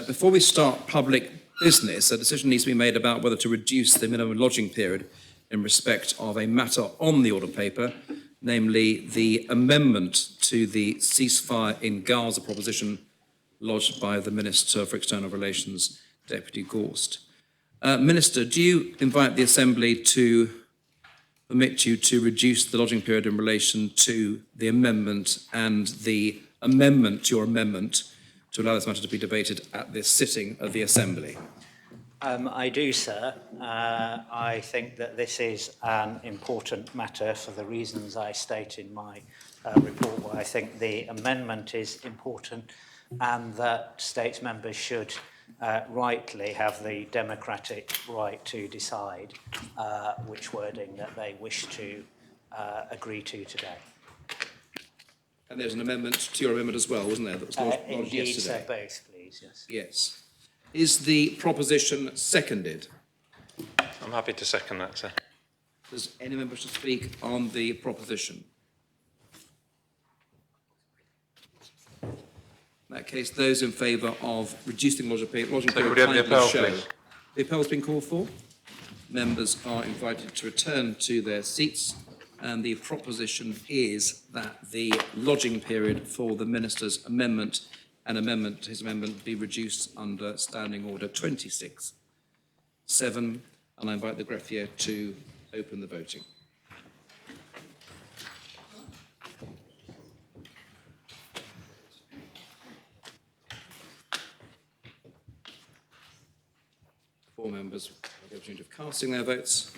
Before we start public business, a decision needs to be made about whether to reduce the minimum lodging period in respect of a matter on the order paper, namely the amendment to the ceasefire in Gaza proposition lodged by the Minister for External Relations, Deputy Gorst. Minister, do you invite the Assembly to permit you to reduce the lodging period in relation to the amendment and the amendment to your amendment to allow this matter to be debated at this sitting of the Assembly? I do, sir. I think that this is an important matter for the reasons I state in my report, where I think the amendment is important and that states members should rightly have the democratic right to decide which wording that they wish to agree to today. And there's an amendment to your amendment as well, wasn't there? That was lodged indeed, yesterday. sir, both, please, yes. Yes. Is the proposition seconded? I'm happy to second that, sir. Does any member wish to speak on the proposition? In that case, those in favour of reducing lodging period, Could we have the appel, please? The appel has been called for. Members are invited to return to their seats, and the proposition is that the lodging period for the Minister's amendment and his amendment be reduced under Standing Order 26(7), and I invite the greffier to open the voting. Four members have the opportunity of casting their votes,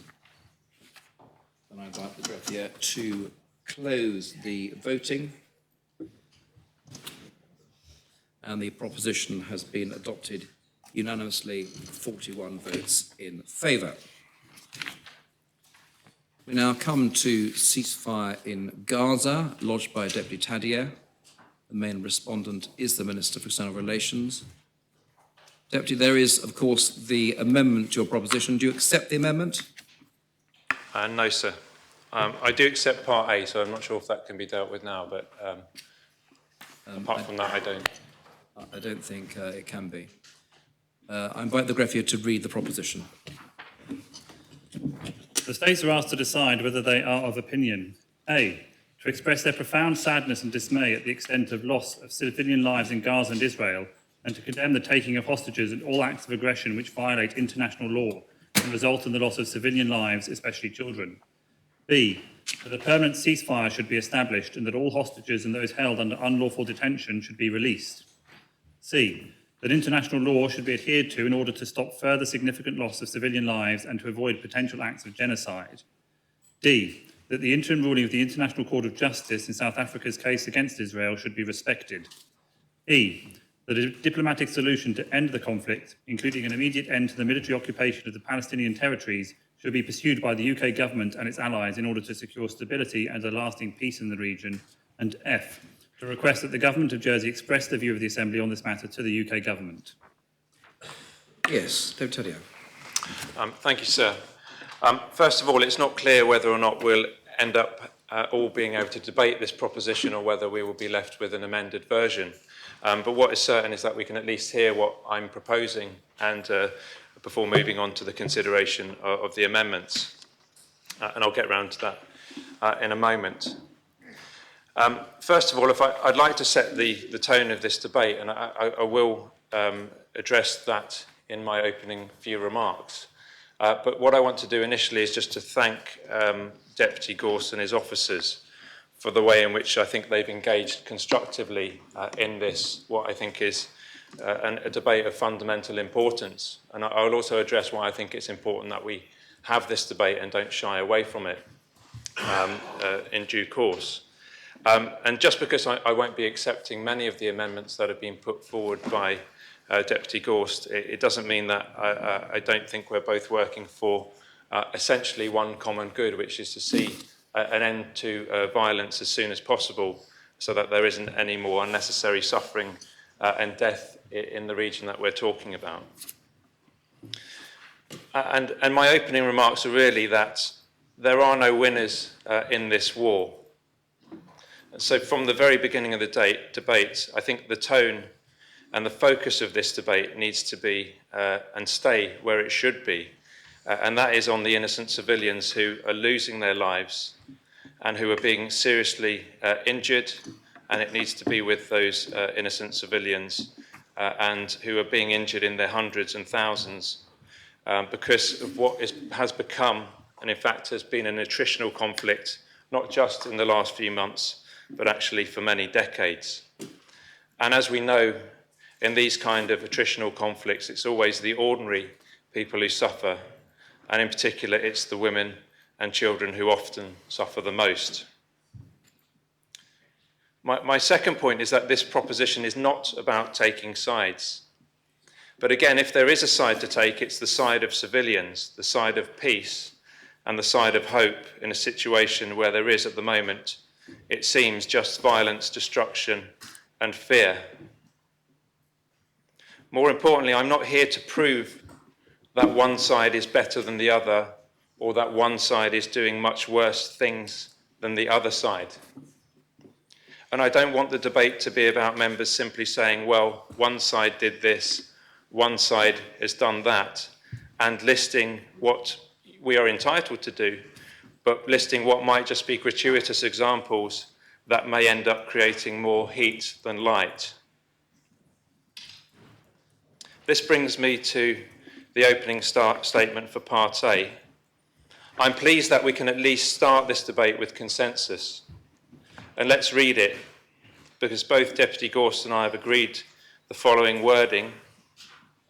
and I invite the greffier to close the voting. And the proposition has been adopted unanimously, 41 votes in favour. We now come to ceasefire in Gaza, lodged by Deputy Tadier. The main respondent is the Minister for External Relations. Deputy, there is, of course, the amendment to your proposition. Do you accept the amendment? No, sir. I do accept Part A, so I'm not sure if that can be dealt with now, but apart from that, I don't. I don't think it can be. I invite the greffier to read the proposition. The states are asked to decide whether they are of opinion: A, to express their profound sadness and dismay at the extent of loss of civilian lives in Gaza and Israel, and to condemn the taking of hostages and all acts of aggression which violate international law and result in the loss of civilian lives, especially children. B, that a permanent ceasefire should be established and that all hostages and those held under unlawful detention should be released. C, that international law should be adhered to in order to stop further significant loss of civilian lives and to avoid potential acts of genocide. D, that the interim ruling of the International Court of Justice in South Africa's case against Israel should be respected. E, that a diplomatic solution to end the conflict, including an immediate end to the military occupation of the Palestinian territories, should be pursued by the UK government and its allies in order to secure stability and a lasting peace in the region. And F, to request that the Government of Jersey express the view of the Assembly on this matter to the UK Government. Yes, Deputy Tadier. Thank you, sir. First of all, it's not clear whether or not we'll end up all being able to debate this proposition or whether we will be left with an amended version. But what is certain is that we can at least hear what I'm proposing and before moving on to the consideration of the amendments. And I'll get round to that in a moment. First of all, I'd like to set the tone of this debate, and I will address that in my opening few remarks. But what I want to do initially is just to thank Deputy Gorst and his officers for the way in which I think they've engaged constructively in this, what I think is a debate of fundamental importance. And I will also address why I think it's important that we have this debate and don't shy away from it in due course. And just because I won't be accepting many of the amendments that have been put forward by Deputy Gorst, it doesn't mean that I don't think we're both working for essentially one common good, which is to see an end to violence as soon as possible so that there isn't any more unnecessary suffering and death in the region that we're talking about. And my opening remarks are really that there are no winners in this war. So from the very beginning of the debate, I think the tone And the focus of this debate needs to be and stay where it should be. And that is on the innocent civilians who are losing their lives and who are being seriously injured. And it needs to be with those innocent civilians and who are being injured in their hundreds and thousands because of what has become, and in fact has been, an attritional conflict, not just in the last few months, but actually for many decades. And as we know, in these kind of attritional conflicts, it's always the ordinary people who suffer, and in particular, it's the women and children who often suffer the most. My second point is that this proposition is not about taking sides. But again, if there is a side to take, it's the side of civilians, the side of peace, and the side of hope in a situation where there is, at the moment, it seems, just violence, destruction, and fear. More importantly, I'm not here to prove that one side is better than the other, or that one side is doing much worse things than the other side. And I don't want the debate to be about members simply saying, well, one side did this, one side has done that, and listing what we are entitled to do, but listing what might just be gratuitous examples that may end up creating more heat than light. This brings me to the opening statement for Part A. I'm pleased that we can at least start this debate with consensus. And let's read it, because both Deputy Gorst and I have agreed the following wording.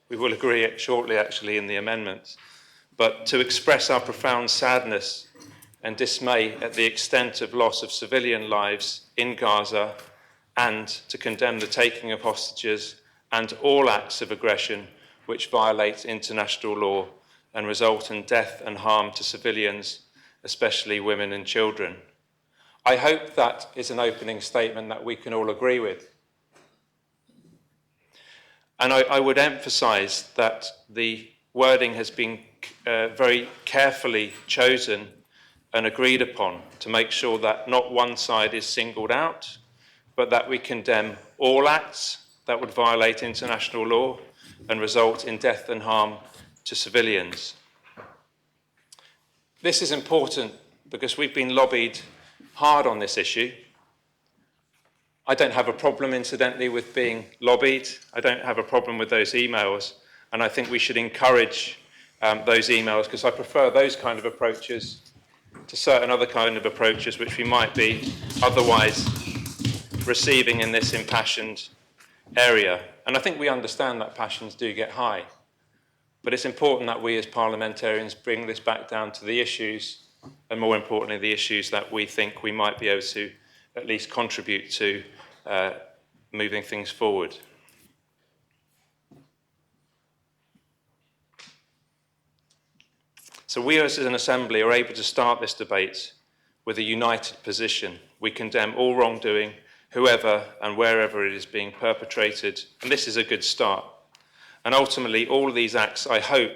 We will agree it shortly, actually, in the amendments. But to express our profound sadness and dismay at the extent of loss of civilian lives in Gaza, and to condemn the taking of hostages and all acts of aggression which violate international law and result in death and harm to civilians, especially women and children. I hope that is an opening statement that we can all agree with. And I would emphasise that the wording has been very carefully chosen and agreed upon to make sure that not one side is singled out, but that we condemn all acts that would violate international law and result in death and harm to civilians. This is important because we've been lobbied hard on this issue. I don't have a problem, incidentally, with being lobbied. I don't have a problem with those emails, and I think we should encourage those emails, because I prefer those kind of approaches to certain other kind of approaches which we might be otherwise receiving in this impassioned area. And I think we understand that passions do get high, but it's important that we as parliamentarians bring this back down to the issues, and more importantly, the issues that we think we might be able to at least contribute to moving things forward. So we as an Assembly are able to start this debate with a united position. We condemn all wrongdoing, whoever and wherever it is being perpetrated, and this is a good start. And ultimately, all of these acts, I hope,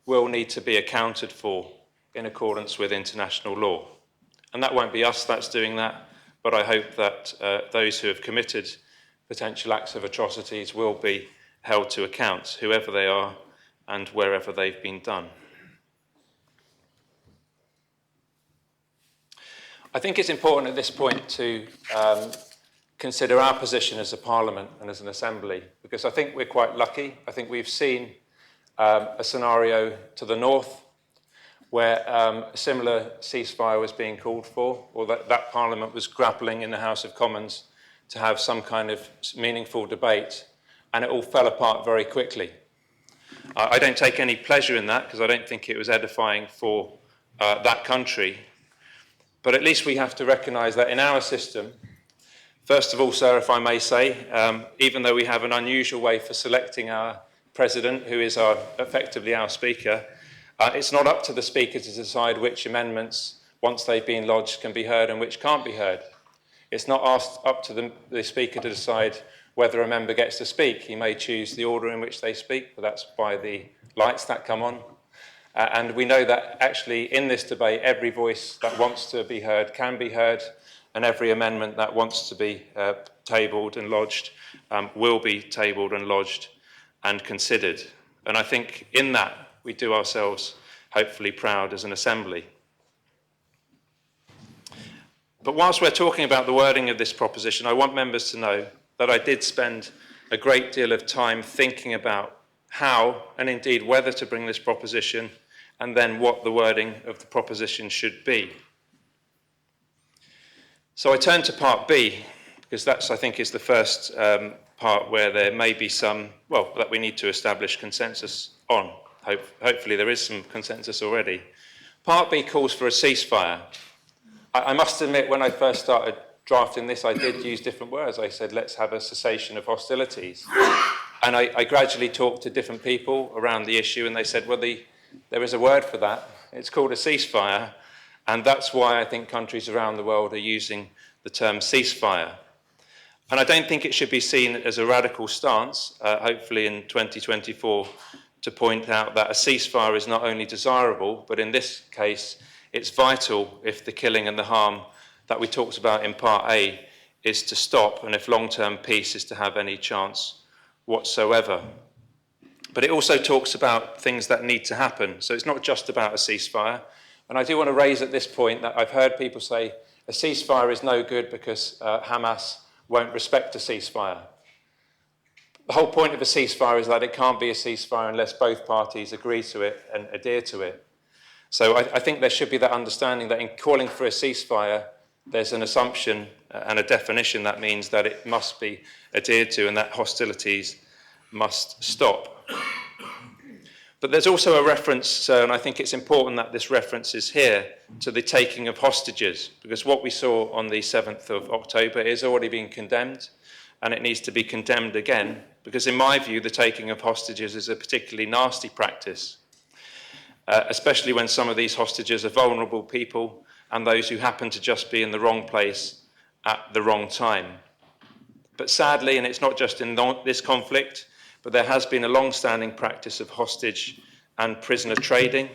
will need to be accounted for in accordance with international law. And that won't be us that's doing that, but I hope that those who have committed potential acts of atrocities will be held to account, whoever they are and wherever they've been done. I think it's important at this point to consider our position as a Parliament and as an Assembly, because I think we're quite lucky. I think we've seen a scenario to the north where a similar ceasefire was being called for, or that Parliament was grappling in the House of Commons to have some kind of meaningful debate, and it all fell apart very quickly. I don't take any pleasure in that, because I don't think it was edifying for that country. But at least we have to recognise that in our system, first of all, sir, if I may say, even though we have an unusual way for selecting our president, who is effectively our speaker, it's not up to the speaker to decide which amendments, once they've been lodged, can be heard and which can't be heard. It's not up to the speaker to decide whether a member gets to speak. He may choose the order in which they speak, but that's by the lights that come on. And we know that actually in this debate, every voice that wants to be heard can be heard, and every amendment that wants to be tabled and lodged, will be tabled and lodged and considered. And I think in that we do ourselves hopefully proud as an assembly. But whilst we're talking about the wording of this proposition, I want members to know that I did spend a great deal of time thinking about how, and indeed whether to bring this proposition, and then what the wording of the proposition should be. So I turn to part B, because that's, I think, is the first part where there may be some, well, that we need to establish consensus on. Hopefully there is some consensus already. Part B calls for a ceasefire. I must admit, when I first started drafting this, I did use different words. I said, let's have a cessation of hostilities. And I gradually talked to different people around the issue, and they said, well, there is a word for that. It's called a ceasefire. And that's why I think countries around the world are using the term ceasefire. And I don't think it should be seen as a radical stance, hopefully in 2024, to point out that a ceasefire is not only desirable, but in this case, it's vital if the killing and the harm that we talked about in part A is to stop, and if long-term peace is to have any chance whatsoever. But it also talks about things that need to happen. So it's not just about a ceasefire. And I do want to raise at this point that I've heard people say a ceasefire is no good because Hamas won't respect a ceasefire. The whole point of a ceasefire is that it can't be a ceasefire unless both parties agree to it and adhere to it. So I think there should be that understanding that in calling for a ceasefire, there's an assumption and a definition that means that it must be adhered to and that hostilities must stop. But there's also a reference, and I think it's important that this reference is here, to the taking of hostages, because what we saw on the 7th of October is already being condemned, and it needs to be condemned again, because in my view, the taking of hostages is a particularly nasty practice, especially when some of these hostages are vulnerable people and those who happen to just be in the wrong place at the wrong time. But sadly, and it's not just in this conflict, but there has been a long-standing practice of hostage and prisoner trading,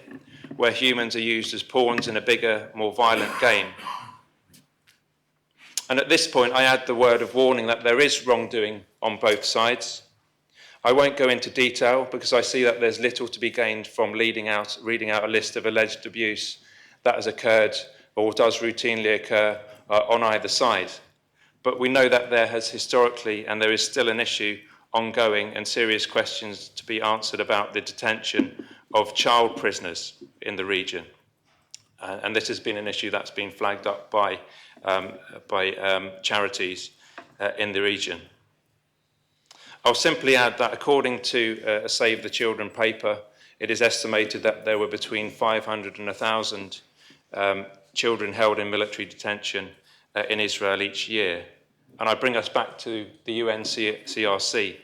where humans are used as pawns in a bigger, more violent game. And at this point, I add the word of warning that there is wrongdoing on both sides. I won't go into detail because I see that there's little to be gained from reading out a list of alleged abuse that has occurred or does routinely occur on either side. But we know that there has historically, and there is still an issue ongoing and serious questions to be answered about the detention of child prisoners in the region. And this has been an issue that's been flagged up by charities in the region. I'll simply add that according to a Save the Children paper, it is estimated that there were between 500 and 1,000 children held in military detention in Israel each year. And I bring us back to the UNCRC.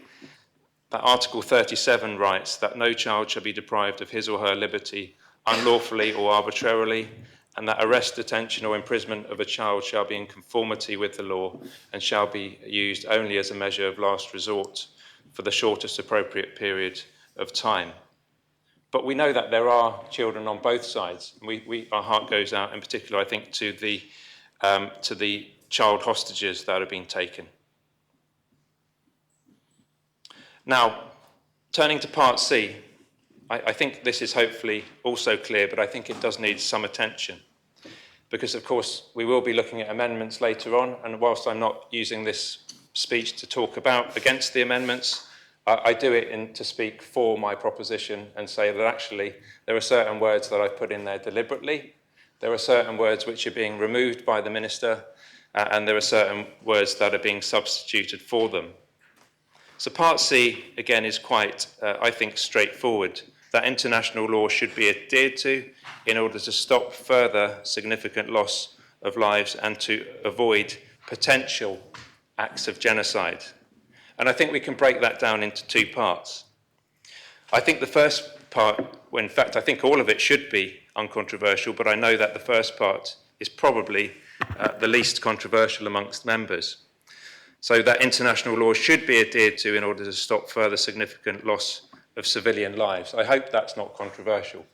That Article 37 writes that no child shall be deprived of his or her liberty unlawfully or arbitrarily, and that arrest, detention or imprisonment of a child shall be in conformity with the law and shall be used only as a measure of last resort for the shortest appropriate period of time. But we know that there are children on both sides. Our heart goes out in particular, I think, to the child hostages that have been taken. Now, turning to part C, I think this is hopefully also clear, but I think it does need some attention. Because, of course, we will be looking at amendments later on, and whilst I'm not using this speech to talk about against the amendments, I do it to speak for my proposition and say that actually there are certain words that I've put in there deliberately, there are certain words which are being removed by the Minister, and there are certain words that are being substituted for them. So part C, again, is quite, I think, straightforward. That international law should be adhered to in order to stop further significant loss of lives and to avoid potential acts of genocide. And I think we can break that down into two parts. I think the first part, well, in fact, I think all of it should be uncontroversial, but I know that the first part is probably the least controversial amongst members. So that international law should be adhered to in order to stop further significant loss of civilian lives. I hope that's not controversial.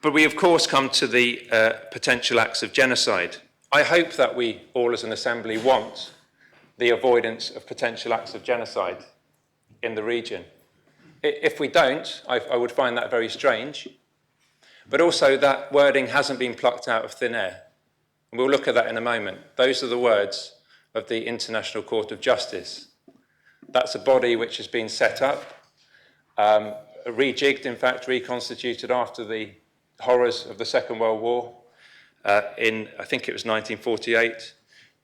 But we, of course, come to the potential acts of genocide. I hope that we all as an assembly want the avoidance of potential acts of genocide in the region. If we don't, I would find that very strange. But also that wording hasn't been plucked out of thin air. And we'll look at that in a moment. Those are the words of the International Court of Justice. That's a body which has been set up, rejigged, in fact, reconstituted after the horrors of the Second World War in, I think it was 1948,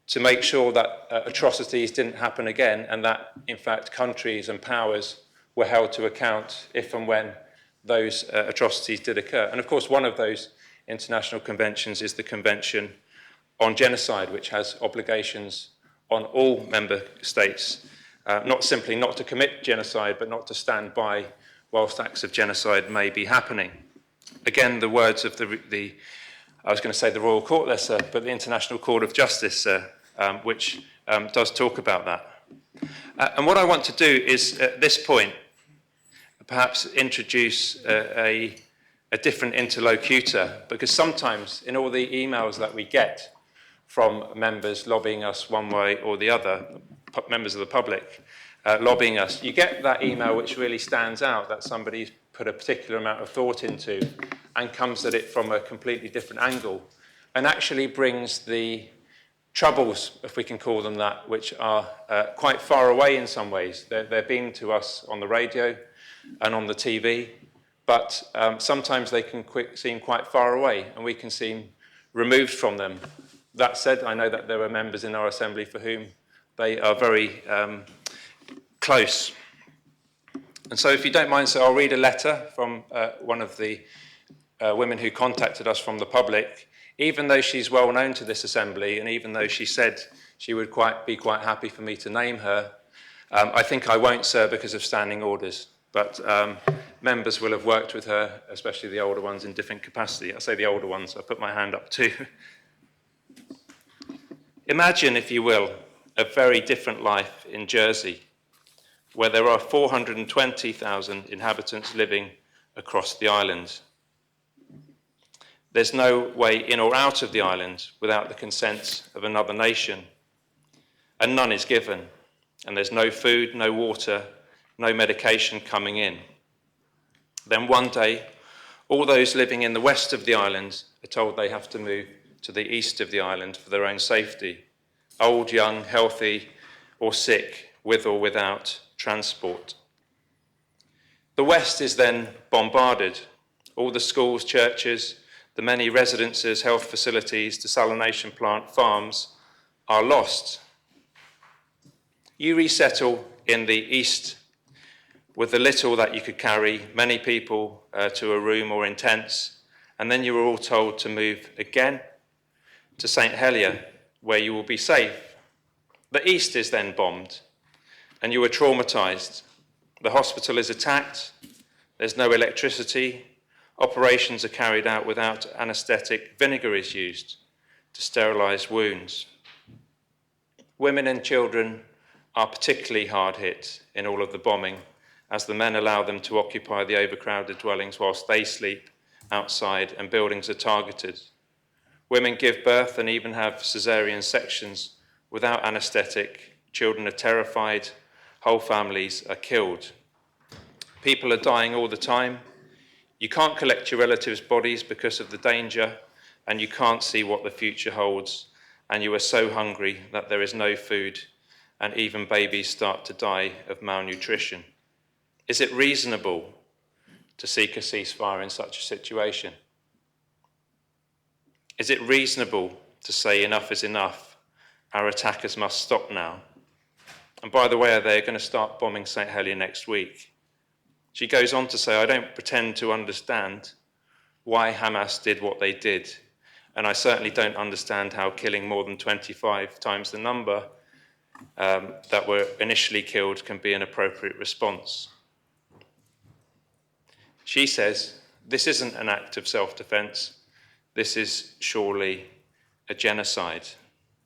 to make sure that atrocities didn't happen again and that, in fact, countries and powers were held to account if and when those atrocities did occur. And of course, one of those international conventions is the Convention on Genocide, which has obligations on all member states, not simply not to commit genocide, but not to stand by whilst acts of genocide may be happening. Again, the words of I was going to say the Royal Court there, sir, but the International Court of Justice, sir, which does talk about that. And what I want to do is, at this point, perhaps introduce a different interlocutor, because sometimes in all the emails that we get from members lobbying us one way or the other, members of the public lobbying us, you get that email which really stands out, that somebody's put a particular amount of thought into and comes at it from a completely different angle and actually brings the troubles, if we can call them that, which are quite far away in some ways. They're being to us on the radio and on the TV, but sometimes they can seem quite far away and we can seem removed from them. That said, I know that there are members in our assembly for whom they are very close. And so if you don't mind, sir, I'll read a letter from one of the women who contacted us from the public. Even though she's well known to this assembly, and even though she said she would be quite happy for me to name her, I think I won't, sir, because of standing orders. But members will have worked with her, especially the older ones, in different capacity. I say the older ones, I put my hand up too. Imagine, if you will, a very different life in Jersey, where there are 420,000 inhabitants living across the island. There's no way in or out of the island without the consent of another nation, and none is given. And there's no food, no water, no medication coming in. Then one day, all those living in the west of the island are told they have to move to the east of the island for their own safety. Old, young, healthy, or sick, with or without transport. The west is then bombarded. All the schools, churches, the many residences, health facilities, desalination plant, farms are lost. You resettle in the east with the little that you could carry, many people to a room or in tents, and then you were all told to move again to St. Helier, where you will be safe. The east is then bombed, and you are traumatized. The hospital is attacked, there's no electricity, operations are carried out without anesthetic, vinegar is used to sterilize wounds. Women and children are particularly hard hit in all of the bombing, as the men allow them to occupy the overcrowded dwellings whilst they sleep outside and buildings are targeted. Women give birth and even have caesarean sections without anaesthetic. Children are terrified. Whole families are killed. People are dying all the time. You can't collect your relatives' bodies because of the danger, and you can't see what the future holds, and you are so hungry that there is no food, and even babies start to die of malnutrition. Is it reasonable to seek a ceasefire in such a situation? Is it reasonable to say enough is enough? Our attackers must stop now. And by the way, they're going to start bombing St. Helier next week. She goes on to say, I don't pretend to understand why Hamas did what they did. And I certainly don't understand how killing more than 25 times the number that were initially killed can be an appropriate response. She says, this isn't an act of self-defense. This is surely a genocide.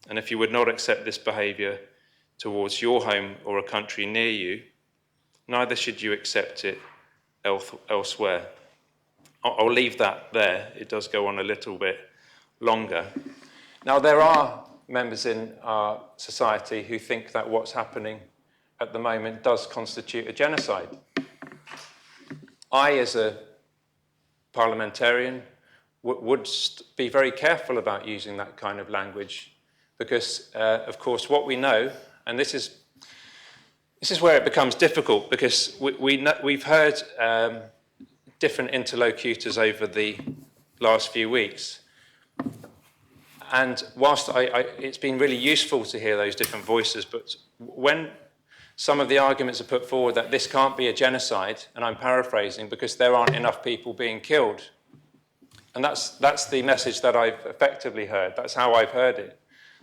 And if you would not accept this behavior towards your home or a country near you, neither should you accept it elsewhere. I'll leave that there. It does go on a little bit longer. Now, there are members in our society who think that what's happening at the moment does constitute a genocide. I, as a parliamentarian, would be very careful about using that kind of language because, of course, what we know, and this is where it becomes difficult because we've heard different interlocutors over the last few weeks. And whilst it's been really useful to hear those different voices, but when some of the arguments are put forward that this can't be a genocide, and I'm paraphrasing, because there aren't enough people being killed, and that's the message that I've effectively heard. That's how I've heard it.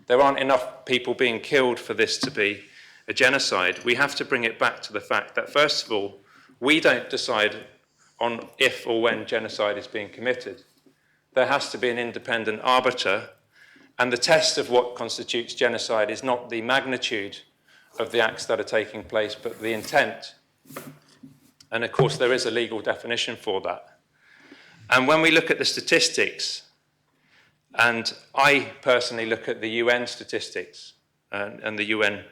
There aren't enough people being killed for this to be a genocide. We have to bring it back to the fact that, first of all, we don't decide on if or when genocide is being committed. There has to be an independent arbiter, and the test of what constitutes genocide is not the magnitude of the acts that are taking place, but the intent. And of course, there is a legal definition for that. And when we look at the statistics, and I personally look at the UN statistics and the UN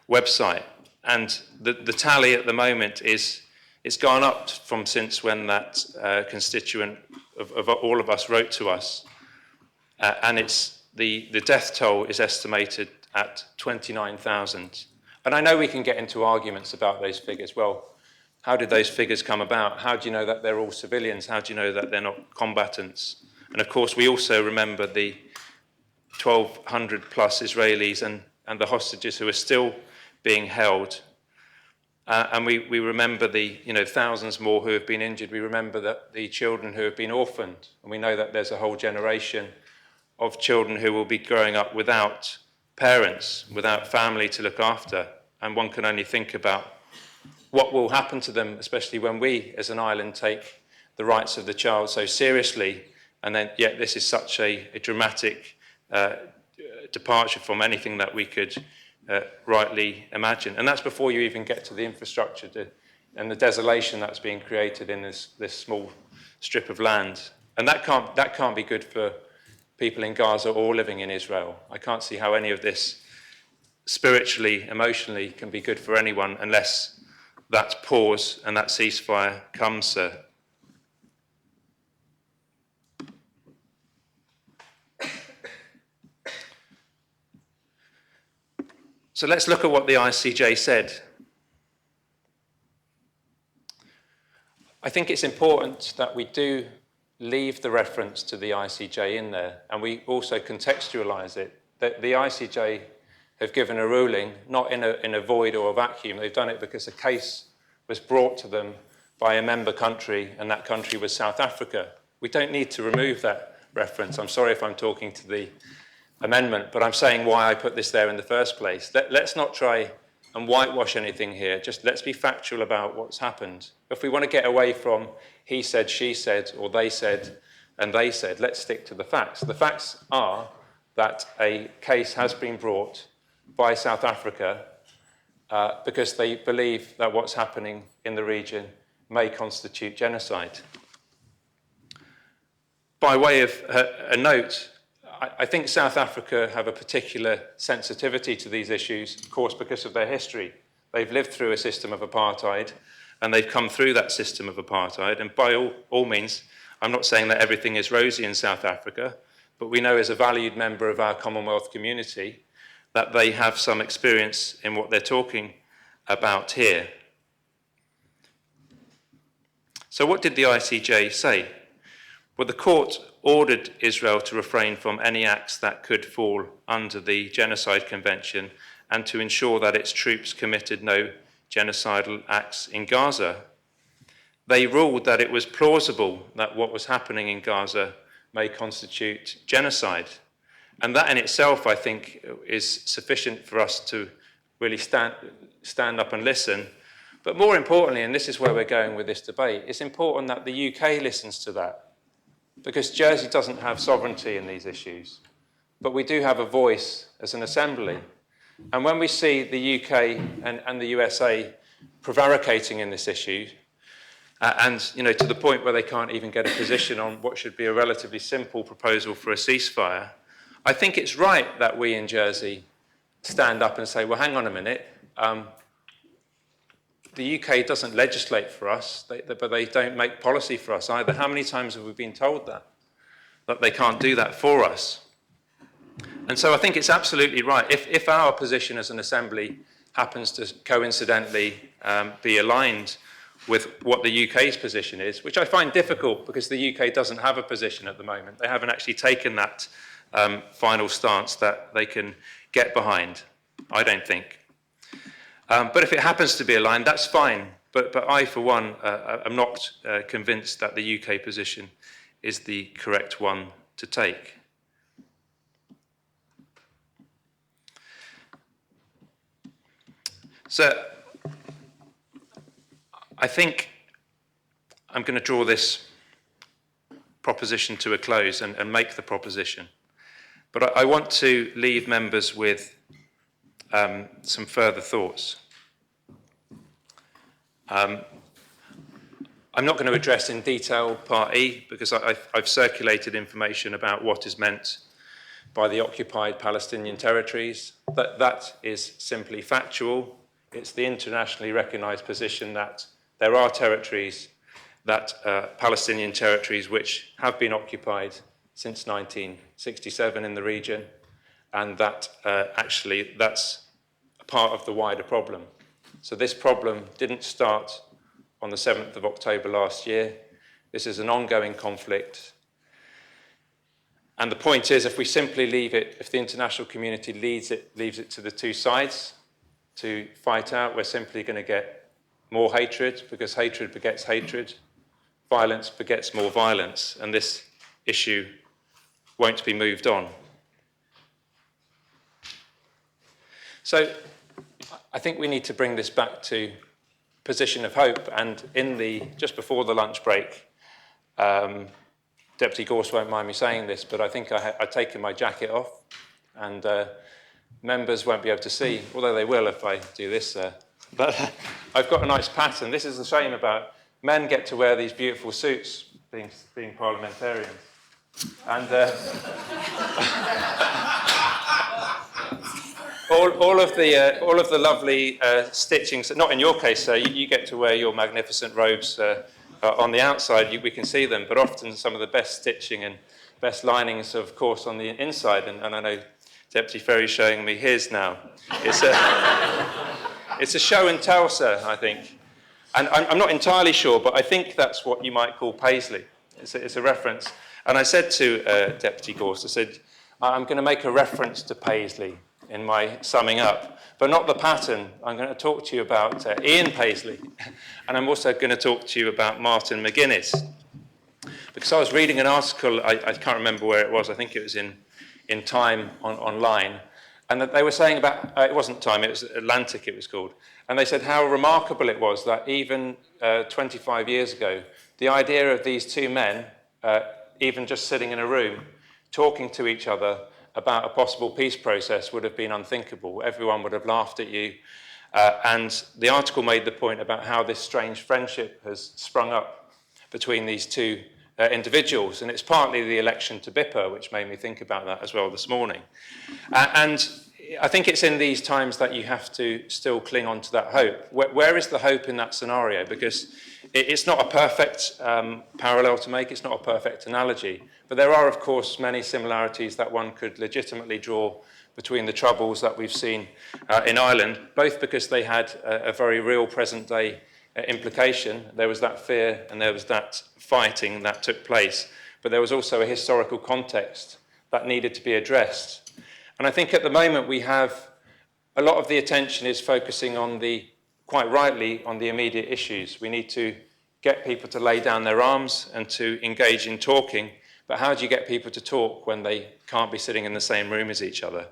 website, and the tally at the moment is, it's gone up from since when that constituent of all of us wrote to us, and it's the death toll is estimated at 29,000. And I know we can get into arguments about those figures. Well, how did those figures come about? How do you know that they're all civilians? How do you know that they're not combatants? And of course, we also remember the 1,200 plus Israelis and the hostages who are still being held. And we remember the thousands more who have been injured. We remember that the children who have been orphaned. And we know that there's a whole generation of children who will be growing up without parents, without family to look after. And one can only think about what will happen to them, especially when we, as an island, take the rights of the child so seriously, and then yet this is such a dramatic departure from anything that we could rightly imagine. And that's before you even get to the infrastructure and the desolation that's being created in this small strip of land. And that can't be good for people in Gaza or living in Israel. I can't see how any of this spiritually, emotionally can be good for anyone unless that pause and that ceasefire comes, sir. So let's look at what the ICJ said. I think it's important that we do leave the reference to the ICJ in there, and we also contextualise it. That the ICJ have given a ruling, not in a void or a vacuum. They've done it because a case was brought to them by a member country, and that country was South Africa. We don't need to remove that reference. I'm sorry if I'm talking to the amendment, but I'm saying why I put this there in the first place. Let's not try and whitewash anything here. Just let's be factual about what's happened. If we want to get away from he said, she said, or they said, and they said, let's stick to the facts. The facts are that a case has been brought by South Africa because they believe that what's happening in the region may constitute genocide. By way of a note, I think South Africa have a particular sensitivity to these issues, of course, because of their history. They've lived through a system of apartheid, and they've come through that system of apartheid. And by all means, I'm not saying that everything is rosy in South Africa, but we know as a valued member of our Commonwealth community that they have some experience in what they're talking about here. So what did the ICJ say? Well, the court ordered Israel to refrain from any acts that could fall under the Genocide Convention and to ensure that its troops committed no genocidal acts in Gaza. They ruled that it was plausible that what was happening in Gaza may constitute genocide. And that in itself, I think, is sufficient for us to really stand up and listen. But more importantly, and this is where we're going with this debate, it's important that the UK listens to that. Because Jersey doesn't have sovereignty in these issues, but we do have a voice as an assembly. And when we see the UK and the USA prevaricating in this issue, and to the point where they can't even get a position on what should be a relatively simple proposal for a ceasefire, I think it's right that we in Jersey stand up and say, well, hang on a minute, the UK doesn't legislate for us, but they don't make policy for us either. How many times have we been told that they can't do that for us? And so I think it's absolutely right. If our position as an assembly happens to coincidentally be aligned with what the UK's position is, which I find difficult because the UK doesn't have a position at the moment. They haven't actually taken that final stance that they can get behind, I don't think. But if it happens to be aligned, that's fine. But I, for one, am not convinced that the UK position is the correct one to take. So I think I'm going to draw this proposition to a close and make the proposition. But I want to leave members with some further thoughts. I'm not going to address in detail Part E because I've circulated information about what is meant by the occupied Palestinian territories. That is simply factual. It's the internationally recognised position that there are territories, Palestinian territories, which have been occupied since 1967 in the region, and that actually that's a part of the wider problem. So this problem didn't start on the 7th of October last year. This is an ongoing conflict. And the point is, if we simply leave it, if the international community leaves it to the two sides to fight out, we're simply going to get more hatred, because hatred begets hatred, violence begets more violence, and this issue won't be moved on. So I think we need to bring this back to position of hope, and just before the lunch break, Deputy Gorse won't mind me saying this, but I think I've taken my jacket off, and members won't be able to see, although they will if I do this. But I've got a nice pattern. This is the shame about men get to wear these beautiful suits being parliamentarians. And all of the lovely stitchings, not in your case, sir, you get to wear your magnificent robes on the outside, we can see them, but often some of the best stitching and best linings, of course, on the inside, and I know Deputy Ferry's showing me his now. It's a show and tell, sir, I think. And I'm not entirely sure, but I think that's what you might call Paisley. It's a reference. And I said to Deputy Gorse, I said, I'm going to make a reference to Paisley in my summing up, but not the pattern. I'm going to talk to you about Ian Paisley, and I'm also going to talk to you about Martin McGuinness. Because I was reading an article, I can't remember where it was, I think it was in Time online, and that they were saying about, it wasn't Time, it was Atlantic it was called, and they said how remarkable it was that even 25 years ago, the idea of these two men, even just sitting in a room, talking to each other about a possible peace process would have been unthinkable. Everyone would have laughed at you. And the article made the point about how this strange friendship has sprung up between these two individuals. And it's partly the election to Bipper, which made me think about that as well this morning. And I think it's in these times that you have to still cling on to that hope. Where is the hope in that scenario? Because it's not a perfect parallel to make, it's not a perfect analogy, but there are, of course, many similarities that one could legitimately draw between the troubles that we've seen in Ireland, both because they had a very real present-day implication. There was that fear and there was that fighting that took place, but there was also a historical context that needed to be addressed. And I think at the moment we have a lot of the attention is focusing on quite rightly, on the immediate issues. We need to get people to lay down their arms and to engage in talking, but how do you get people to talk when they can't be sitting in the same room as each other?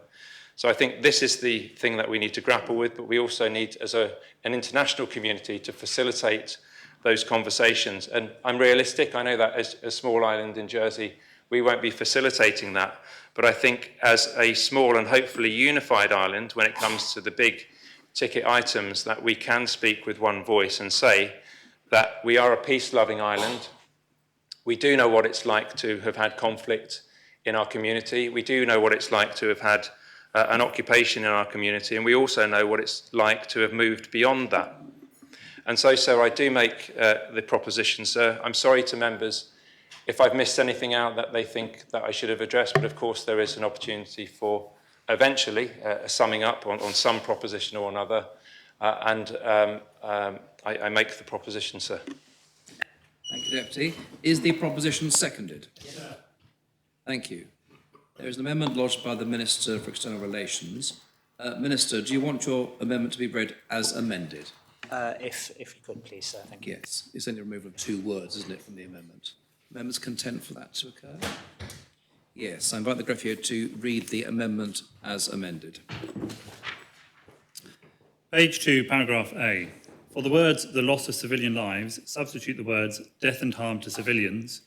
So I think this is the thing that we need to grapple with, but we also need, as an international community, to facilitate those conversations. And I'm realistic, I know that as a small island in Jersey, we won't be facilitating that, but I think as a small and hopefully unified island, when it comes to the big ticket items, that we can speak with one voice and say that we are a peace-loving island. We do know what it's like to have had conflict in our community. We do know what it's like to have had an occupation in our community, and we also know what it's like to have moved beyond that. And so, sir, I do make the proposition, sir. I'm sorry to members if I've missed anything out that they think that I should have addressed, but of course there is an opportunity for eventually a summing up on some proposition or another, I make the proposition, sir. Thank you, Deputy. Is the proposition seconded? Yes. Thank you. There is an amendment lodged by the Minister for External Relations. Minister, do you want your amendment to be read as amended? If you could, please, sir. Thank you. Yes. It's only a removal of 2 words, isn't it, from the amendment? Members content for that to occur? Yes. I invite the greffier to read the amendment as amended. Page 2, paragraph A. For the words, the loss of civilian lives, substitute the words, death and harm to civilians,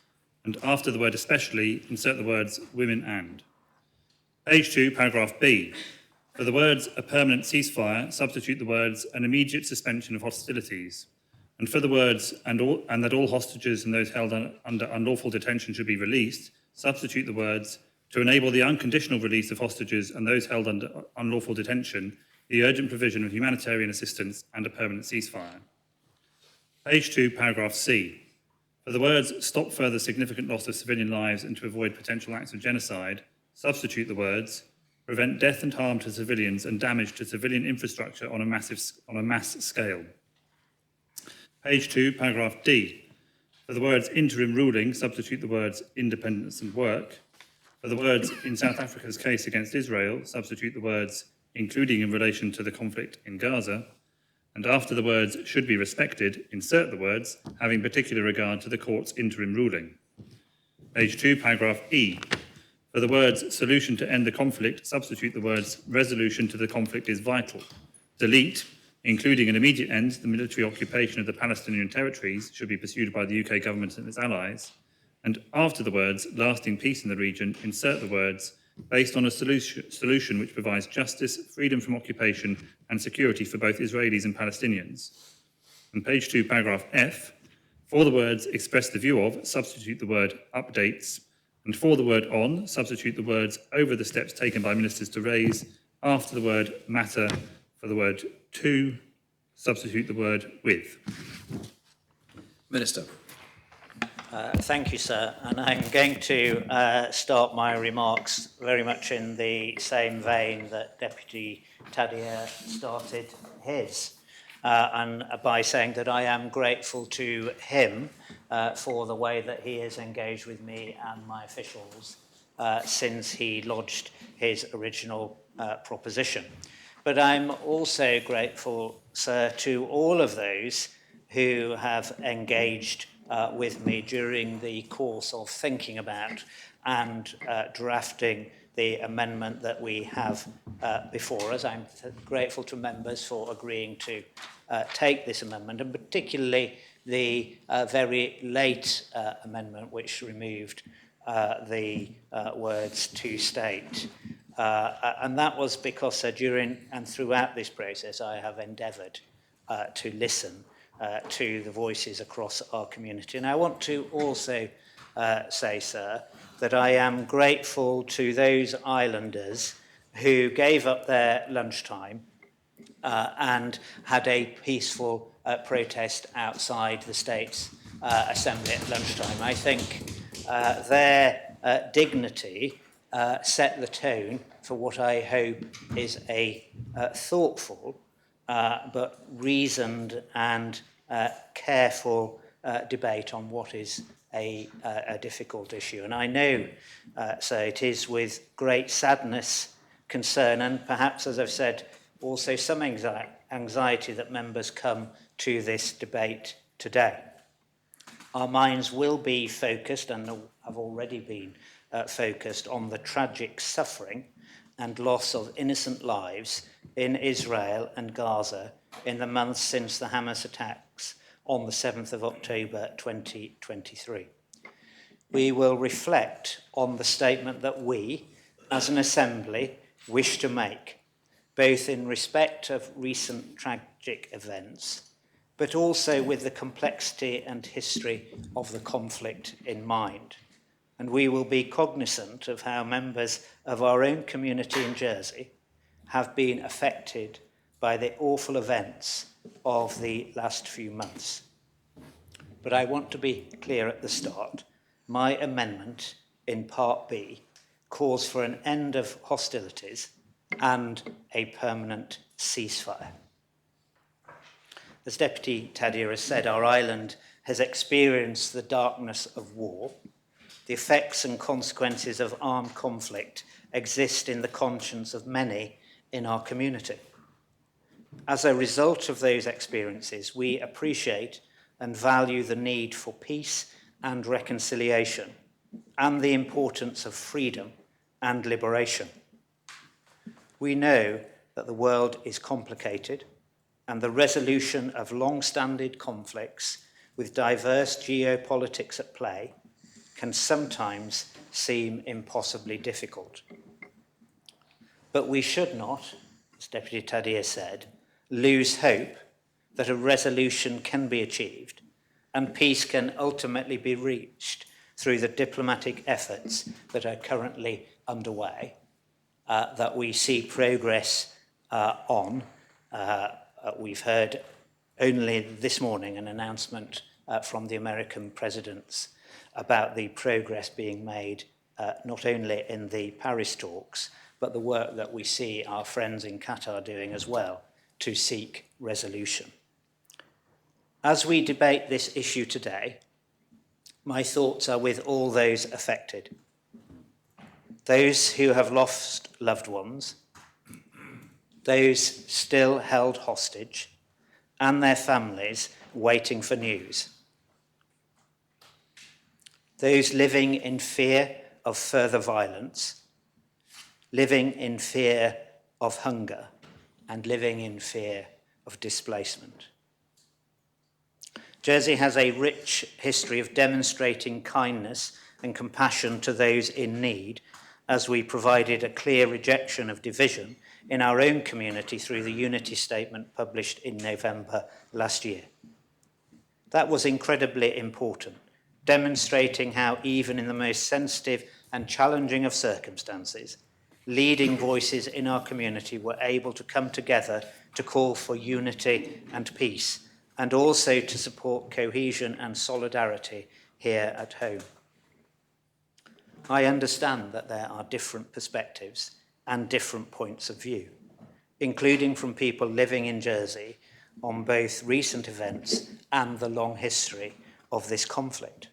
and after the word especially, insert the words, women and. Page 2, paragraph B. For the words, a permanent ceasefire, substitute the words, an immediate suspension of hostilities. And for the words, and that all hostages and those held under unlawful detention should be released, substitute the words, to enable the unconditional release of hostages and those held under unlawful detention, the urgent provision of humanitarian assistance and a permanent ceasefire. Page 2, paragraph C. For the words, stop further significant loss of civilian lives and to avoid potential acts of genocide, substitute the words, prevent death and harm to civilians and damage to civilian infrastructure on a mass scale. Page 2, paragraph D. For the words interim ruling, substitute the words independence and work. For the words in South Africa's case against Israel, substitute the words including in relation to the conflict in Gaza. And after the words should be respected, insert the words having particular regard to the court's interim ruling. Page 2, paragraph E. For the words solution to end the conflict, substitute the words resolution to the conflict is vital. Delete including an immediate end to the military occupation of the Palestinian territories should be pursued by the UK government and its allies. And after the words lasting peace in the region, insert the words based on a solution which provides justice, freedom from occupation and security for both Israelis and Palestinians. And page 2, paragraph F. For the words express the view of, substitute the word updates. And for the word on, substitute the words over the steps taken by ministers to raise. After the word matter, for the word to, substitute the word with. Minister. Thank you, sir. And I'm going to start my remarks very much in the same vein that Deputy Tadea started his, and by saying that I am grateful to him for the way that he has engaged with me and my officials since he lodged his original proposition. But I'm also grateful, sir, to all of those who have engaged with me during the course of thinking about and drafting the amendment that we have before us. I'm grateful to members for agreeing to take this amendment, and particularly the very late amendment which removed the words to state. And that was because during and throughout this process I have endeavoured to listen to the voices across our community. And I want to also say, sir, that I am grateful to those islanders who gave up their lunchtime and had a peaceful protest outside the State's Assembly at lunchtime. I think their dignity set the tone for what I hope is a thoughtful but reasoned and careful debate on what is a difficult issue. And I know, so it is with great sadness, concern, and perhaps, as I've said, also some anxiety that members come to this debate today. Our minds will be focused, and have already been focused, on the tragic suffering and loss of innocent lives in Israel and Gaza in the months since the Hamas attacks on the 7th of October 2023. We will reflect on the statement that we, as an Assembly, wish to make, both in respect of recent tragic events, but also with the complexity and history of the conflict in mind. and we will be cognizant of how members of our own community in Jersey have been affected by the awful events of the last few months. But I want to be clear at the start. My amendment in Part B calls for an end of hostilities and a permanent ceasefire. As Deputy Taddier has said, our island has experienced the darkness of war. The effects and consequences of armed conflict exist in the conscience of many in our community. As a result of those experiences, we appreciate and value the need for peace and reconciliation and the importance of freedom and liberation. We know that the world is complicated and the resolution of long-standing conflicts with diverse geopolitics at play can sometimes seem impossibly difficult. But we should not, as Deputy Taddier said, lose hope that a resolution can be achieved and peace can ultimately be reached through the diplomatic efforts that are currently underway, that we see progress on. We've heard only this morning an announcement from the American presidents about the progress being made not only in the Paris talks, but the work that we see our friends in Qatar doing as well to seek resolution. As we debate this issue today, my thoughts are with all those affected, those who have lost loved ones, those still held hostage, and their families waiting for news. Those living in fear of further violence, living in fear of hunger, and living in fear of displacement. Jersey has a rich history of demonstrating kindness and compassion to those in need, as we provided a clear rejection of division in our own community through the Unity Statement published in November last year. That was incredibly important, demonstrating how even in the most sensitive and challenging of circumstances, leading voices in our community were able to come together to call for unity and peace, and also to support cohesion and solidarity here at home. I understand that there are different perspectives and different points of view, including from people living in Jersey on both recent events and the long history of this conflict.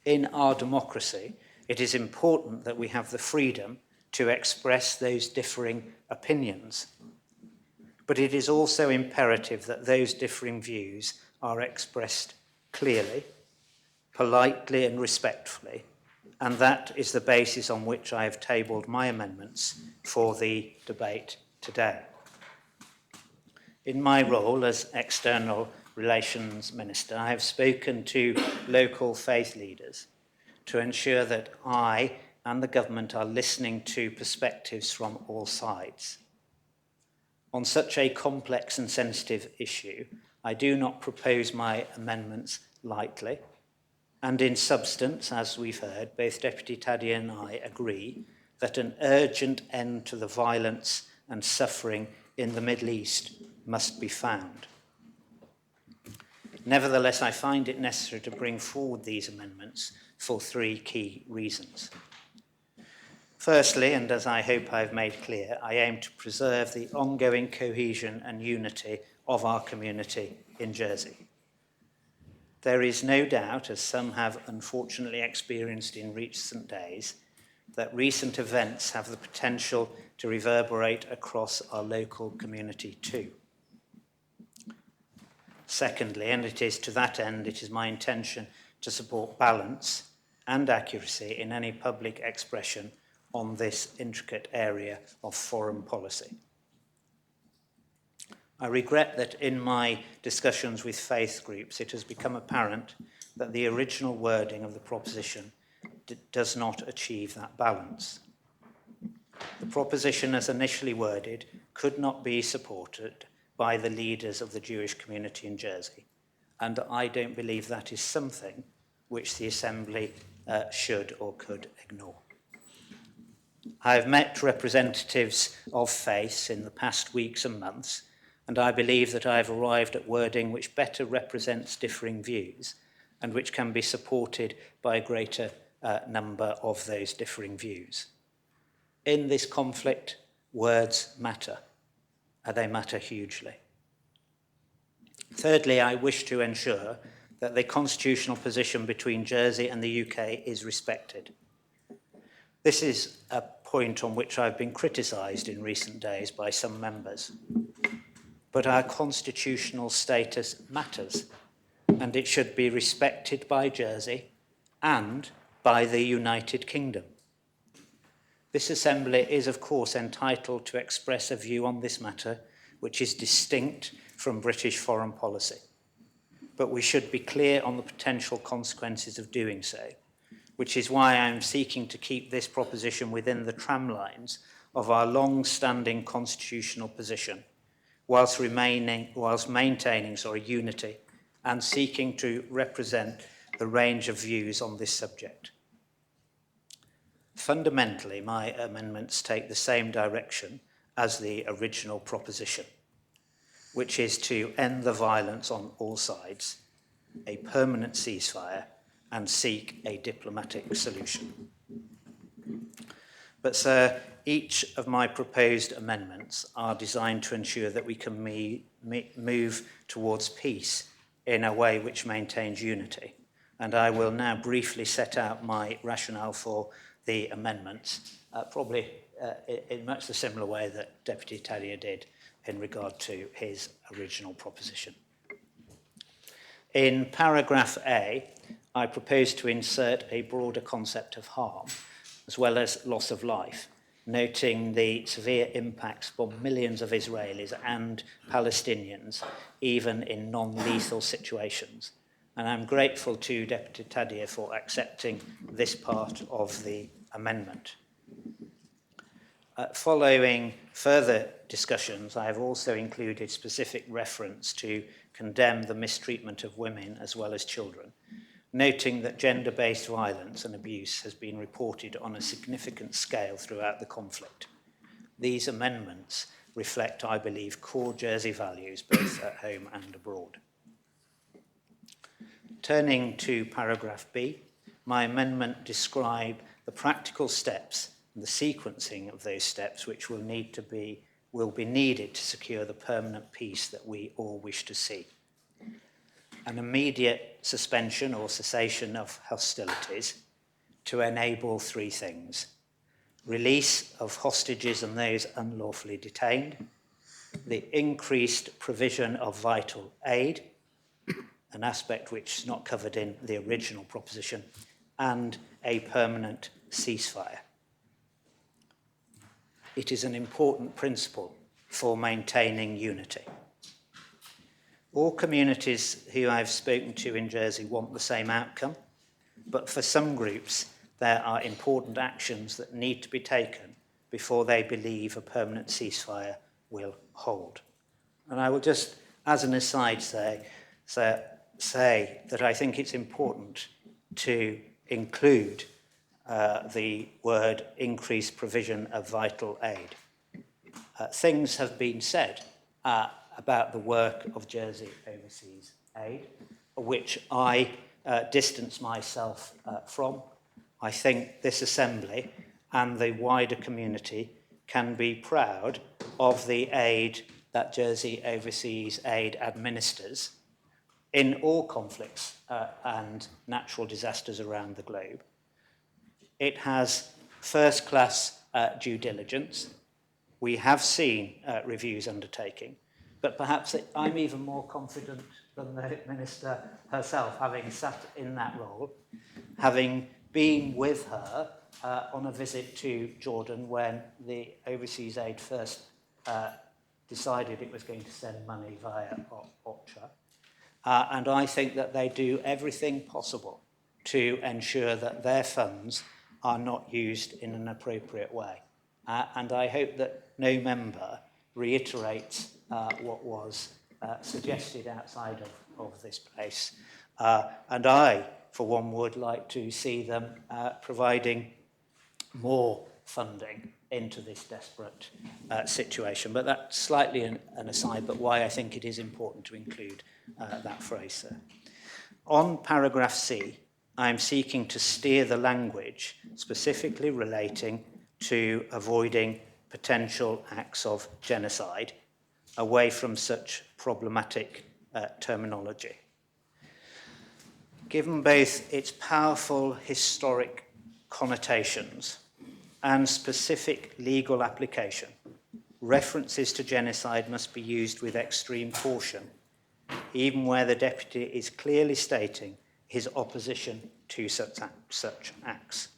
In our democracy, it is important that we have the freedom to express those differing opinions. But it is also imperative that those differing views are expressed clearly, politely and respectfully, and that is the basis on which I have tabled my amendments for the debate today. In my role as External Relations Minister, I have spoken to local faith leaders to ensure that I and the government are listening to perspectives from all sides. On such a complex and sensitive issue, I do not propose my amendments lightly, and in substance, as we've heard, both Deputy Taddier and I agree that an urgent end to the violence and suffering in the Middle East must be found. Nevertheless, I find it necessary to bring forward these amendments for three key reasons. Firstly, and as I hope I've made clear, I aim to preserve the ongoing cohesion and unity of our community in Jersey. There is no doubt, as some have unfortunately experienced in recent days, that recent events have the potential to reverberate across our local community too. Secondly, and it is to that end, it is my intention to support balance and accuracy in any public expression on this intricate area of foreign policy. I regret that in my discussions with faith groups, it has become apparent that the original wording of the proposition does not achieve that balance. The proposition as initially worded could not be supported by the leaders of the Jewish community in Jersey, and I don't believe that is something which the Assembly should or could ignore. I have met representatives of faiths in the past weeks and months, and I believe that I have arrived at wording which better represents differing views and which can be supported by a greater number of those differing views. In this conflict, words matter, and they matter hugely. Thirdly, I wish to ensure that the constitutional position between Jersey and the UK is respected. This is a point on which I've been criticised in recent days by some members. But our constitutional status matters, and it should be respected by Jersey and by the United Kingdom. This Assembly is, of course, entitled to express a view on this matter which is distinct from British foreign policy. But we should be clear on the potential consequences of doing so, which is why I am seeking to keep this proposition within the tramlines of our long-standing constitutional position, whilst maintaining unity and seeking to represent the range of views on this subject. Fundamentally, my amendments take the same direction as the original proposition, which is to end the violence on all sides, a permanent ceasefire, and seek a diplomatic solution. But, sir, each of my proposed amendments are designed to ensure that we can move towards peace in a way which maintains unity. And I will now briefly set out my rationale for the amendments, probably in much the similar way that Deputy Taddier did in regard to his original proposition. In paragraph A, I propose to insert a broader concept of harm, as well as loss of life, noting the severe impacts for millions of Israelis and Palestinians, even in non-lethal situations. And I'm grateful to Deputy Taddier for accepting this part of the amendment. Following further discussions, I have also included specific reference to condemn the mistreatment of women as well as children, noting that gender-based violence and abuse has been reported on a significant scale throughout the conflict. These amendments reflect, I believe, core Jersey values both at home and abroad. Turning to paragraph B, my amendment describe the practical steps and the sequencing of those steps which will be needed to secure the permanent peace that we all wish to see. An immediate suspension or cessation of hostilities to enable three things: release of hostages and those unlawfully detained, the increased provision of vital aid, an aspect which is not covered in the original proposition, and a permanent ceasefire. It is an important principle for maintaining unity. All communities who I've spoken to in Jersey want the same outcome, but for some groups, there are important actions that need to be taken before they believe a permanent ceasefire will hold. And I will just, as an aside, say that I think it's important to include the word increased provision of vital aid. Things have been said about the work of Jersey Overseas Aid, which I distance myself from. I think this Assembly and the wider community can be proud of the aid that Jersey Overseas Aid administers in all conflicts and natural disasters around the globe. It has first-class due diligence. We have seen reviews undertaking, but perhaps I'm even more confident than the Minister herself, having sat in that role, having been with her on a visit to Jordan when the Overseas Aid first decided it was going to send money via OCHA. And I think that they do everything possible to ensure that their funds are not used in an appropriate way. And I hope that no member reiterates what was suggested outside of this place. And I for one, would like to see them providing more funding into this desperate situation. But that's slightly an aside, but why I think it is important to include that phrase, sir. On paragraph C, I'm seeking to steer the language specifically relating to avoiding potential acts of genocide away from such problematic terminology. Given both its powerful historic connotations and specific legal application, references to genocide must be used with extreme caution, even where the Deputy is clearly stating his opposition to such acts.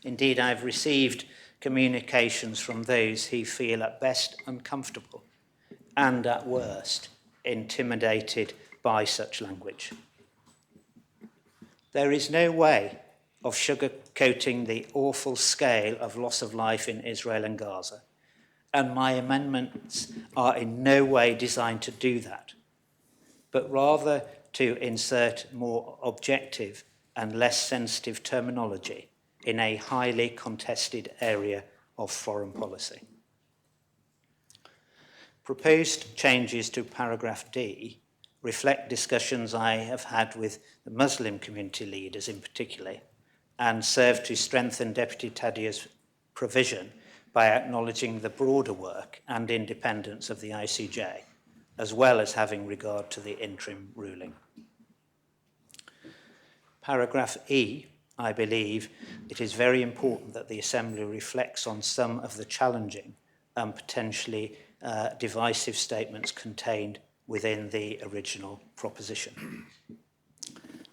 Indeed, I've received communications from those who feel at best uncomfortable and at worst intimidated by such language. There is no way of sugarcoating the awful scale of loss of life in Israel and Gaza, and my amendments are in no way designed to do that, but rather to insert more objective and less sensitive terminology in a highly contested area of foreign policy. Proposed changes to paragraph D reflect discussions I have had with the Muslim community leaders in particular, and serve to strengthen Deputy Tadia's provision by acknowledging the broader work and independence of the ICJ, as well as having regard to the interim ruling. Paragraph E, I believe it is very important that the Assembly reflects on some of the challenging and potentially divisive statements contained within the original proposition.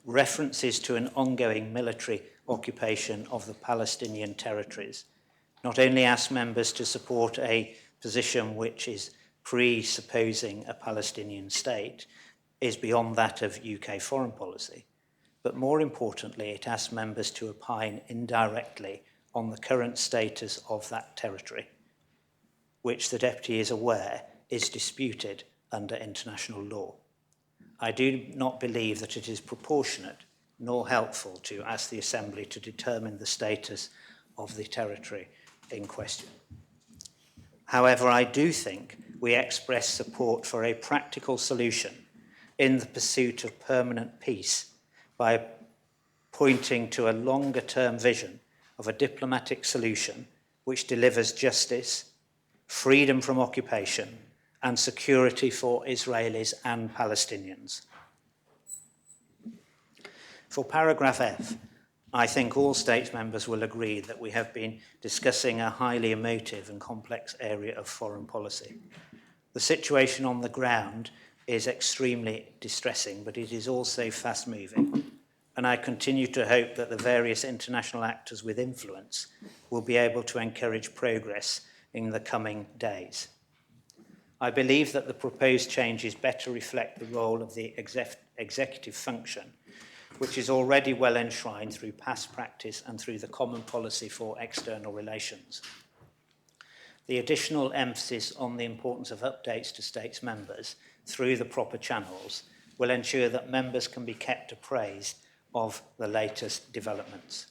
References to an ongoing military occupation of the Palestinian territories not only ask members to support a position which is presupposing a Palestinian state, is beyond that of UK foreign policy, but more importantly, it asks members to opine indirectly on the current status of that territory, which the Deputy is aware is disputed under international law. I do not believe that it is proportionate nor helpful to ask the Assembly to determine the status of the territory in question. However, I do think we express support for a practical solution in the pursuit of permanent peace by pointing to a longer-term vision of a diplomatic solution which delivers justice, freedom from occupation, and security for Israelis and Palestinians. For paragraph F, I think all States members will agree that we have been discussing a highly emotive and complex area of foreign policy. The situation on the ground is extremely distressing, but it is also fast-moving, and I continue to hope that the various international actors with influence will be able to encourage progress in the coming days. I believe that the proposed changes better reflect the role of the executive function, which is already well enshrined through past practice and through the Common Policy for External Relations. The additional emphasis on the importance of updates to States members through the proper channels will ensure that members can be kept appraised of the latest developments.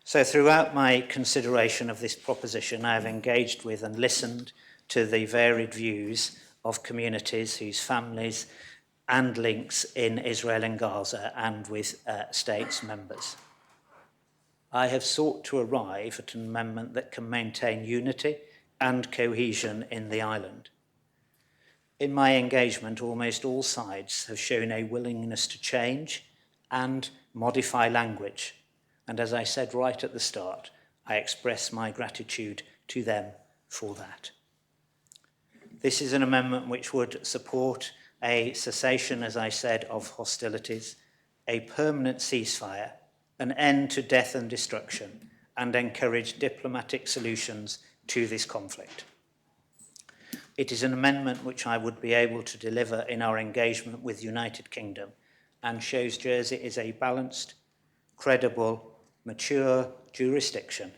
So throughout my consideration of this proposition, I have engaged with and listened to the varied views of communities whose families and links in Israel and Gaza and with States members. I have sought to arrive at an amendment that can maintain unity and cohesion in the island. In my engagement, almost all sides have shown a willingness to change and modify language. And as I said right at the start, I express my gratitude to them for that. This is an amendment which would support a cessation, as I said, of hostilities, a permanent ceasefire, an end to death and destruction, and encourage diplomatic solutions to this conflict. It is an amendment which I would be able to deliver in our engagement with the United Kingdom and shows Jersey is a balanced, credible, mature jurisdiction,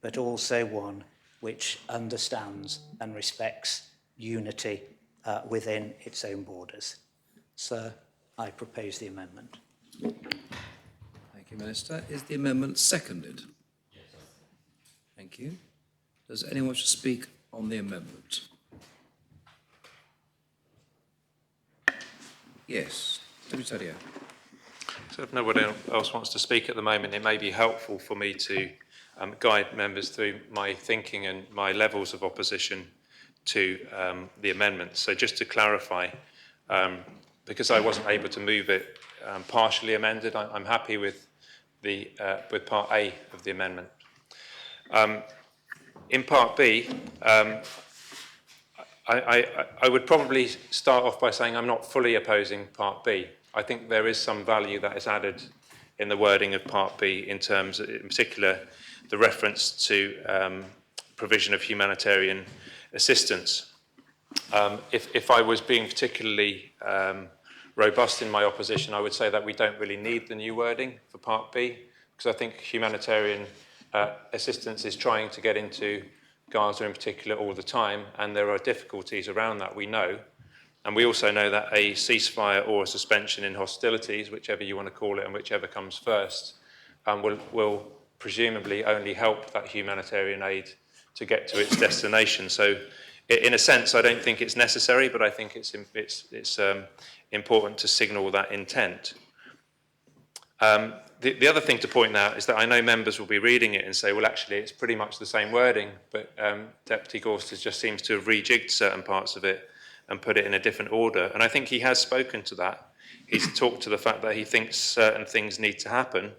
but also one which understands and respects unity within its own borders. Sir, I propose the amendment. Thank you, Minister. Is the amendment seconded? Yes. Thank you. Does anyone wish to speak on the amendment? Yes. Deputy Tadio. So if nobody else wants to speak at the moment, it may be helpful for me to guide members through my thinking and my levels of opposition to the amendment. So just to clarify, because I wasn't able to move it partially amended, I'm happy with with Part A of the amendment. In Part B, I would probably start off by saying I'm not fully opposing Part B. I think there is some value that is added in the wording of Part B in terms, in particular, the reference to provision of humanitarian assistance. If I was being particularly robust in my opposition, I would say that we don't really need the new wording for Part B, because I think humanitarian assistance is trying to get into Gaza in particular all the time, and there are difficulties around that, we know. And we also know that a ceasefire or a suspension in hostilities, whichever you want to call it and whichever comes first, will presumably only help that humanitarian aid to get to its destination. So in a sense, I don't think it's necessary, but I think it's important to signal that intent. The other thing to point out is that I know members will be reading it and say, well, actually, it's pretty much the same wording, but Deputy Gorster just seems to have rejigged certain parts of it and put it in a different order. And I think he has spoken to that. He's talked to the fact that he thinks certain things need to happen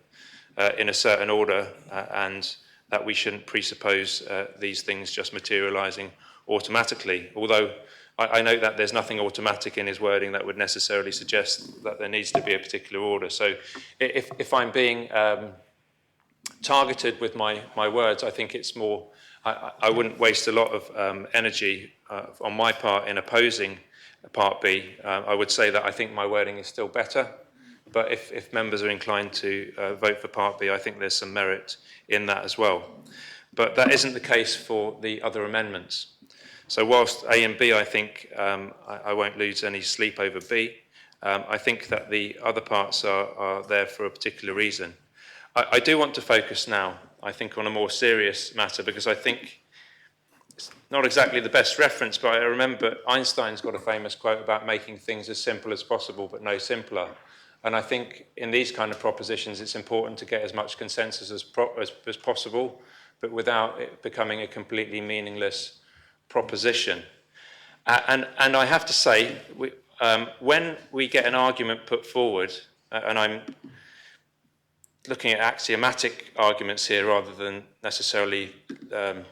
in a certain order and that we shouldn't presuppose these things just materialising automatically. Although I note that there's nothing automatic in his wording that would necessarily suggest that there needs to be a particular order. So if I'm being targeted with my words, I think it's more, I wouldn't waste a lot of energy on my part in opposing Part B. I would say that I think my wording is still better, but if members are inclined to vote for Part B, I think there's some merit in that as well. But that isn't the case for the other amendments. So whilst A and B, I think I won't lose any sleep over B, I think that the other parts are there for a particular reason. I do want to focus now, I think, on a more serious matter, because I think it's not exactly the best reference, but I remember Einstein's got a famous quote about making things as simple as possible, but no simpler. And I think in these kind of propositions, it's important to get as much consensus as possible, but without it becoming a completely meaningless proposition. And I have to say, when we get an argument put forward, and I'm looking at axiomatic arguments here rather than necessarily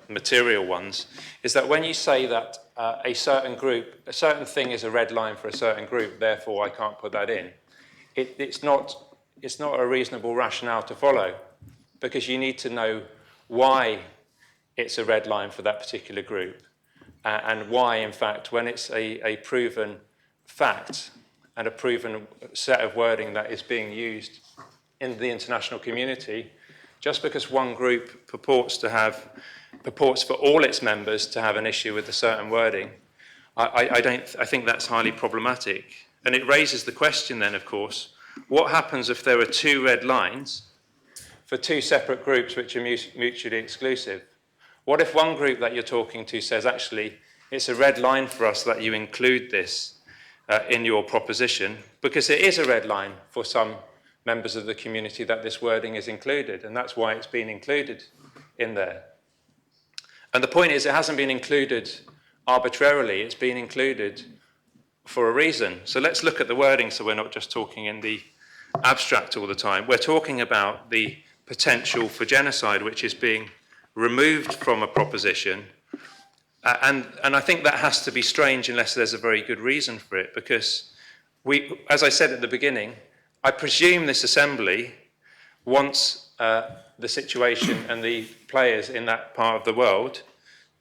material ones, is that when you say that a certain thing is a red line for a certain group, therefore I can't put that in, it's not a reasonable rationale to follow, because you need to know why it's a red line for that particular group, and why, in fact, when it's a proven fact and a proven set of wording that is being used in the international community, just because one group purports for all its members to have an issue with a certain wording, I think that's highly problematic. And it raises the question then, of course, what happens if there are two red lines for two separate groups which are mutually exclusive? What if one group that you're talking to says, actually, it's a red line for us that you include this in your proposition, because it is a red line for some members of the community that this wording is included, and that's why it's been included in there. And the point is, it hasn't been included arbitrarily, it's been included for a reason. So let's look at the wording, so we're not just talking in the abstract all the time. We're talking about the potential for genocide, which is being removed from a proposition. And I think that has to be strange unless there's a very good reason for it, because as I said at the beginning, I presume this assembly wants the situation and the players in that part of the world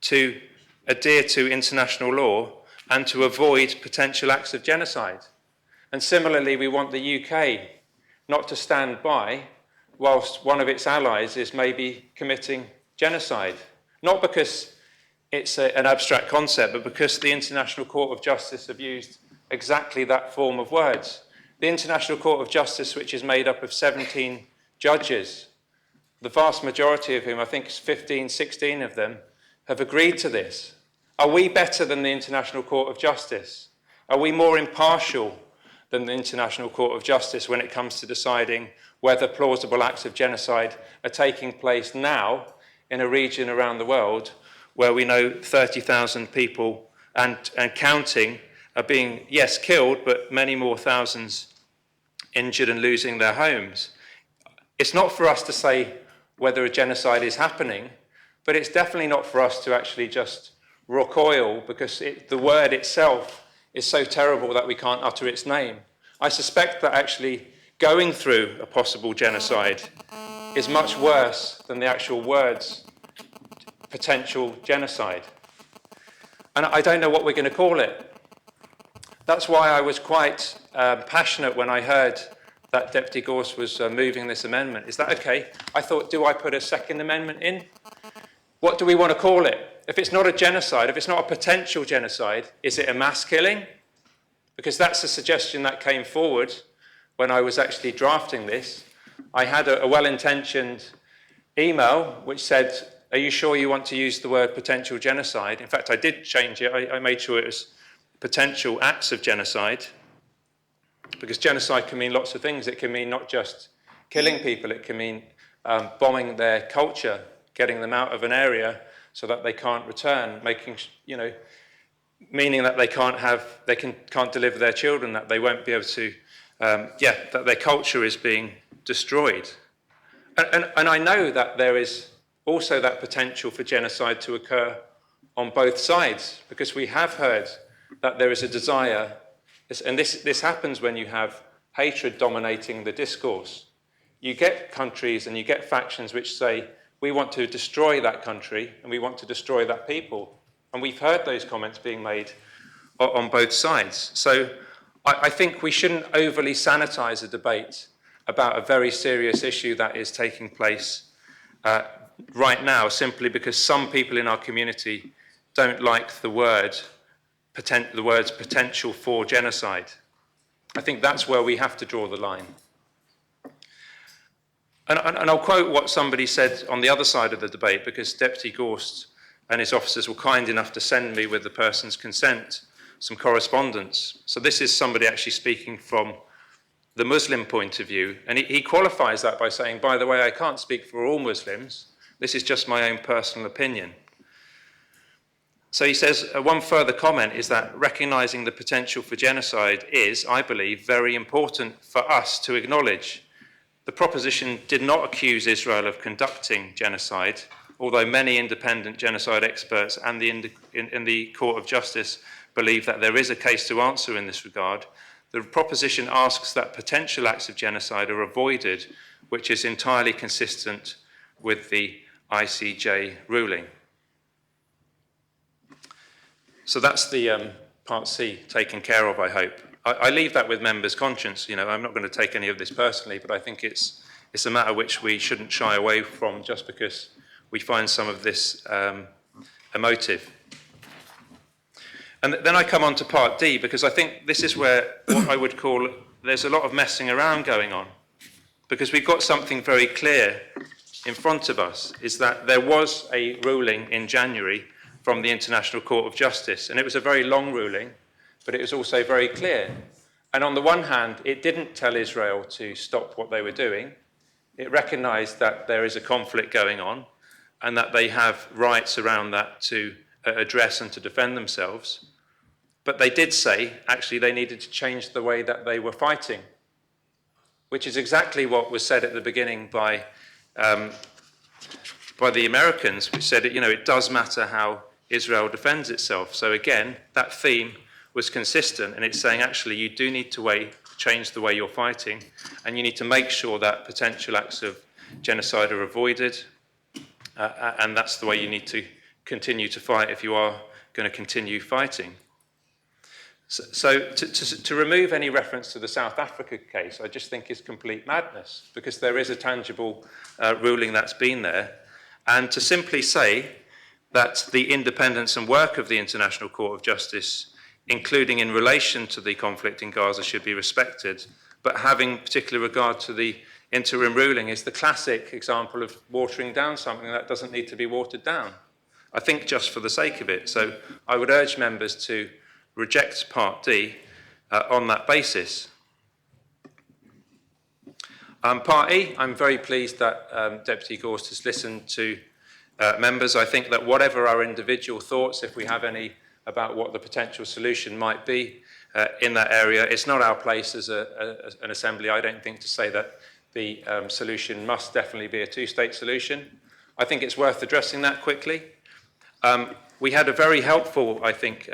to adhere to international law and to avoid potential acts of genocide. And similarly, we want the UK not to stand by whilst one of its allies is maybe committing genocide. Not because it's an abstract concept, but because the International Court of Justice have used exactly that form of words. The International Court of Justice, which is made up of 17 judges, the vast majority of whom, I think it's 15, 16 of them, have agreed to this. Are we better than the International Court of Justice? Are we more impartial than the International Court of Justice when it comes to deciding whether plausible acts of genocide are taking place now in a region around the world where we know 30,000 people and counting are being, yes, killed, but many more thousands injured and losing their homes? It's not for us to say whether a genocide is happening, but it's definitely not for us to actually just recoil because the word itself is so terrible that we can't utter its name. I suspect that actually going through a possible genocide is much worse than the actual words potential genocide. And I don't know what we're going to call it. That's why I was quite passionate when I heard that Deputy Gorst was moving this amendment. Is that okay? I thought, do I put a second amendment in? What do we want to call it? If it's not a genocide, if it's not a potential genocide, is it a mass killing? Because that's a suggestion that came forward when I was actually drafting this. I had a well-intentioned email which said, are you sure you want to use the word potential genocide? In fact, I did change it. I made sure it was potential acts of genocide, because genocide can mean lots of things. It can mean not just killing people, it can mean bombing their culture, getting them out of an area so that they can't return, meaning that they can't deliver their children, that they won't be able to, that their culture is being destroyed. And I know that there is also that potential for genocide to occur on both sides, because we have heard that there is a desire, and this happens when you have hatred dominating the discourse. You get countries and you get factions which say, we want to destroy that country and we want to destroy that people. And we've heard those comments being made on both sides. So I think we shouldn't overly sanitize a debate about a very serious issue that is taking place right now, simply because some people in our community don't like the words potential for genocide. I think that's where we have to draw the line. And I'll quote what somebody said on the other side of the debate, because Deputy Gorst and his officers were kind enough to send me, with the person's consent, some correspondence. So this is somebody actually speaking from the Muslim point of view, and he qualifies that by saying, by the way, I can't speak for all Muslims, this is just my own personal opinion. So he says, one further comment is that recognising the potential for genocide is, I believe, very important for us to acknowledge. The proposition did not accuse Israel of conducting genocide, although many independent genocide experts and in the Court of Justice believe that there is a case to answer in this regard. The proposition asks that potential acts of genocide are avoided, which is entirely consistent with the ICJ ruling. So that's the part C taken care of, I hope. I leave that with members' conscience. You know, I'm not going to take any of this personally, but I think it's a matter which we shouldn't shy away from just because we find some of this emotive. And then I come on to part D, because I think this is where what I would call, there's a lot of messing around going on, because we've got something very clear in front of us, is that there was a ruling in January from the International Court of Justice, and it was a very long ruling, but it was also very clear. And on the one hand, it didn't tell Israel to stop what they were doing. It recognised that there is a conflict going on and that they have rights around that to address and to defend themselves. But they did say, actually, they needed to change the way that they were fighting, which is exactly what was said at the beginning by the Americans, which said, it does matter how Israel defends itself. So again, that theme was consistent, and it's saying, actually, you do need to change the way you're fighting, and you need to make sure that potential acts of genocide are avoided, and that's the way you need to continue to fight if you are going to continue fighting. So to remove any reference to the South Africa case, I just think is complete madness, because there is a tangible ruling that's been there, and to simply say that the independence and work of the International Court of Justice, including in relation to the conflict in Gaza, should be respected, but having particular regard to the interim ruling is the classic example of watering down something that doesn't need to be watered down. I think just for the sake of it. So I would urge members to reject Part D on that basis. Part E, I'm very pleased that Deputy Gorst has listened to members. I think that whatever our individual thoughts, if we have any, about what the potential solution might be in that area, it's not our place as an assembly, I don't think, to say that the solution must definitely be a two-state solution. I think it's worth addressing that quickly. We had a very helpful, I think,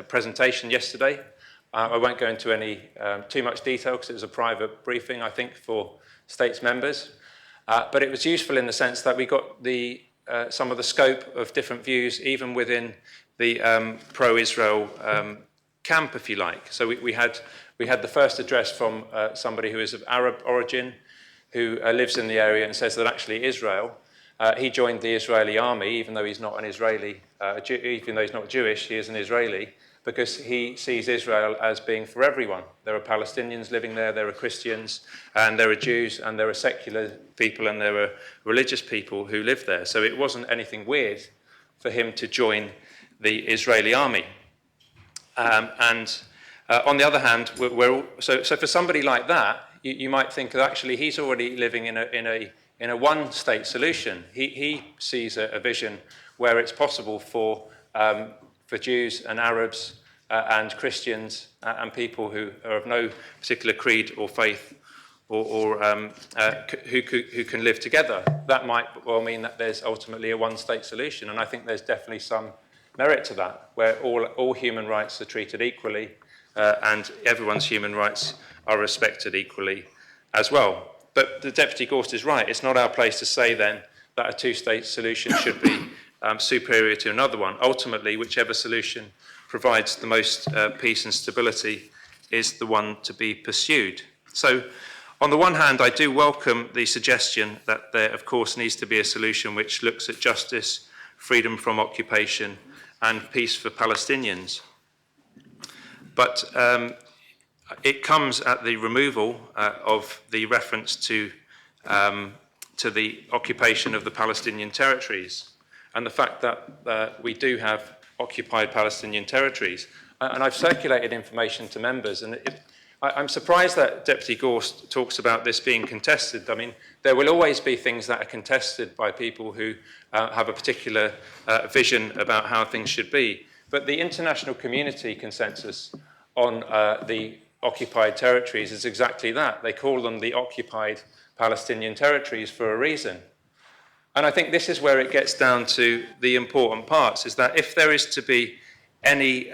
presentation yesterday. I won't go into any too much detail because it was a private briefing, I think, for States members. But it was useful in the sense that we got some of the scope of different views, even within the pro-Israel camp, if you like. So we had the first address from somebody who is of Arab origin, who lives in the area and says that actually Israel, he joined the Israeli army, even though he's not an Israeli, even though he's not Jewish, he is an Israeli, because he sees Israel as being for everyone. There are Palestinians living there, there are Christians, and there are Jews, and there are secular people, and there are religious people who live there. So it wasn't anything weird for him to join the Israeli army. On the other hand, so for somebody like that, you might think that actually he's already living in a one-state solution. He sees a vision where it's possible for Jews and Arabs and Christians and people who are of no particular creed or faith or who can live together. That might well mean that there's ultimately a one-state solution, and I think there's definitely some merit to that, where all human rights are treated equally and everyone's human rights are respected equally as well. But the Deputy Gorst is right. It's not our place to say then that a two-state solution should be superior to another one. Ultimately, whichever solution provides the most peace and stability is the one to be pursued. So, on the one hand, I do welcome the suggestion that there, of course, needs to be a solution which looks at justice, freedom from occupation, and peace for Palestinians. But it comes at the removal of the reference to the occupation of the Palestinian territories and the fact that we do have occupied Palestinian territories. And I've circulated information to members, and I'm surprised that Deputy Gorst talks about this being contested. I mean, there will always be things that are contested by people who have a particular vision about how things should be. But the international community consensus on the occupied territories is exactly that. They call them the occupied Palestinian territories for a reason. And I think this is where it gets down to the important parts, is that if there is to be any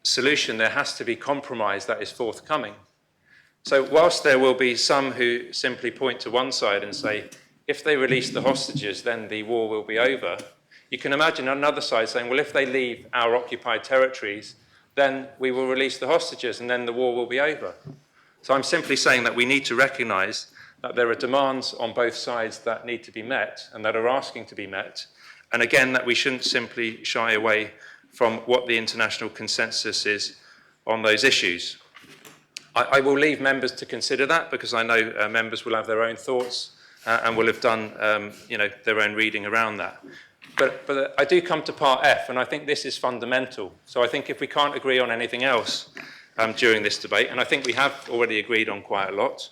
solution, there has to be compromise that is forthcoming. So whilst there will be some who simply point to one side and say, if they release the hostages, then the war will be over, you can imagine another side saying, well, if they leave our occupied territories, then we will release the hostages and then the war will be over. So I'm simply saying that we need to recognise that there are demands on both sides that need to be met and that are asking to be met. And again, that we shouldn't simply shy away from what the international consensus is on those issues. I will leave members to consider that, because I know members will have their own thoughts and will have done their own reading around that. But I do come to Part F, and I think this is fundamental. So I think if we can't agree on anything else during this debate, and I think we have already agreed on quite a lot,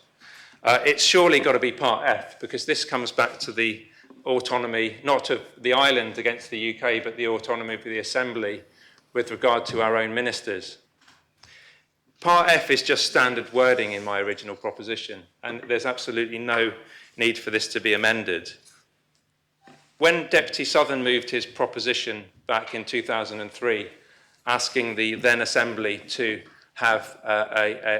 it's surely got to be Part F, because this comes back to the autonomy, not of the island against the UK, but the autonomy of the Assembly with regard to our own ministers. Part F is just standard wording in my original proposition, and there's absolutely no need for this to be amended. When Deputy Southern moved his proposition back in 2003, asking the then Assembly to have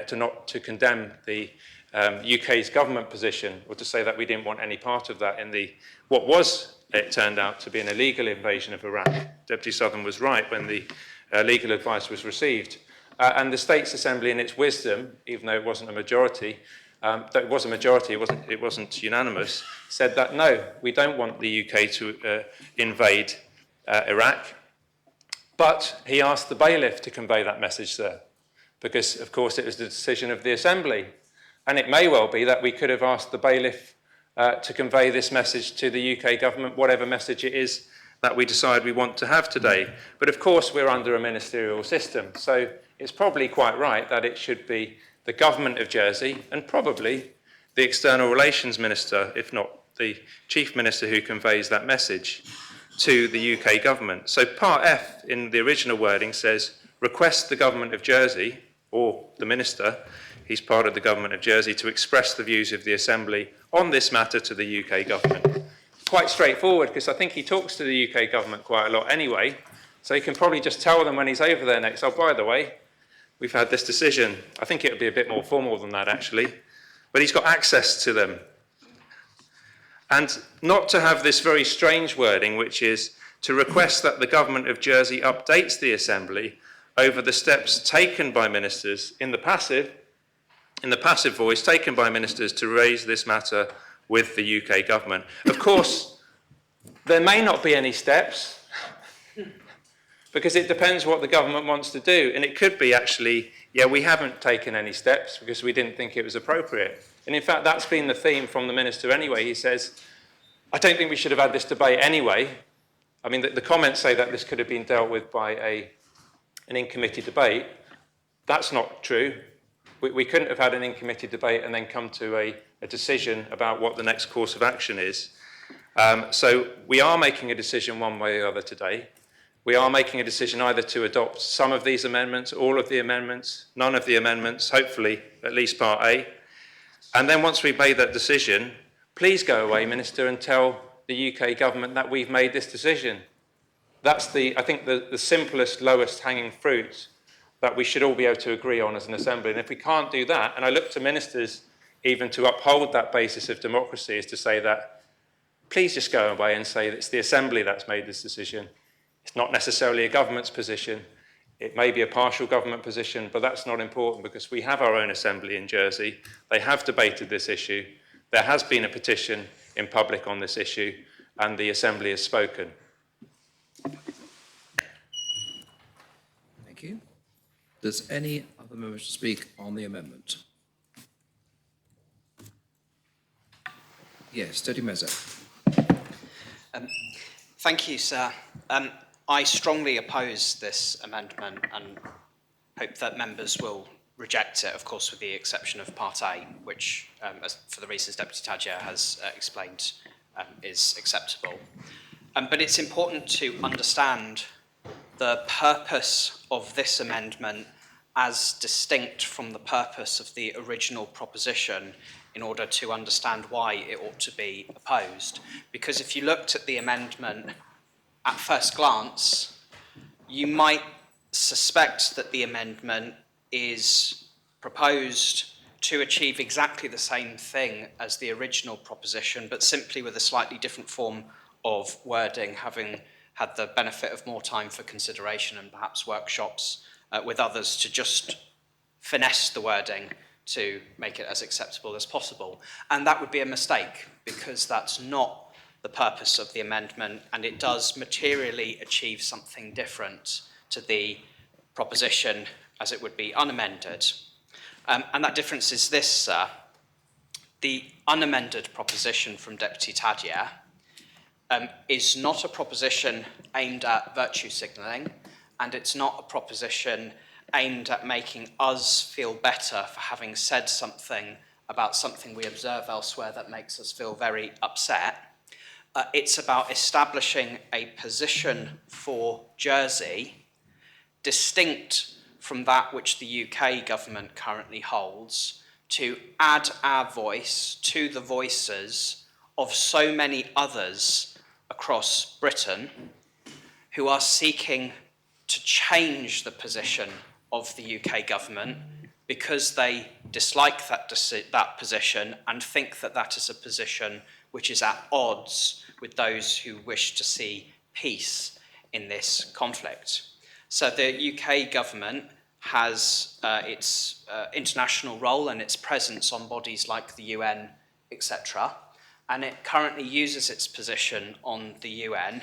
to condemn the UK's government position, or to say that we didn't want any part of that in what was, it turned out, to be an illegal invasion of Iraq. Deputy Southern was right when the legal advice was received. And the States Assembly, in its wisdom, even though it wasn't a majority, it wasn't unanimous, said that no, we don't want the UK to invade Iraq. But he asked the bailiff to convey that message there, because, of course, it was the decision of the Assembly. And it may well be that we could have asked the bailiff to convey this message to the UK government, whatever message it is that we decide we want to have today. But of course, we're under a ministerial system, so it's probably quite right that it should be the government of Jersey and probably the External Relations Minister, if not the Chief Minister, who conveys that message to the UK government. So part F in the original wording says, request the government of Jersey, or the Minister, he's part of the government of Jersey, to express the views of the Assembly on this matter to the UK government. Quite straightforward, because I think he talks to the UK government quite a lot anyway, so he can probably just tell them when he's over there next, oh, by the way, we've had this decision. I think it would be a bit more formal than that, actually, but he's got access to them. And not to have this very strange wording, which is to request that the government of Jersey updates the Assembly over the steps taken by ministers in the passive voice, taken by ministers to raise this matter with the UK government. Of course, there may not be any steps, because it depends what the government wants to do. And it could be actually, yeah, we haven't taken any steps because we didn't think it was appropriate. And in fact, that's been the theme from the minister anyway. He says, I don't think we should have had this debate anyway. I mean, the comments say that this could have been dealt with by an in-committee debate. That's not true. We couldn't have had an in-committee debate and then come to a decision about what the next course of action is. So we are making a decision one way or the other today. We are making a decision either to adopt some of these amendments, all of the amendments, none of the amendments, hopefully at least part A. And then once we've made that decision, please go away, Minister, and tell the UK government that we've made this decision. That's I think the simplest, lowest hanging fruit that we should all be able to agree on as an Assembly. And if we can't do that, and I look to ministers even to uphold that basis of democracy, is to say that, please just go away and say that it's the Assembly that's made this decision. It's not necessarily a government's position. It may be a partial government position, but that's not important because we have our own Assembly in Jersey. They have debated this issue. There has been a petition in public on this issue, and the Assembly has spoken. Thank you. Does any other member wish to speak on the amendment? Yes, Dodi Mezzo. Thank you, sir. I strongly oppose this amendment and hope that members will reject it, of course, with the exception of Part A, which, for the reasons Deputy Tadger has explained, is acceptable. But it's important to understand the purpose of this amendment as distinct from the purpose of the original proposition in order to understand why it ought to be opposed. Because if you looked at the amendment at first glance, you might suspect that the amendment is proposed to achieve exactly the same thing as the original proposition, but simply with a slightly different form of wording, having had the benefit of more time for consideration and perhaps workshops with others to just finesse the wording to make it as acceptable as possible. And that would be a mistake, because that's not the purpose of the amendment, and it does materially achieve something different to the proposition as it would be unamended. And that difference is this, sir. The unamended proposition from Deputy Tadger is not a proposition aimed at virtue signalling, and it's not a proposition aimed at making us feel better for having said something about something we observe elsewhere that makes us feel very upset. It's about establishing a position for Jersey distinct from that which the UK government currently holds, to add our voice to the voices of so many others across Britain who are seeking to change the position of the UK government because they dislike that position and think that that is a position which is at odds with those who wish to see peace in this conflict. So the UK government has its international role and its presence on bodies like the UN, etc. And it currently uses its position on the UN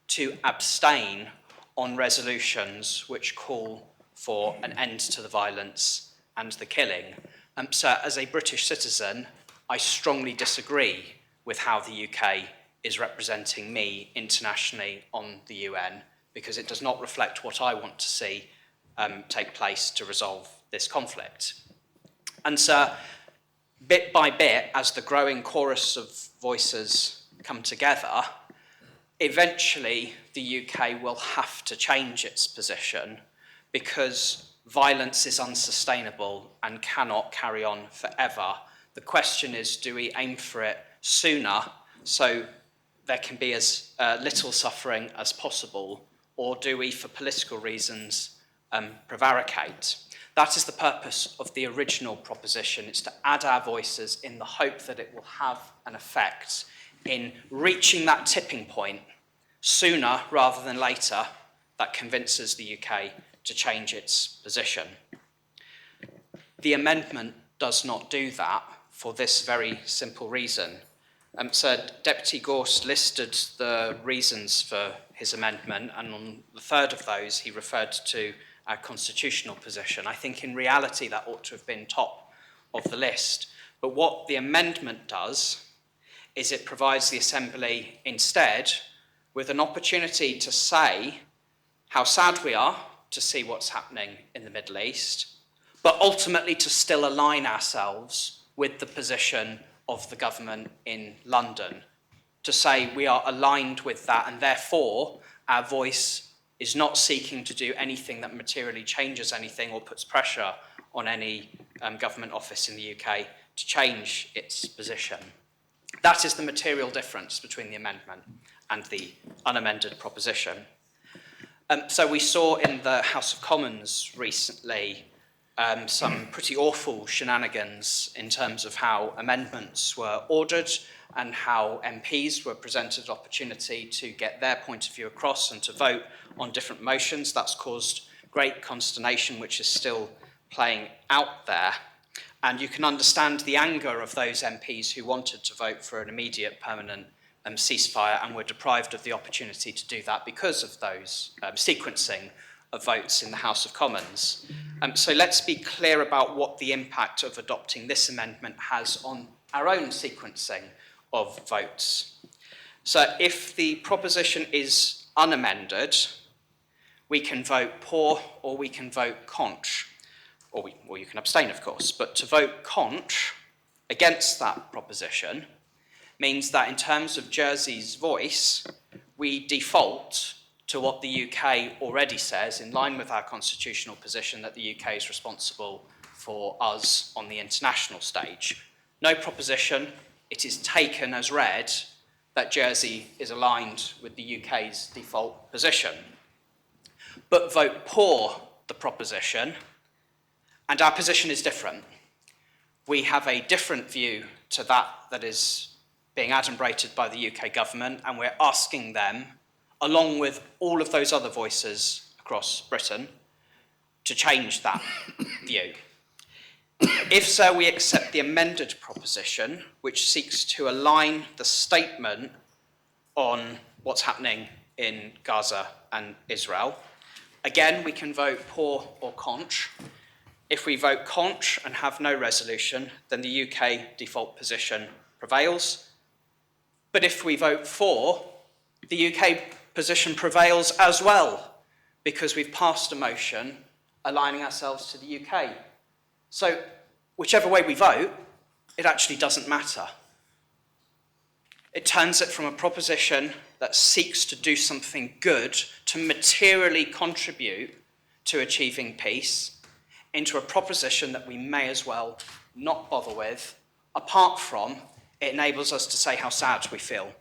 to abstain on resolutions which call for an end to the violence and the killing. So as a British citizen, I strongly disagree with how the UK is representing me internationally on the UN, because it does not reflect what I want to see take place to resolve this conflict. And so, bit by bit, as the growing chorus of voices come together, eventually the UK will have to change its position, because violence is unsustainable and cannot carry on forever. The question is, do we aim for it sooner so there can be as little suffering as possible, or do we, for political reasons, prevaricate? That is the purpose of the original proposition. It's to add our voices in the hope that it will have an effect in reaching that tipping point sooner rather than later that convinces the UK to change its position. The amendment does not do that for this very simple reason. So Deputy Gorst listed the reasons for his amendment, and on the third of those he referred to our constitutional position. I think in reality that ought to have been top of the list. But what the amendment does is it provides the Assembly instead with an opportunity to say how sad we are to see what's happening in the Middle East, but ultimately to still align ourselves with the position of the government in London, to say we are aligned with that, and therefore our voice is not seeking to do anything that materially changes anything or puts pressure on any government office in the UK to change its position. That is the material difference between the amendment and the unamended proposition. So we saw in the House of Commons recently some pretty awful shenanigans in terms of how amendments were ordered and how MPs were presented an opportunity to get their point of view across and to vote on different motions. That's caused great consternation, which is still playing out there. And you can understand the anger of those MPs who wanted to vote for an immediate permanent ceasefire and were deprived of the opportunity to do that because of those sequencing of votes in the House of Commons. So let's be clear about what the impact of adopting this amendment has on our own sequencing of votes. So if the proposition is unamended, we can vote pour or we can vote contre, or you can abstain, of course. But to vote contre against that proposition means that in terms of Jersey's voice, we default to what the UK already says, in line with our constitutional position, that the UK is responsible for us on the international stage. No proposition, it is taken as read that Jersey is aligned with the UK's default position. But vote pour the proposition, and our position is different. We have a different view to that is being adumbrated by the UK government, and we're asking them, along with all of those other voices across Britain, to change that view. If so, we accept the amended proposition, which seeks to align the statement on what's happening in Gaza and Israel. Again, we can vote pour or contre. If we vote contre and have no resolution, then the UK default position prevails. But if we vote for, the UK position prevails as well, because we've passed a motion aligning ourselves to the UK. So whichever way we vote, it actually doesn't matter. It turns it from a proposition that seeks to do something good to materially contribute to achieving peace into a proposition that we may as well not bother with, apart from it enables us to say how sad we feel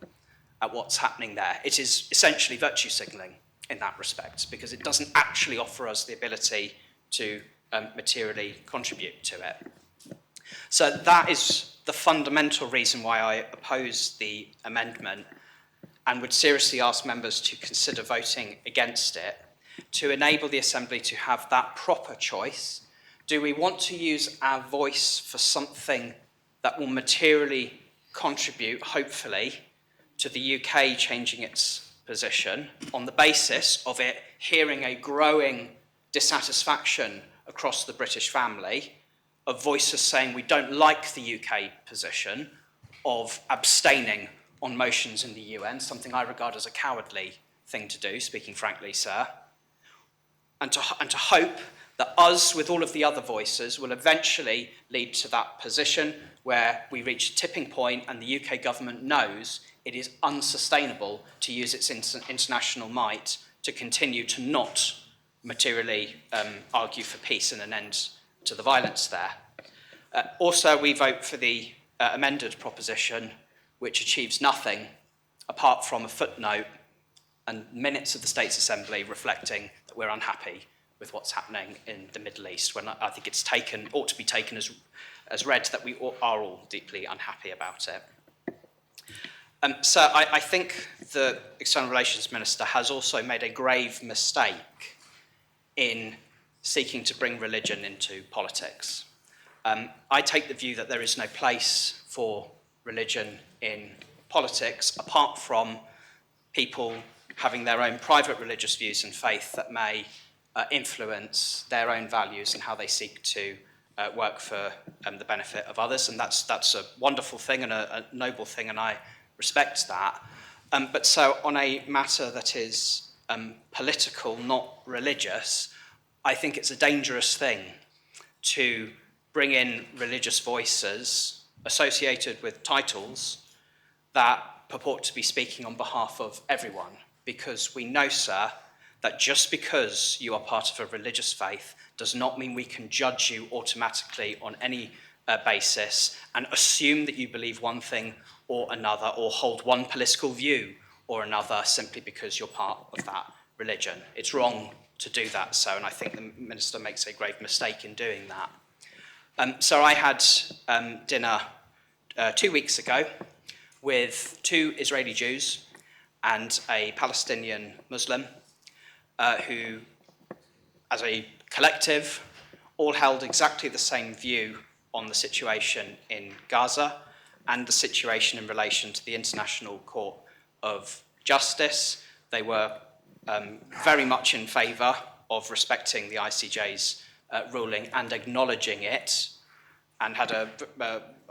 at what's happening there. It is essentially virtue signalling in that respect, because it doesn't actually offer us the ability to materially contribute to it. So that is the fundamental reason why I oppose the amendment, and would seriously ask members to consider voting against it, to enable the Assembly to have that proper choice. Do we want to use our voice for something that will materially contribute, hopefully, to the UK changing its position on the basis of it hearing a growing dissatisfaction across the British family of voices saying we don't like the UK position, of abstaining on motions in the UN, something I regard as a cowardly thing to do, speaking frankly, sir, and to hope that us, with all of the other voices, will eventually lead to that position where we reach a tipping point and the UK government knows it is unsustainable to use its international might to continue to not materially argue for peace and an end to the violence there. Also, we vote for the amended proposition, which achieves nothing apart from a footnote and minutes of the States Assembly reflecting that we're unhappy with what's happening in the Middle East, when I think it's ought to be taken as read that we are all deeply unhappy about it. So I think the External Relations Minister has also made a grave mistake in seeking to bring religion into politics. I take the view that there is no place for religion in politics apart from people having their own private religious views and faith that may influence their own values and how they seek to work for the benefit of others. And that's a wonderful thing and a noble thing, and I respect that. But so on a matter that is political, not religious, I think it's a dangerous thing to bring in religious voices associated with titles that purport to be speaking on behalf of everyone. Because we know, sir, that just because you are part of a religious faith does not mean we can judge you automatically on any basis and assume that you believe one thing or another or hold one political view or another simply because you're part of that religion. It's wrong to do that, so, and I think the Minister makes a grave mistake in doing that. So I had dinner 2 weeks ago with 2 Israeli Jews and a Palestinian Muslim who, as a collective, all held exactly the same view on the situation in Gaza and the situation in relation to the International Court of Justice. They were very much in favour of respecting the ICJ's ruling and acknowledging it, and had a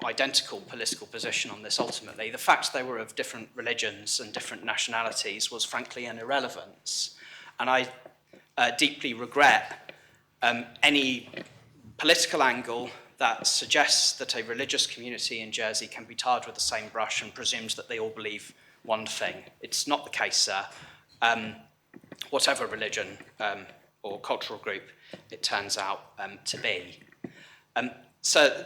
identical political position on this ultimately. The fact they were of different religions and different nationalities was frankly an irrelevance. And I deeply regret any political angle that suggests that a religious community in Jersey can be tarred with the same brush and presumes that they all believe one thing. It's not the case, sir. Whatever religion or cultural group it turns out to be. So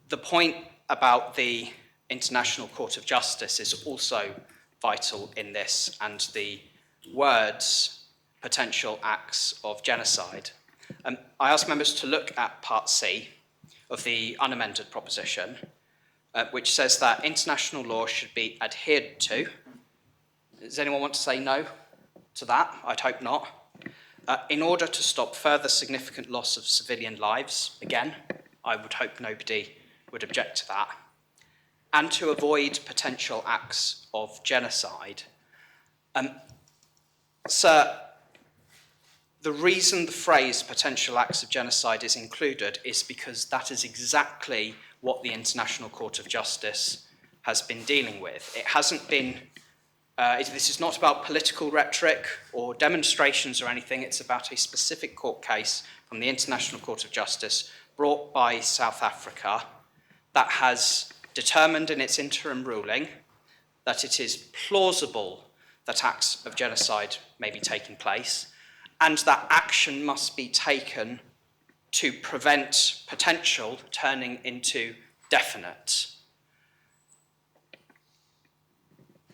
the point about the International Court of Justice is also vital in this, and the words potential acts of genocide. I ask members to look at Part C of the unamended proposition, which says that international law should be adhered to. Does anyone want to say no to that? I'd hope not. In order to stop further significant loss of civilian lives, again, I would hope nobody would object to that, and to avoid potential acts of genocide. Sir, the reason the phrase potential acts of genocide is included is because that is exactly what the International Court of Justice has been dealing with. It hasn't been, this is not about political rhetoric or demonstrations or anything. It's about a specific court case from the International Court of Justice brought by South Africa that has determined in its interim ruling that it is plausible that acts of genocide may be taking place, and that action must be taken to prevent potential turning into definite.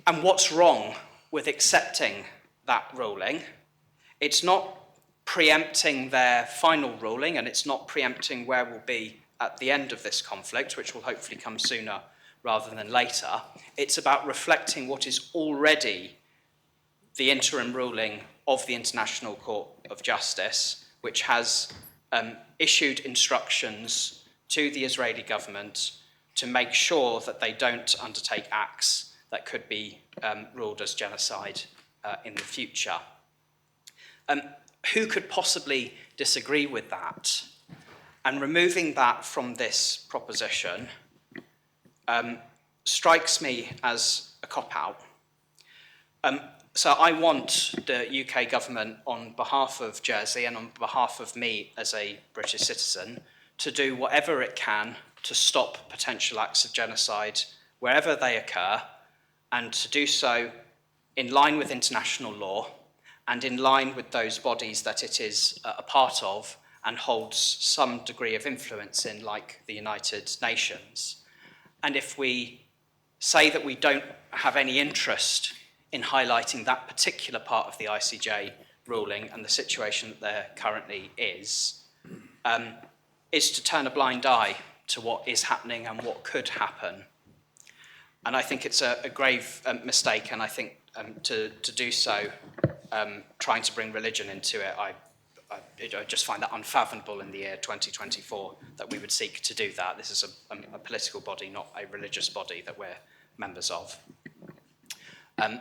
And what's wrong with accepting that ruling? It's not preempting their final ruling, and it's not preempting where we'll be at the end of this conflict, which will hopefully come sooner rather than later. It's about reflecting what is already the interim ruling of the International Court of Justice, which has issued instructions to the Israeli government to make sure that they don't undertake acts that could be ruled as genocide in the future. Who could possibly disagree with that? And removing that from this proposition strikes me as a cop-out. So I want the UK government, on behalf of Jersey and on behalf of me as a British citizen, to do whatever it can to stop potential acts of genocide wherever they occur, and to do so in line with international law and in line with those bodies that it is a part of and holds some degree of influence in, like the United Nations. And if we say that we don't have any interest in highlighting that particular part of the ICJ ruling and the situation that there currently is to turn a blind eye to what is happening and what could happen. And I think it's a grave mistake, and I think to do so, trying to bring religion into it, I just find that unfathomable in the year 2024 that we would seek to do that. This is a political body, not a religious body that we're members of. I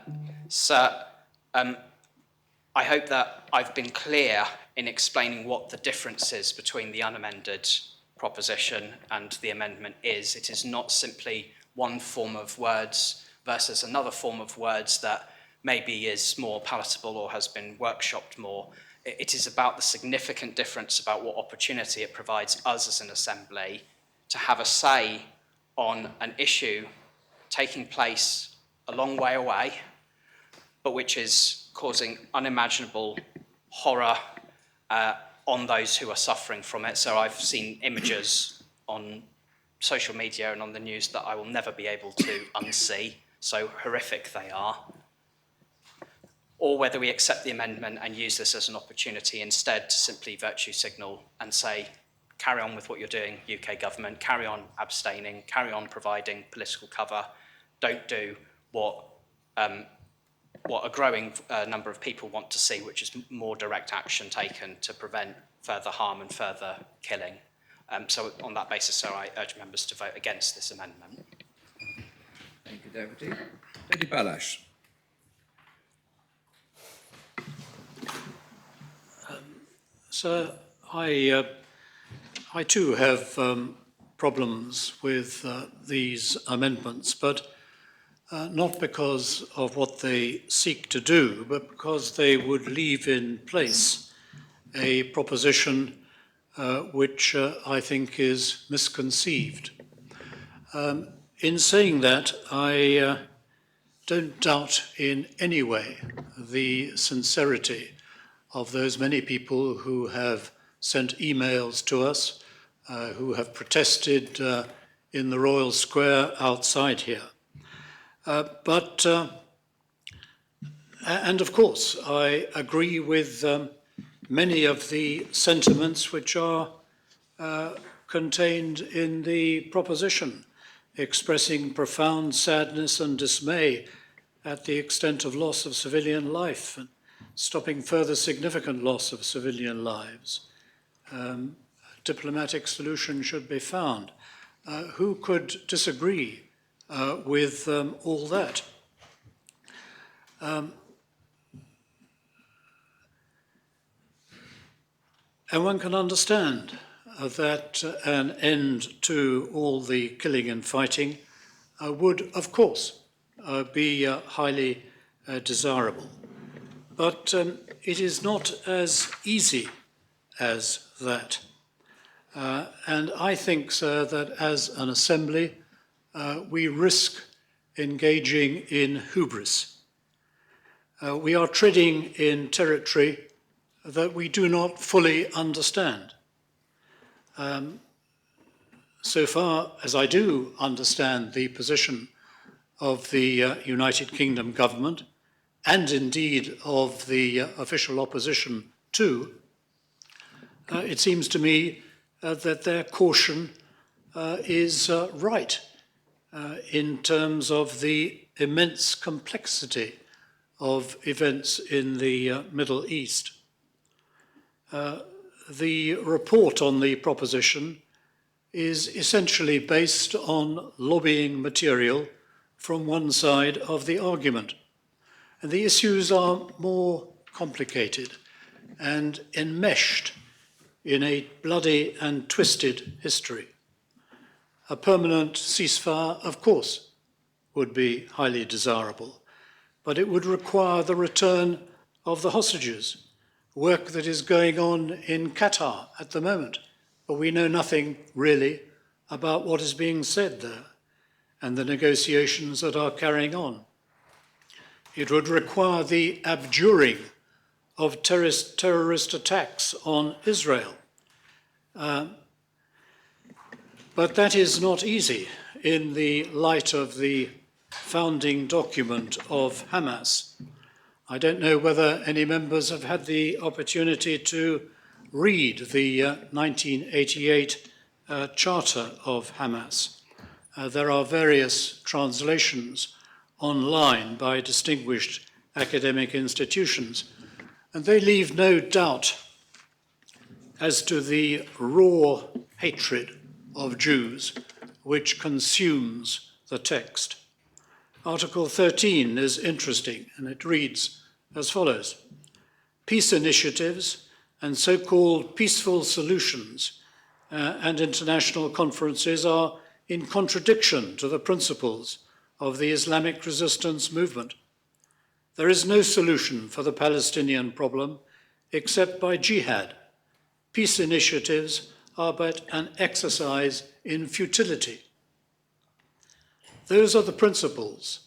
hope that I've been clear in explaining what the difference is between the unamended proposition and the amendment is. It is not simply one form of words versus another form of words that maybe is more palatable or has been workshopped more. It is about the significant difference about what opportunity it provides us as an assembly to have a say on an issue taking place a long way away, but which is causing unimaginable horror on those who are suffering from it. So I've seen images on social media and on the news that I will never be able to unsee, so horrific they are. Or whether we accept the amendment and use this as an opportunity instead to simply virtue signal and say, carry on with what you're doing, UK government, carry on abstaining, carry on providing political cover, don't do what a growing number of people want to see, which is more direct action taken to prevent further harm and further killing. So on that basis, sir, I urge members to vote against this amendment. Thank you, Deputy. Deputy Balash. Sir, I too have problems with these amendments, but not because of what they seek to do, but because they would leave in place a proposition which I think is misconceived. In saying that, I don't doubt in any way the sincerity of those many people who have sent emails to us, who have protested in the Royal Square outside here. And of course, I agree with many of the sentiments which are contained in the proposition, expressing profound sadness and dismay at the extent of loss of civilian life and stopping further significant loss of civilian lives. Diplomatic solution should be found. Who could disagree with all that? And one can understand that an end to all the killing and fighting would, of course, be highly desirable. But it is not as easy as that. And I think, sir, that as an assembly, we risk engaging in hubris. We are treading in territory that we do not fully understand. So far as I do understand the position of the United Kingdom government, and indeed of the official opposition too, it seems to me that their caution is right in terms of the immense complexity of events in the Middle East. The report on the proposition is essentially based on lobbying material from one side of the argument. And the issues are more complicated and enmeshed in a bloody and twisted history. A permanent ceasefire, of course, would be highly desirable, but it would require the return of the hostages, work that is going on in Qatar at the moment, but we know nothing really about what is being said there and the negotiations that are carrying on. It would require the abjuring of terrorist attacks on Israel. But that is not easy in the light of the founding document of Hamas. I don't know whether any members have had the opportunity to read the 1988 Charter of Hamas. There are various translations online by distinguished academic institutions, and they leave no doubt as to the raw hatred of Jews which consumes the text. Article 13 is interesting, and it reads as follows: peace initiatives and so-called peaceful solutions and international conferences are in contradiction to the principles of the Islamic resistance movement. There is no solution for the Palestinian problem except by jihad. Peace initiatives are but an exercise in futility. Those are the principles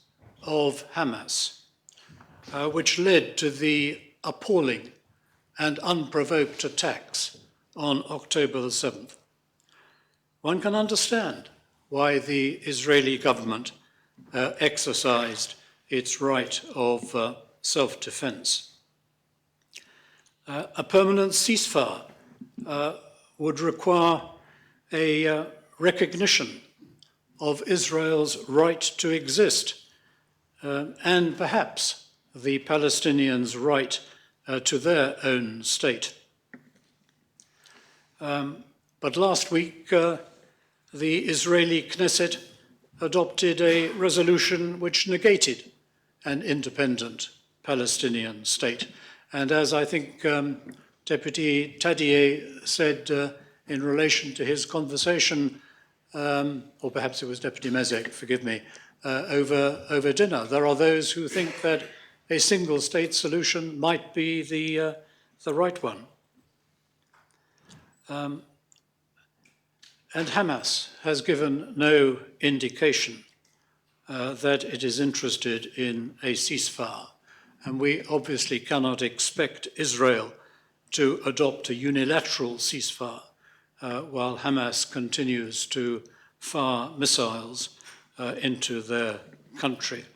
of Hamas, which led to the appalling and unprovoked attacks on October the 7th. One can understand why the Israeli government exercised its right of self-defense. A permanent ceasefire would require a recognition of Israel's right to exist and perhaps the Palestinians' right to their own state. But last week, the Israeli Knesset adopted a resolution which negated an independent Palestinian state. And as I think Deputy Tadier said in relation to his conversation, or perhaps it was Deputy Mezek, forgive me, over dinner, there are those who think that a single state solution might be the right one. And Hamas has given no indication that it is interested in a ceasefire. And we obviously cannot expect Israel to adopt a unilateral ceasefire while Hamas continues to fire missiles into their country.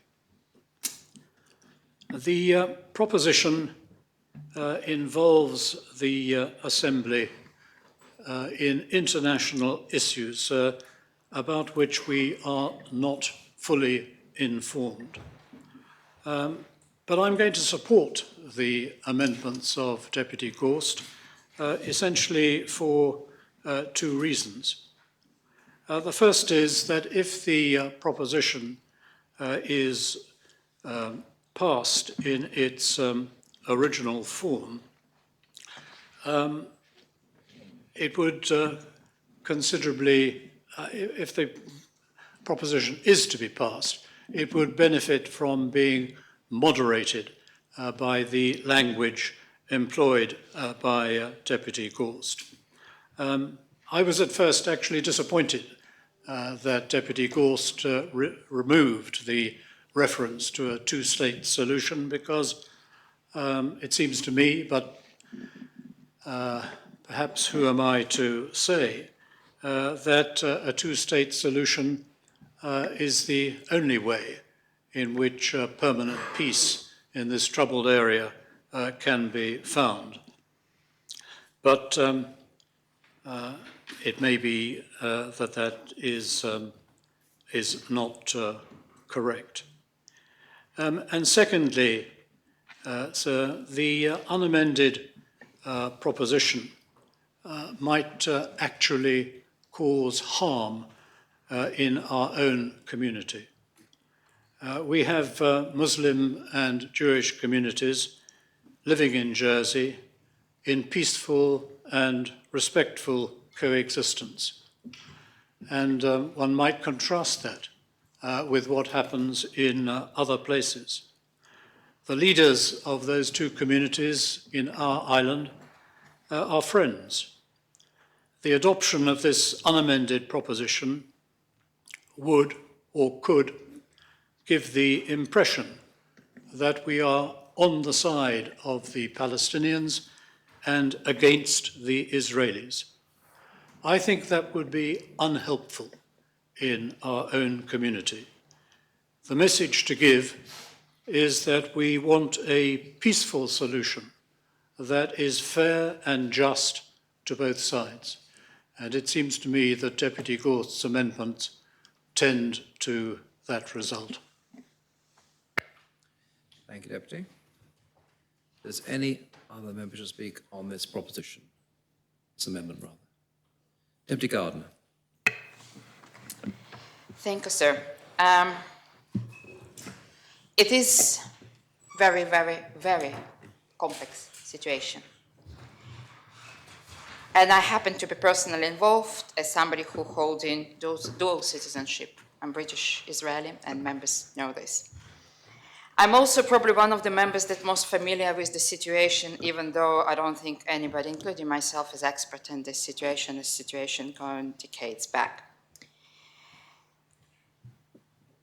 The proposition involves the Assembly in international issues about which we are not fully informed. But I'm going to support the amendments of Deputy Gorst, essentially for two reasons. The first is that if the proposition is passed in its original form, it would considerably, if the proposition is to be passed, it would benefit from being moderated by the language employed by Deputy Gorst. I was at first actually disappointed that Deputy Gorst removed the reference to a two-state solution because it seems to me, but perhaps who am I to say, that a two-state solution is the only way in which permanent peace in this troubled area can be found. But it may be that is not correct. And secondly, sir, the unamended proposition might actually cause harm in our own community. We have Muslim and Jewish communities living in Jersey in peaceful and respectful coexistence. And one might contrast that with what happens in other places. The leaders of those two communities in our island are friends. The adoption of this unamended proposition would or could give the impression that we are on the side of the Palestinians and against the Israelis. I think that would be unhelpful in our own community. The message to give is that we want a peaceful solution that is fair and just to both sides. And it seems to me that Deputy Gorst's amendments tend to that result. Thank you, Deputy. Does any other member to speak on this proposition? This amendment, rather. Deputy Gardner. Thank you, sir. It is very, very, very complex situation. And I happen to be personally involved as somebody who holds in dual citizenship. I'm British, Israeli, and members know this. I'm also probably one of the members that most familiar with the situation, even though I don't think anybody, including myself, is expert in this situation. This situation going decades back.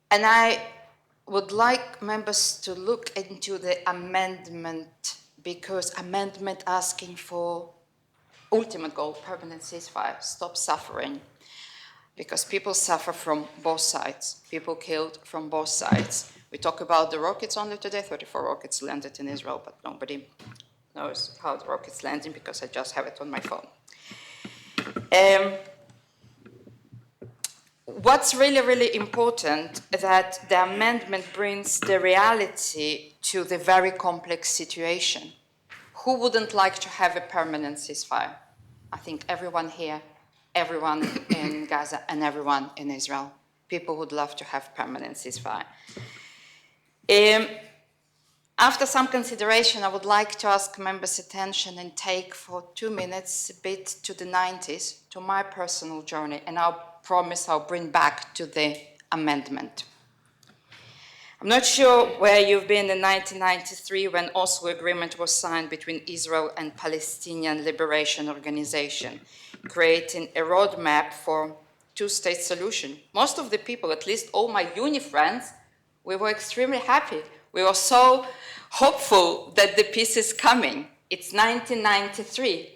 And I would like members to look into the amendment, because amendment asking for ultimate goal, permanent ceasefire, stop suffering, because people suffer from both sides, people killed from both sides. We talk about the rockets only today, 34 rockets landed in Israel, but nobody knows how the rockets landing because I just have it on my phone. What's really, really important is that the amendment brings the reality to the very complex situation. Who wouldn't like to have a permanent ceasefire? I think everyone here, everyone in Gaza, and everyone in Israel. People would love to have permanent ceasefire. After some consideration, I would like to ask members' attention and take for 2 minutes a bit to the 90s, to my personal journey, and I'll promise I'll bring back to the amendment. I'm not sure where you've been in 1993 when Oslo Agreement was signed between Israel and Palestinian Liberation Organization, creating a roadmap for two-state solution. Most of the people, at least all my uni friends, we were extremely happy. We were so hopeful that the peace is coming. It's 1993,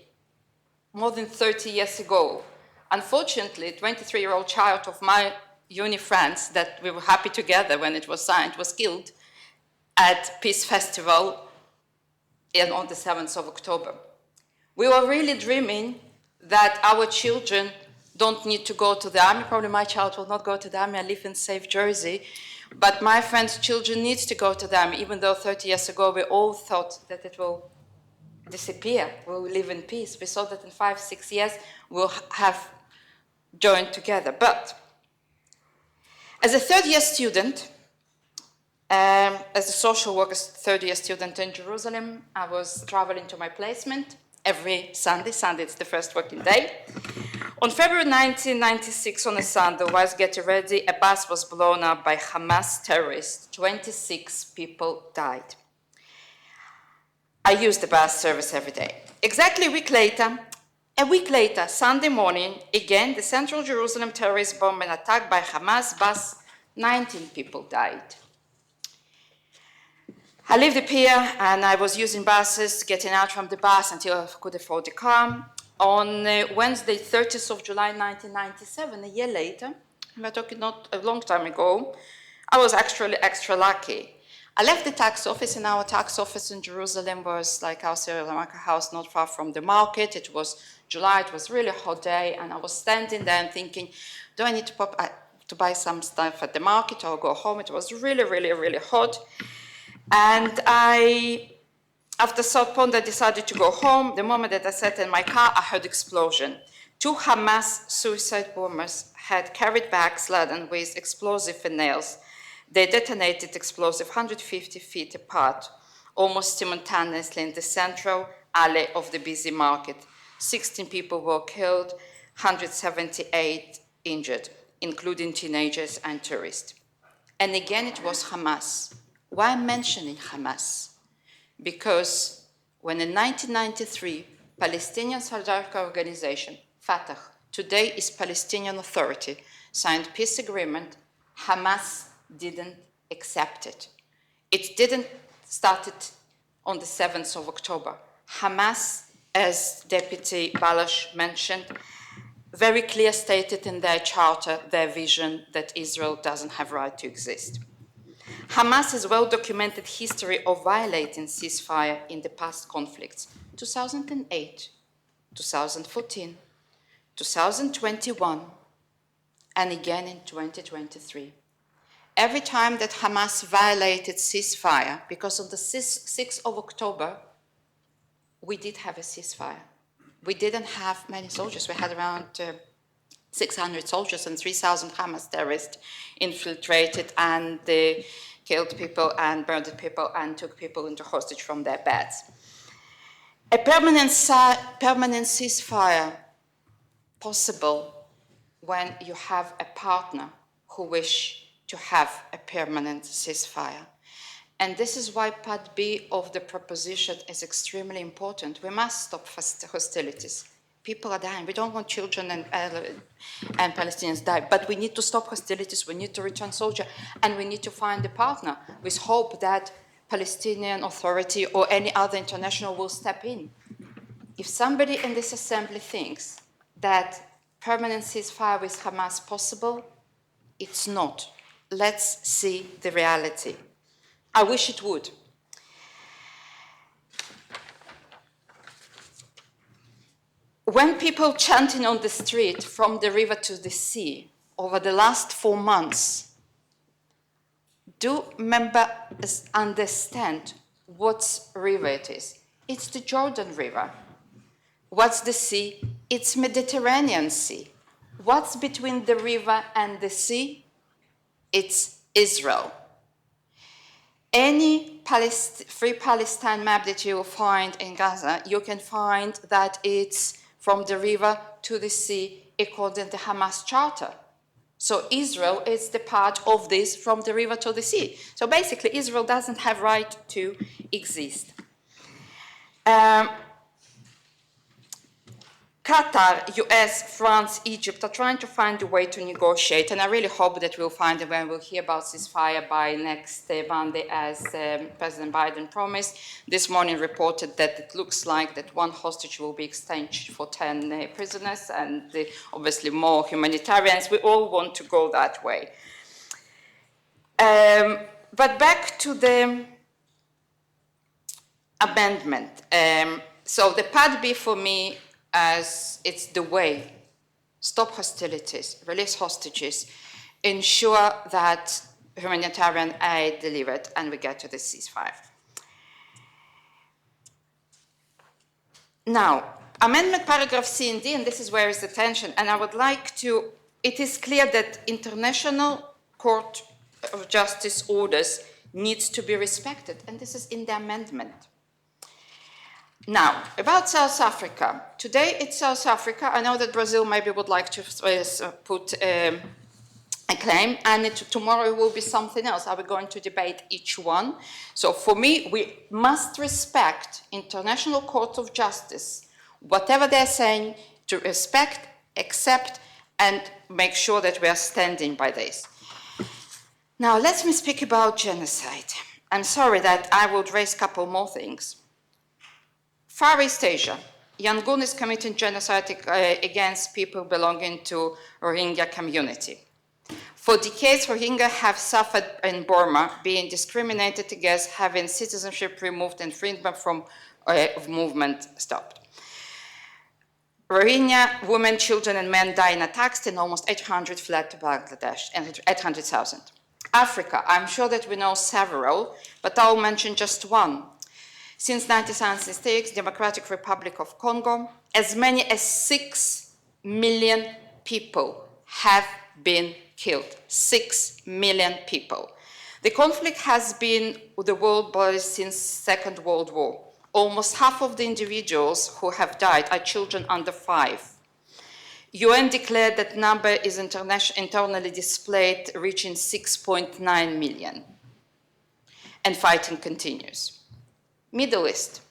more than 30 years ago. Unfortunately, a 23-year-old child of my uni friends that we were happy together when it was signed was killed at Peace Festival on the 7th of October. We were really dreaming that our children don't need to go to the army. Probably my child will not go to the army. I live in safe Jersey. But my friend's children need to go to the army, even though 30 years ago we all thought that it will disappear. We'll live in peace. We saw that in 5-6 years we'll have joined together. But as a third-year student, as a social worker third-year student in Jerusalem, I was traveling to my placement every Sunday. Sunday is the first working day. On February 1996, on a Sunday, while getting ready, a bus was blown up by Hamas terrorists. 26 people died. I use the bus service every day. Exactly a week later, Sunday morning, again, the central Jerusalem terrorist bombing attack by Hamas bus, 19 people died. I lived up here and I was using buses, getting out from the bus until I could afford the car. On Wednesday, 30th of July, 1997, a year later, we're talking not a long time ago, I was actually extra lucky. I left the tax office, and our tax office in Jerusalem was like our Cyril Lamarca house, not far from the market. It was July, it was really a hot day, and I was standing there and thinking, do I need to buy some stuff at the market or go home? It was really, really, really hot. And after South Pond, I decided to go home. The moment that I sat in my car, I heard explosion. 2 Hamas suicide bombers had carried bags laden with explosive and nails. They detonated explosive 150 feet apart, almost simultaneously in the central alley of the busy market. 16 people were killed, 178 injured, including teenagers and tourists. And again, it was Hamas. Why am I mentioning Hamas? Because when in 1993, Palestinian Solidarity Organization, Fatah, today is Palestinian Authority, signed peace agreement, Hamas didn't accept it. It didn't start it on the 7th of October. Hamas, as Deputy Balash mentioned, very clear stated in their charter their vision that Israel doesn't have right to exist. Hamas has well-documented history of violating ceasefire in the past conflicts, 2008, 2014, 2021, and again in 2023. Every time that Hamas violated ceasefire, because on the 6th of October, we did have a ceasefire. We didn't have many soldiers. We had around 600 soldiers and 3,000 Hamas terrorists infiltrated and killed people and burned people and took people into hostage from their beds. A permanent ceasefire possible when you have a partner who wish to have a permanent ceasefire. And this is why Part B of the proposition is extremely important. We must stop hostilities. People are dying. We don't want children and Palestinians die, but we need to stop hostilities. We need to return soldiers, and we need to find a partner with hope that Palestinian Authority or any other international will step in. If somebody in this assembly thinks that permanent ceasefire with Hamas possible, it's not. Let's see the reality. I wish it would. When people chanting on the street from the river to the sea over the last 4 months, do members understand what river it is? It's the Jordan River. What's the sea? It's Mediterranean Sea. What's between the river and the sea? It's Israel. Any Free Palestine map that you will find in Gaza, you can find that it's from the river to the sea according to the Hamas Charter. So Israel is the part of this from the river to the sea. So basically, Israel doesn't have right to exist. Qatar, US, France, Egypt are trying to find a way to negotiate, and I really hope that we'll find a way and we'll hear about ceasefire by next Monday, as President Biden promised. This morning reported that it looks like that one hostage will be exchanged for 10 prisoners, and obviously more humanitarians. We all want to go that way. But back to the amendment. So the Part B for me, as it's the way, stop hostilities, release hostages, ensure that humanitarian aid delivered, and we get to the ceasefire. Now, amendment paragraph C and D, and this is where is the tension, and I would like to, it is clear that International Court of Justice orders needs to be respected, and this is in the amendment. Now, about South Africa. Today it's South Africa. I know that Brazil maybe would like to put a claim, and tomorrow it will be something else. Are we going to debate each one? So for me, we must respect International Court of Justice, whatever they're saying, to respect, accept, and make sure that we are standing by this. Now, let me speak about genocide. I'm sorry that I would raise a couple more things. Far East Asia, Yangon is committing genocide against people belonging to Rohingya community. For decades, Rohingya have suffered in Burma, being discriminated against, having citizenship removed, and freedom from movement stopped. Rohingya women, children, and men die in attacks, and almost 800 fled to Bangladesh, and 800,000. Africa, I'm sure that we know several, but I'll mention just one. Since 1966, Democratic Republic of Congo, as many as 6 million people have been killed. 6 million people. The conflict has been with the world body since Second World War. Almost half of the individuals who have died are children under 5. UN declared that number is internally displaced, reaching 6.9 million. And fighting continues. Middle East,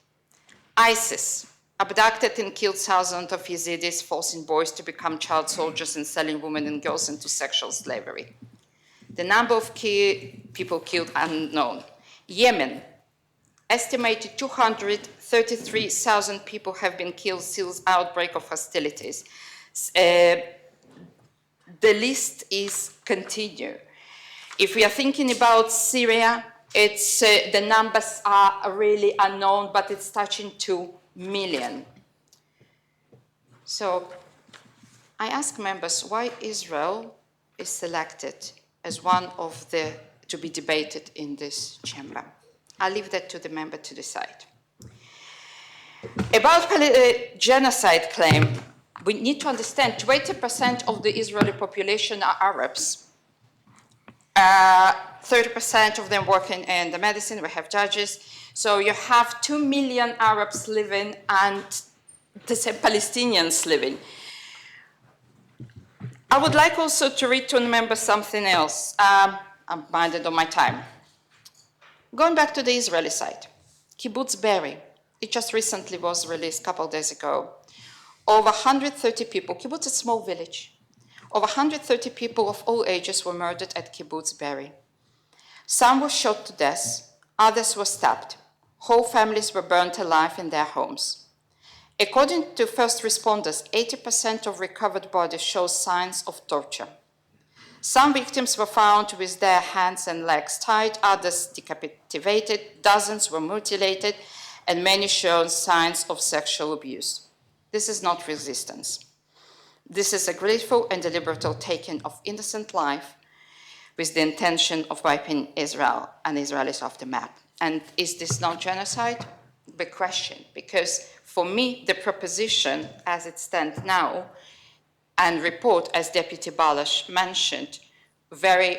ISIS abducted and killed thousands of Yazidis, forcing boys to become child soldiers and selling women and girls into sexual slavery. The number of people killed unknown. Yemen, estimated 233,000 people have been killed since the outbreak of hostilities. The list is continue. If we are thinking about Syria, it's, the numbers are really unknown, but it's touching 2 million. So I ask members why Israel is selected as one of the to be debated in this chamber. I'll leave that to the member to decide. About genocide claim, we need to understand 20% of the Israeli population are Arabs. 30% of them working in the medicine, we have judges. So you have 2 million Arabs living and the same Palestinians living. I would like also to read to members something else. I'm minded on my time. Going back to the Israeli side, Kibbutz Be'eri, it just recently was released a couple of days ago. Over 130 people, Kibbutz is a small village. Over 130 people of all ages were murdered at Kibbutz Be'eri. Some were shot to death, others were stabbed. Whole families were burnt alive in their homes. According to first responders, 80% of recovered bodies show signs of torture. Some victims were found with their hands and legs tied, others decapitated, dozens were mutilated, and many showed signs of sexual abuse. This is not resistance. This is a grateful and deliberate taking of innocent life with the intention of wiping Israel and Israelis off the map. And is this not genocide? Big question, because for me, the proposition as it stands now and report, as Deputy Balash mentioned, very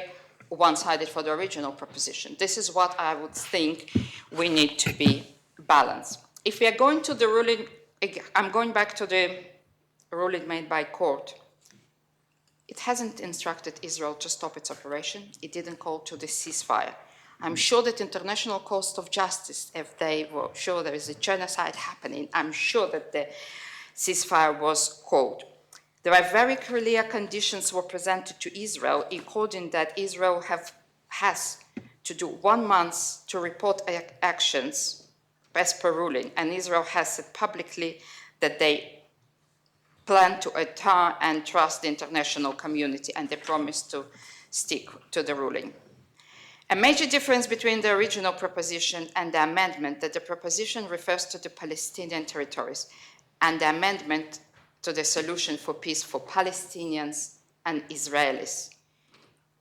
one-sided for the original proposition. This is what I would think we need to be balanced. If we are going to the ruling, I'm going back to the ruling made by court. It hasn't instructed Israel to stop its operation. It didn't call to the ceasefire. I'm sure that International Court of Justice, if they were sure there is a genocide happening, I'm sure that the ceasefire was called. There are very clear conditions were presented to Israel, including that Israel has to do 1 month to report actions as per ruling, and Israel has said publicly that they plan to adhere and trust the international community, and they promise to stick to the ruling. A major difference between the original proposition and the amendment, that the proposition refers to the Palestinian territories, and the amendment to the solution for peace for Palestinians and Israelis.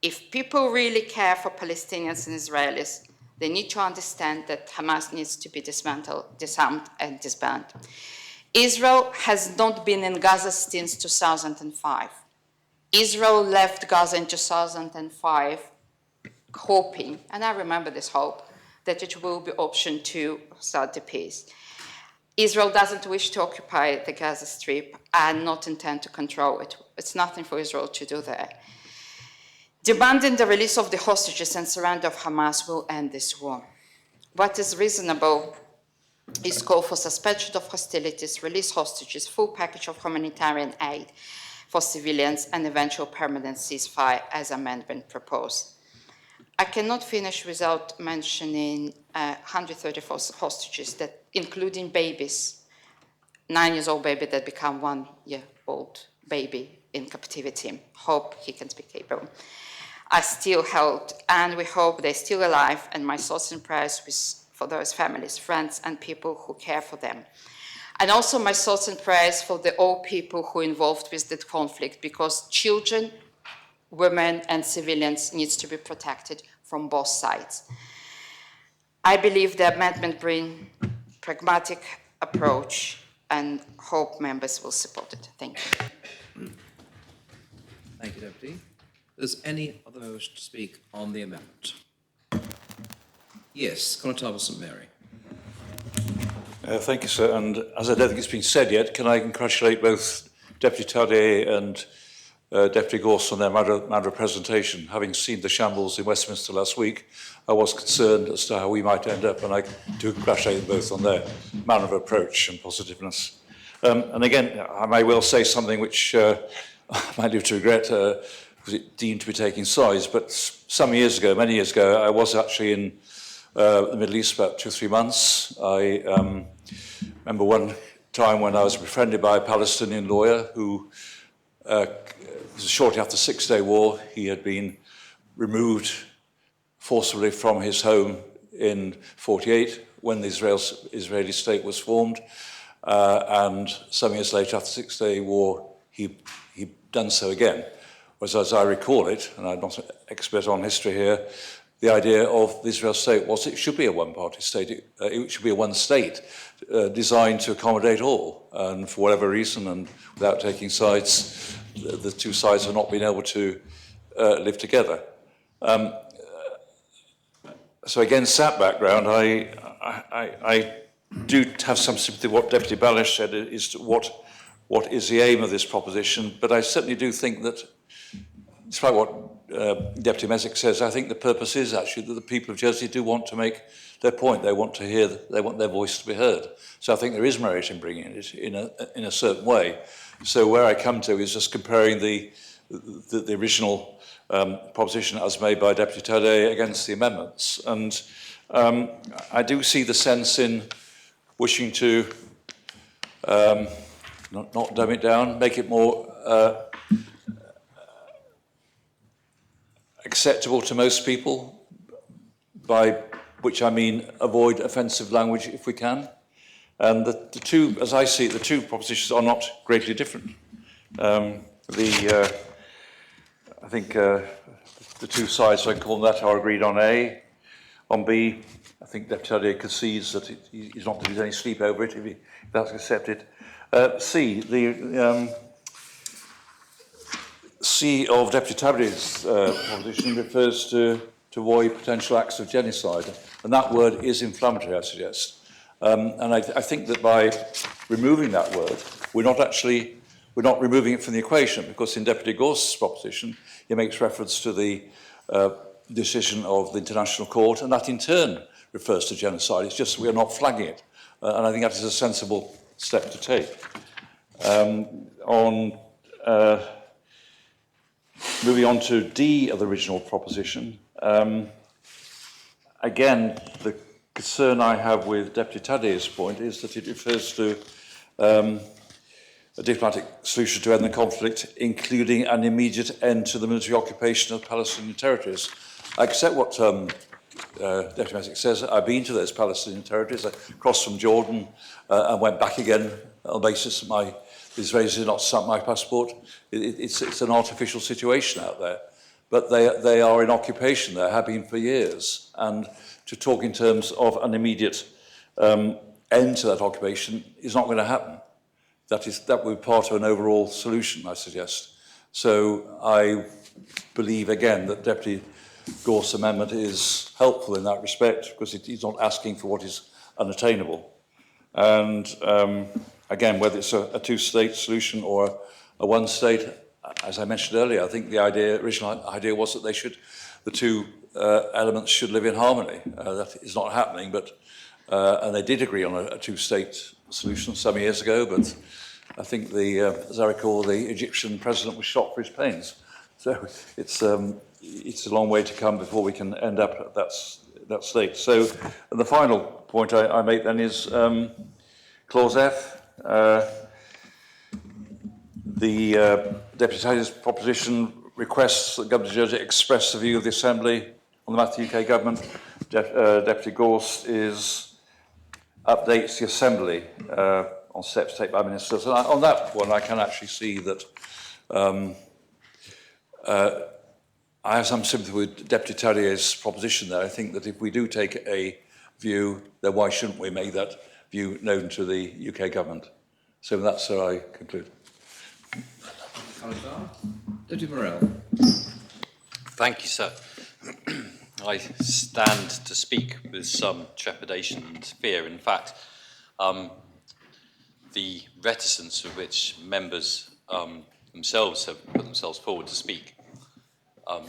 If people really care for Palestinians and Israelis, they need to understand that Hamas needs to be dismantled, disarmed, and disbanded. Israel has not been in Gaza since 2005. Israel left Gaza in 2005 hoping, and I remember this hope, that it will be option to start the peace. Israel doesn't wish to occupy the Gaza Strip and not intend to control it. It's nothing for Israel to do there. Demanding the release of the hostages and surrender of Hamas will end this war. What is reasonable is call for suspension of hostilities, release hostages, full package of humanitarian aid for civilians, and eventual permanent ceasefire as amendment proposed. I cannot finish without mentioning 134 hostages, that including babies, 9-year-old baby that become 1-year-old baby in captivity. Hope he can speak Hebrew. Are still held, and we hope they're still alive, and my thoughts and prayers for those families, friends, and people who care for them. And also my thoughts and prayers for all people who are involved with the conflict, because children, women, and civilians needs to be protected from both sides. I believe the amendment brings pragmatic approach, and hope members will support it. Thank you. Thank you, Deputy. Does any other wish to speak on the amendment? Yes, Conatable St Mary. Thank you, sir. And as I don't think it's been said yet, can I congratulate both Deputy Tadier and Deputy Gorse on their manner of presentation. Having seen the shambles in Westminster last week, I was concerned as to how we might end up, and I do congratulate them both on their manner of approach and positiveness. And again, I may well say something which I might live to regret, because it deemed to be taking sides, but some years ago, many years ago, I was actually in the Middle East about 2 or 3 months. I remember one time when I was befriended by a Palestinian lawyer who, shortly after the Six-Day War, he had been removed forcibly from his home in 1948 when the Israeli state was formed. And some years later, after the Six-Day War, he done so again. Whereas, as I recall it, and I'm not an expert on history here, the idea of the Israel state was it should be a one-party state. It should be a one state designed to accommodate all. And for whatever reason, and without taking sides, the two sides have not been able to live together. So against that background, I do have some sympathy with what Deputy Balish said is to what is the aim of this proposition, but I certainly do think that, despite what Deputy Messick says, I think the purpose is actually that the people of Jersey do want to make their point. They want to hear, they want their voice to be heard. So I think there is merit in bringing it in a certain way. So where I come to is just comparing the original proposition as made by Deputy Tade against the amendments. And I do see the sense in wishing to not dumb it down, make it more acceptable to most people, by which I mean avoid offensive language if we can. And the two, as I see it, the two propositions are not greatly different. I think the two sides, so I can call them that, are agreed on A. On B, I think Deputy Tadier concedes that he's not going to lose any sleep over it if that's accepted. C, the C of Deputy Tadier's proposition refers to avoid potential acts of genocide, and that word is inflammatory, I suggest. And I think that by removing that word, we're not removing it from the equation, because in Deputy Gorse's proposition, he makes reference to the decision of the International Court, and that in turn refers to genocide. It's just we are not flagging it, and I think that is a sensible step to take. Moving on to D of the original proposition, again, the concern I have with Deputy Tadier's point is that it refers to a diplomatic solution to end the conflict, including an immediate end to the military occupation of Palestinian territories. I accept what Deputy Messick says. I've been to those Palestinian territories. I crossed from Jordan and went back again on the basis that the Israelis did not stamp my passport. It's an artificial situation out there. But they are in occupation there, have been for years. And to talk in terms of an immediate end to that occupation is not going to happen. That would be part of an overall solution, I suggest. So I believe, again, that Deputy Gorse's amendment is helpful in that respect, because he's not asking for what is unattainable. And again, whether it's a two-state solution or a one-state, as I mentioned earlier, I think the original idea was that the two elements should live in harmony. That is not happening, but and they did agree on a two-state solution some years ago, but I think as I recall, the Egyptian president was shot for his pains. So it's a long way to come before we can end up at that state. So the final point I make then is clause F. The Deputy Tadier's proposition requests that Governor Jersey express the view of the Assembly on the matter of the UK government. Deputy Gorse updates the Assembly on steps taken by ministers. And on that one, I can actually see that I have some sympathy with Deputy Tadier's proposition there. I think that if we do take a view, then why shouldn't we make that view known to the UK government? So that's how I conclude. Deputy Morell. Thank you, sir. I stand to speak with some trepidation and fear. In fact, The reticence with which members themselves have put themselves forward to speak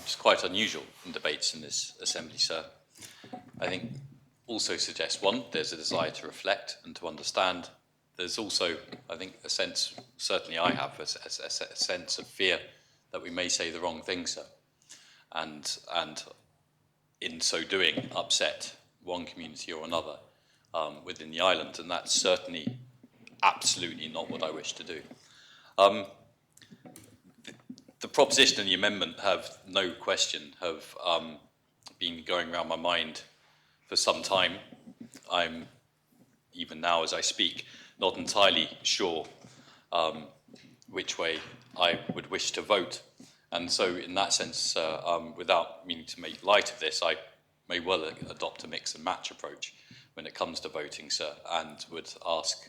is quite unusual in debates in this assembly, sir. I think also suggests, one, there's a desire to reflect and to understand. There's also, I think, a sense, certainly I have, a sense of fear that we may say the wrong thing, sir, and in so doing upset one community or another within the island, and that's certainly absolutely not what I wish to do. The proposition and the amendment have no question been going around my mind for some time. I'm, even now as I speak, not entirely sure which way I would wish to vote. And so in that sense, without meaning to make light of this, I may well adopt a mix and match approach when it comes to voting, sir, and would ask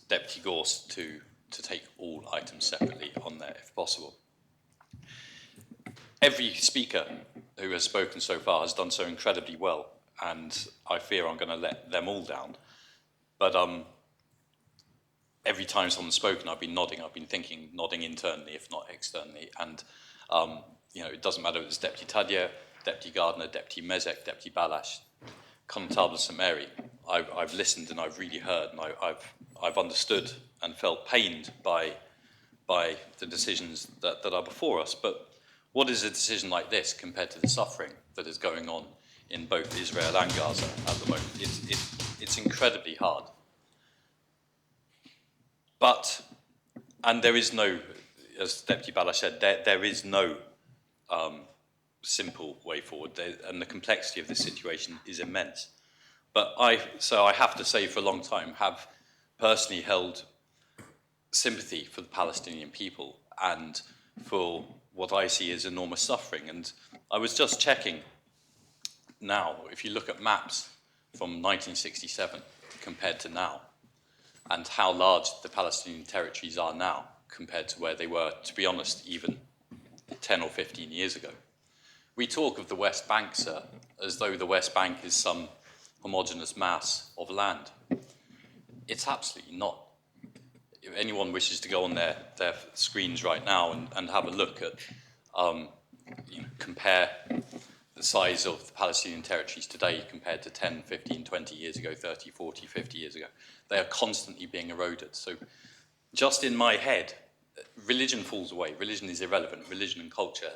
Deputy Gorse to take all items separately on there if possible. Every speaker who has spoken so far has done so incredibly well, and I fear I'm going to let them all down. But every time someone's spoken, I've been nodding. I've been thinking, nodding internally, if not externally. And you know, it doesn't matter if it's Deputy Tadyer, Deputy Gardner, Deputy Mezek, Deputy Balash, Constable St Mary. I've listened and I've really heard, and I've understood and felt pained by the decisions that are before us. But what is a decision like this compared to the suffering that is going on in both Israel and Gaza at the moment? It's incredibly hard. But, and there is no, as Deputy Balash said, there is no simple way forward, and the complexity of this situation is immense. But so I have to say, for a long time, have personally held sympathy for the Palestinian people and for what I see as enormous suffering. And I was just checking now, if you look at maps from 1967 compared to now, and how large the Palestinian territories are now compared to where they were, to be honest, even 10 or 15 years ago. We talk of the West Bank, sir, as though the West Bank is some homogeneous mass of land. It's absolutely not. If anyone wishes to go on their screens right now and have a look at, compare the size of the Palestinian territories today compared to 10, 15, 20 years ago, 30, 40, 50 years ago, they are constantly being eroded. So just in my head, religion falls away. Religion is irrelevant. Religion and culture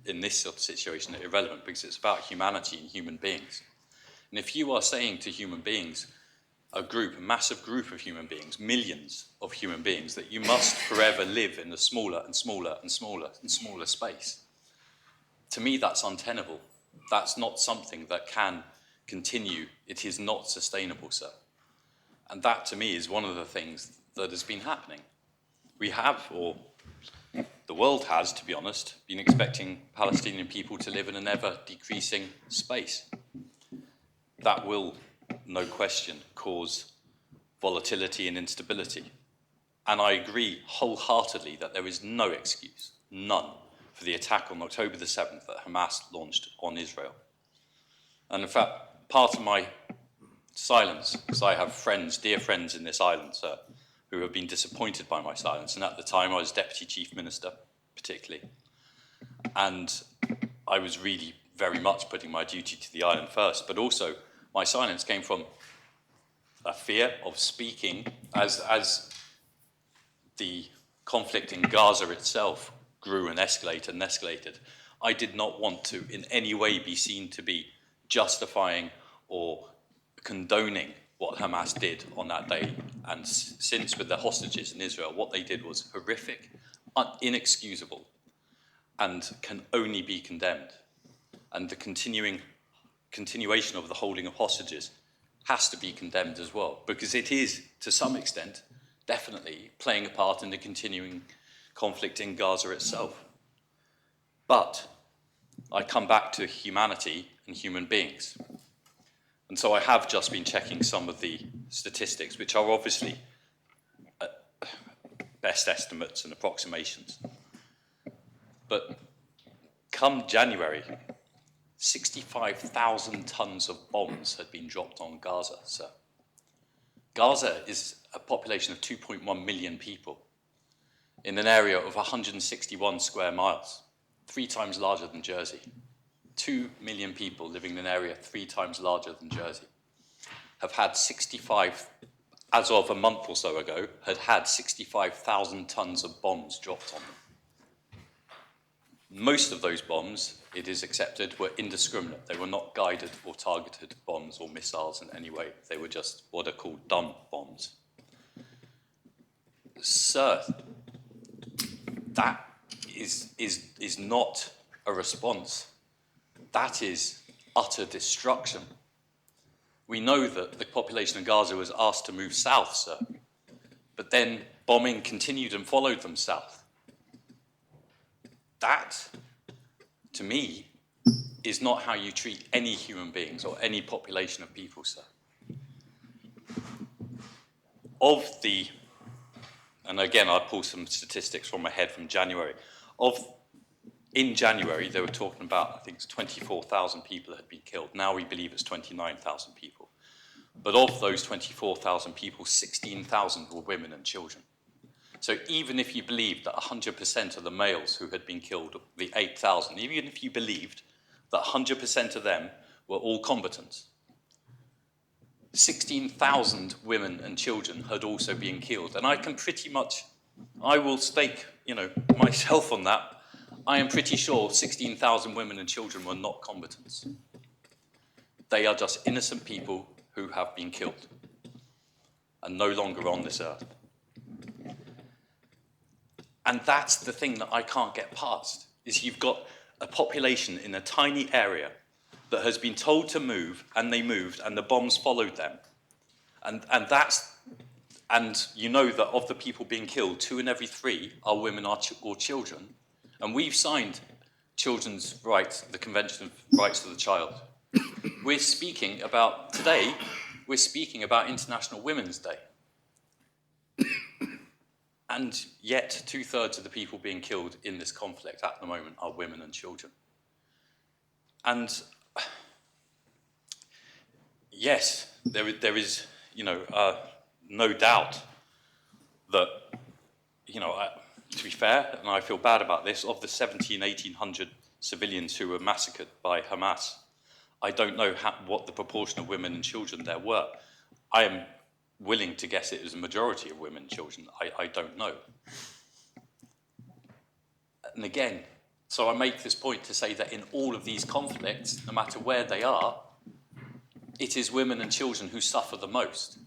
in this sort of situation are irrelevant because it's about humanity and human beings. And if you are saying to human beings, a massive group of human beings, millions of human beings, that you must forever live in a smaller and smaller and smaller and smaller space, to me that's untenable. That's not something that can continue. It is not sustainable, sir. And that, to me, is one of the things that has been happening. We have, or the world has, to be honest, been expecting Palestinian people to live in an ever-decreasing space. That will, no question, cause volatility and instability. And I agree wholeheartedly that there is no excuse, none, for the attack on October the 7th that Hamas launched on Israel. And in fact, part of my silence, because I have friends, dear friends in this island, sir, who have been disappointed by my silence. And at the time, I was Deputy Chief Minister, particularly. And I was really very much putting my duty to the island first. But also, my silence came from a fear of speaking as the conflict in Gaza itself grew and escalated. I did not want to in any way be seen to be justifying or condoning what Hamas did on that day. And since with the hostages in Israel, what they did was horrific, inexcusable, and can only be condemned. And the continuation of the holding of hostages has to be condemned as well, because it is, to some extent, definitely playing a part in the continuing conflict in Gaza itself. But I come back to humanity and human beings. And so I have just been checking some of the statistics, which are obviously best estimates and approximations. But come January, 65,000 tons of bombs had been dropped on Gaza, sir. Gaza is a population of 2.1 million people in an area of 161 square miles, 3 times larger than Jersey. 2 million people living in an area 3 times larger than Jersey have had 65, as of a month or so ago, had 65,000 tons of bombs dropped on them. Most of those bombs, it is accepted, were indiscriminate. They were not guided or targeted bombs or missiles in any way. They were just what are called dumb bombs. Sir, that is not a response. That is utter destruction. We know that the population of Gaza was asked to move south, sir, but then bombing continued and followed them south. That, to me, is not how you treat any human beings or any population of people, sir. And again, I'll pull some statistics from my head from January. In January, they were talking about, I think it's 24,000 people had been killed. Now we believe it's 29,000 people. But of those 24,000 people, 16,000 were women and children. So even if you believed that 100% of the males who had been killed, the 8,000, even if you believed that 100% of them were all combatants, 16,000 women and children had also been killed. And I will stake, myself on that. I am pretty sure 16,000 women and children were not combatants. They are just innocent people who have been killed and no longer on this earth. And that's the thing that I can't get past, is you've got a population in a tiny area that has been told to move, and they moved, and the bombs followed them. And you know that of the people being killed, 2 in every 3 are women or children. And we've signed children's rights, the Convention of Rights of the Child. Today, we're speaking about International Women's Day. And yet 2/3 of the people being killed in this conflict at the moment are women and children. And yes, there is no doubt that, to be fair, and I feel bad about this, of the 1,800 civilians who were massacred by Hamas, I don't know what the proportion of women and children there were. I am willing to guess it was a majority of women and children. I don't know. And again, so I make this point to say that in all of these conflicts, no matter where they are, it is women and children who suffer the most.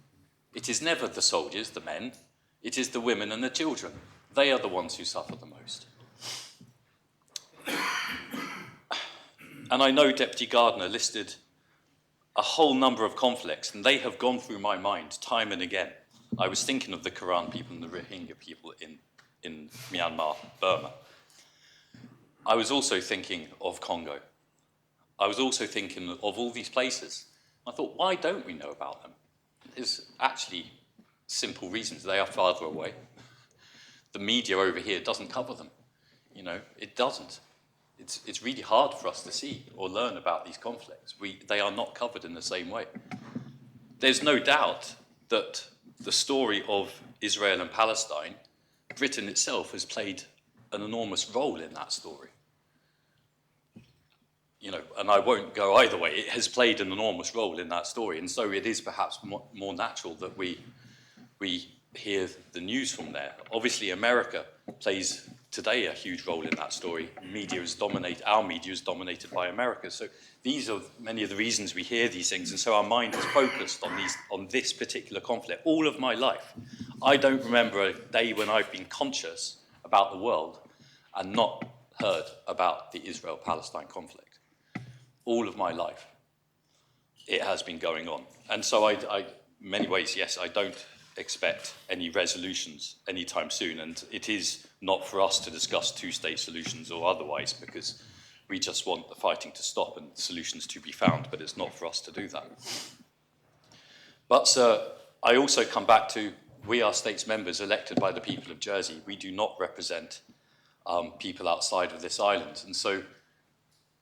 It is never the soldiers, the men. It is the women and the children. They are the ones who suffer the most. And I know Deputy Gardner listed a whole number of conflicts, and they have gone through my mind time and again. I was thinking of the Karen people and the Rohingya people in Myanmar, Burma. I was also thinking of Congo. I was also thinking of all these places. I thought, why don't we know about them? There's actually simple reasons. They are farther away. The media over here doesn't cover them. It doesn't. It's really hard for us to see or learn about these conflicts. They are not covered in the same way. There's no doubt that the story of Israel and Palestine, Britain itself has played an enormous role in that story. And I won't go either way. It has played an enormous role in that story, and so it is perhaps more natural that we hear the news from there. Obviously, America plays today a huge role in that story. Our media is dominated by America. So these are many of the reasons we hear these things, and so our mind is focused on this particular conflict. All of my life, I don't remember a day when I've been conscious about the world and not heard about the Israel-Palestine conflict. All of my life, it has been going on. And so in many ways, yes, I don't expect any resolutions anytime soon, and it is not for us to discuss two-state solutions or otherwise, because we just want the fighting to stop and solutions to be found, but it's not for us to do that. But, sir, I also come back to, we are states members elected by the people of Jersey. We do not represent people outside of this island, and so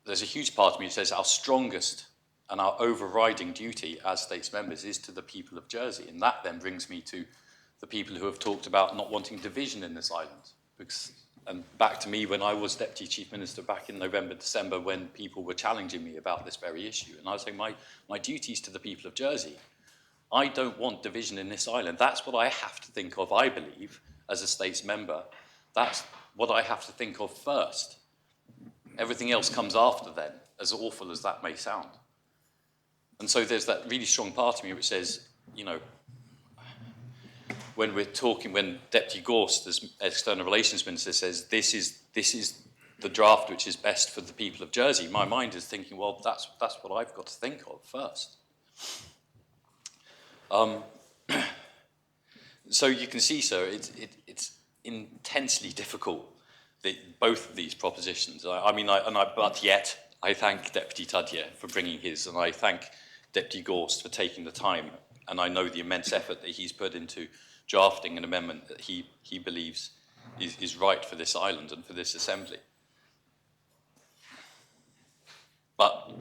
there's a huge part of me that says our strongest and our overriding duty as states members is to the people of Jersey. And that then brings me to the people who have talked about not wanting division in this island. And back to me when I was Deputy Chief Minister back in November, December, when people were challenging me about this very issue. And I was saying, my duty is to the people of Jersey. I don't want division in this island. That's what I have to think of, I believe, as a states member. That's what I have to think of first. Everything else comes after then, as awful as that may sound. And so there's that really strong part of me which says, you know, when we're talking, when Deputy Gorst, as External Relations Minister, says this is the draft which is best for the people of Jersey, my mind is thinking, well, that's what I've got to think of first. So you can see, sir, it's intensely difficult, both of these propositions. But yet I thank Deputy Tudyer for bringing his, and I thank Deputy Gorst for taking the time, and I know the immense effort that he's put into drafting an amendment that he believes is right for this island and for this assembly. But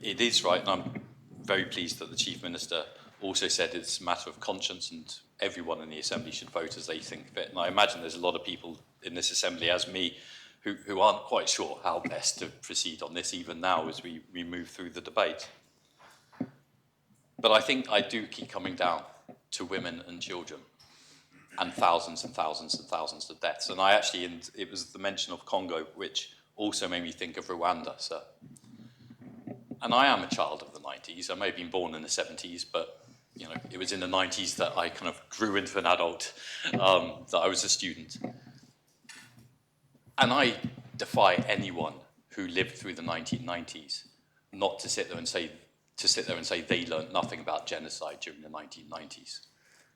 it is right, and I'm very pleased that the Chief Minister also said it's a matter of conscience and everyone in the Assembly should vote as they think fit. And I imagine there's a lot of people in this Assembly, as me, who aren't quite sure how best to proceed on this, even now as we move through the debate. But I think I do keep coming down to women and children and thousands and thousands and thousands of deaths. And it was the mention of Congo which also made me think of Rwanda, sir. And I am a child of the 90s. I may have been born in the 70s, but you know, it was in the 90s that I kind of grew into an adult, that I was a student. And I defy anyone who lived through the 1990s not to sit there and say they learned nothing about genocide during the 1990s.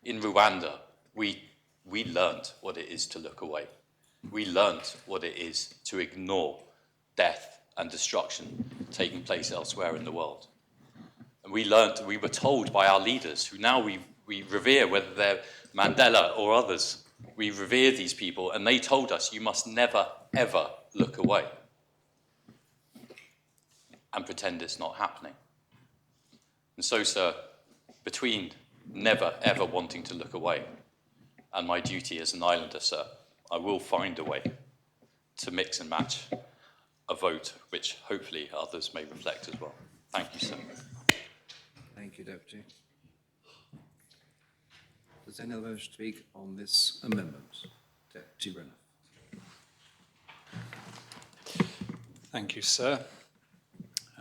In Rwanda, we learned what it is to look away. We learned what it is to ignore death and destruction taking place elsewhere in the world. And we were told by our leaders, who now we revere, whether they're Mandela or others, we revere these people, and they told us, you must never, ever look away and pretend it's not happening. And so, sir, between never, ever wanting to look away and my duty as an islander, sir, I will find a way to mix and match a vote which hopefully others may reflect as well. Thank you, sir. Thank you, Deputy. Does any other wish to speak on this amendment? Deputy Brenner. Thank you, sir.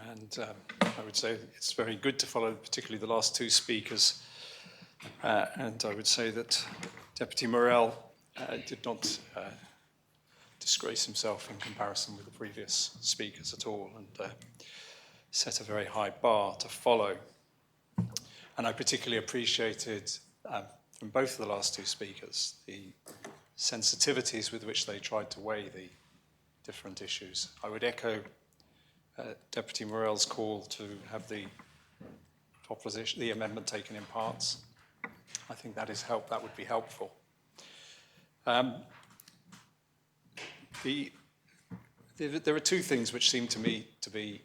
And I would say it's very good to follow particularly the last two speakers. And I would say that Deputy Morell did not disgrace himself in comparison with the previous speakers at all, and set a very high bar to follow. And I particularly appreciated from both of the last two speakers the sensitivities with which they tried to weigh the different issues. I would echo Deputy Morell's call to have the amendment taken in parts. I think that would be helpful. There are two things which seem to me to be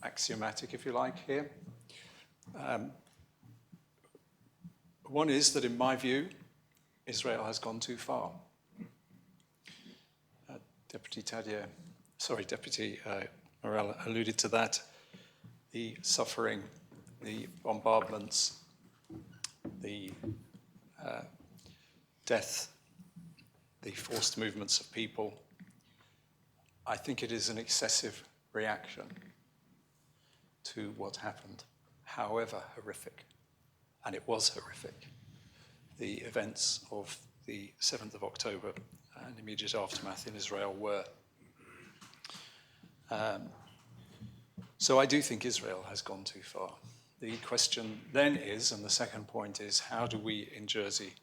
axiomatic, if you like, here. One is that, in my view, Israel has gone too far. Deputy Morell alluded to that. The suffering, the bombardments, the death, the forced movements of people. I think it is an excessive reaction to what happened, however horrific, and it was horrific. The events of the 7th of October and immediate aftermath in Israel were. So I do think Israel has gone too far. The question then is, and the second point is, how do we in Jersey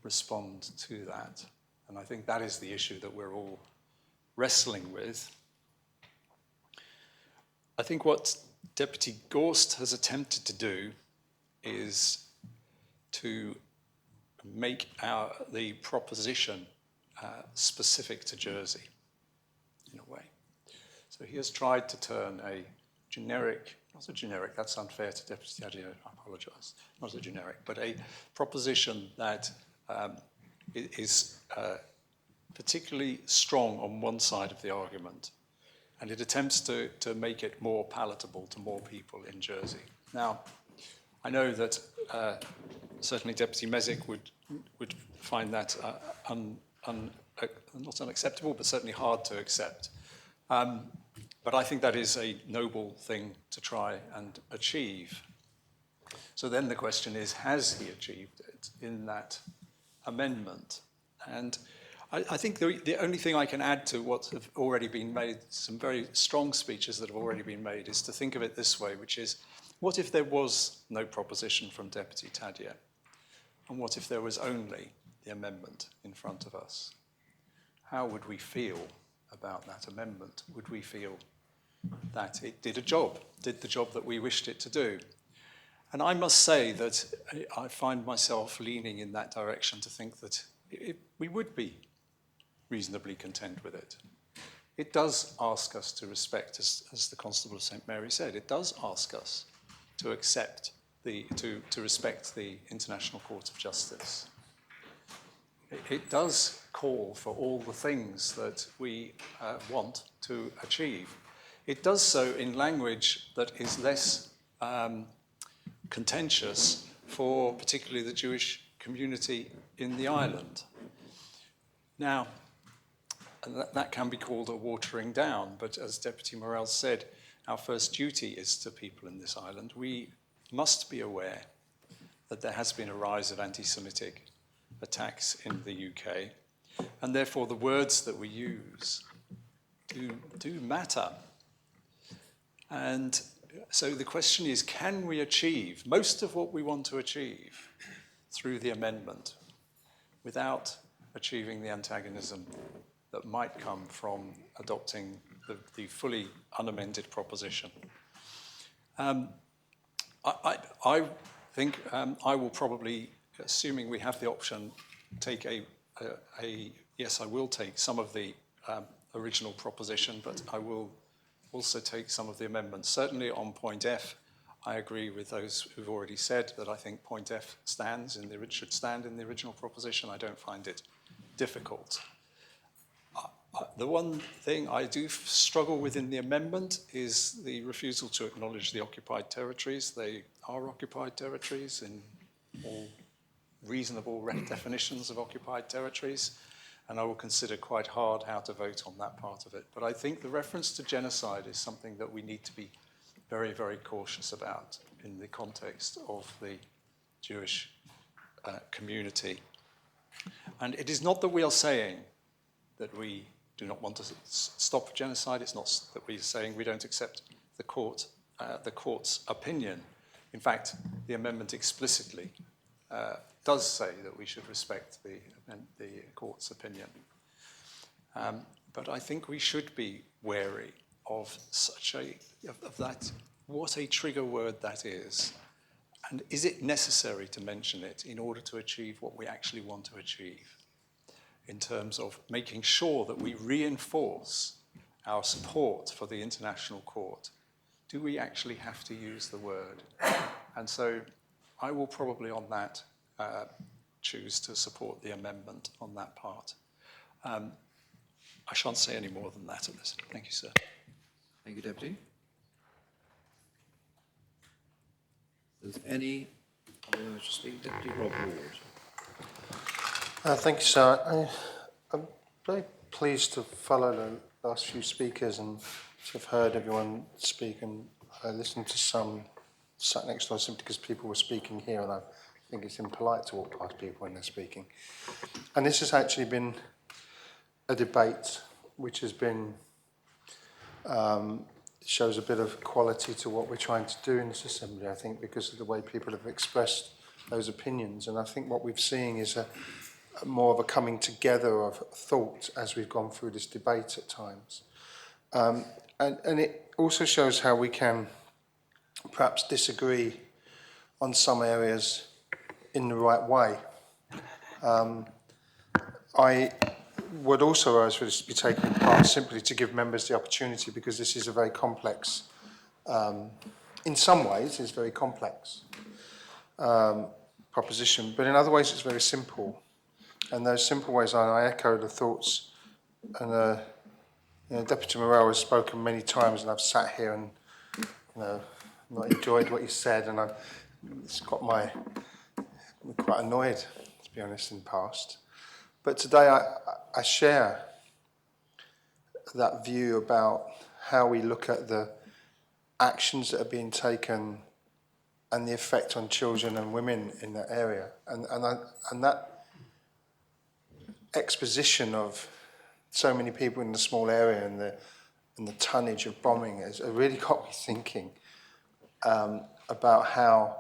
respond to that? And I think that is the issue that we're all wrestling with. I think what Deputy Gorst has attempted to do is to make the proposition specific to Jersey, in a way. So he has tried to turn a generic, not a generic, that's unfair to Deputy Tadeo, I apologise, not a generic, but a proposition that is particularly strong on one side of the argument, and it attempts to make it more palatable to more people in Jersey. Now, I know that certainly Deputy Mezek would find that not unacceptable, but certainly hard to accept. But I think that is a noble thing to try and achieve. So then the question is, has he achieved it in that amendment? And I think the only thing I can add to what have already been made, some very strong speeches that have already been made, is to think of it this way, which is, what if there was no proposition from Deputy Tadeo? And what if there was only the amendment in front of us? How would we feel about that amendment? Would we feel that it did the job that we wished it to do? And I must say that I find myself leaning in that direction to think that we would be reasonably content with it. It does ask us to respect, as the Constable of St. Mary said, it does ask us to accept to respect the International Court of Justice. It does call for all the things that we want to achieve. It does so in language that is less contentious for particularly the Jewish community in the island. Now, that can be called a watering down, but as Deputy Morell said, our first duty is to people in this island. We must be aware that there has been a rise of anti-Semitic attacks in the UK, and therefore the words that we use do matter. And so the question is, can we achieve most of what we want to achieve through the amendment without achieving the antagonism that might come from adopting the fully unamended proposition? I think I will probably, assuming we have the option, take yes, I will take some of the original proposition, but I will also take some of the amendments. Certainly on point F, I agree with those who've already said that I think point F should stand in the original proposition. I don't find it difficult. The one thing I do struggle with in the amendment is the refusal to acknowledge the occupied territories. They are occupied territories in all reasonable definitions of occupied territories, and I will consider quite hard how to vote on that part of it. But I think the reference to genocide is something that we need to be very, very cautious about in the context of the Jewish community. And it is not that we are saying that we do not want to stop genocide. It's not that we're saying we don't accept the court's opinion. In fact, the amendment explicitly does say that we should respect the court's opinion. But I think we should be wary of that, what a trigger word that is. And is it necessary to mention it in order to achieve what we actually want to achieve, in terms of making sure that we reinforce our support for the International Court? Do we actually have to use the word? And so I will probably on that choose to support the amendment on that part. I shan't say any more than that at this. Thank you, sir. Thank you, Deputy. Does any other wish to speak? Deputy Rob Ward. Thank you, sir. I'm very pleased to follow the last few speakers and to have heard everyone speak, and I listened to some sat next to us simply because people were speaking here, and I think it's impolite to walk past people when they're speaking. And this has actually been a debate which has been, shows a bit of quality to what we're trying to do in this assembly, I think, because of the way people have expressed those opinions. And I think what we've seen is more of a coming together of thought as we've gone through this debate at times. And it also shows how we can perhaps disagree on some areas in the right way. would also urge for this to be taken part simply to give members the opportunity, because this is a very complex, in some ways, it's very complex proposition, but in other ways it's very simple. And those simple ways, I echo the thoughts, and Deputy Morell has spoken many times, and I've sat here and not enjoyed what he said, and it's got I'm quite annoyed, to be honest, in the past. But today I share that view about how we look at the actions that are being taken and the effect on children and women in that area. And that exposition of so many people in the small area and the tonnage of bombing has really got me thinking about how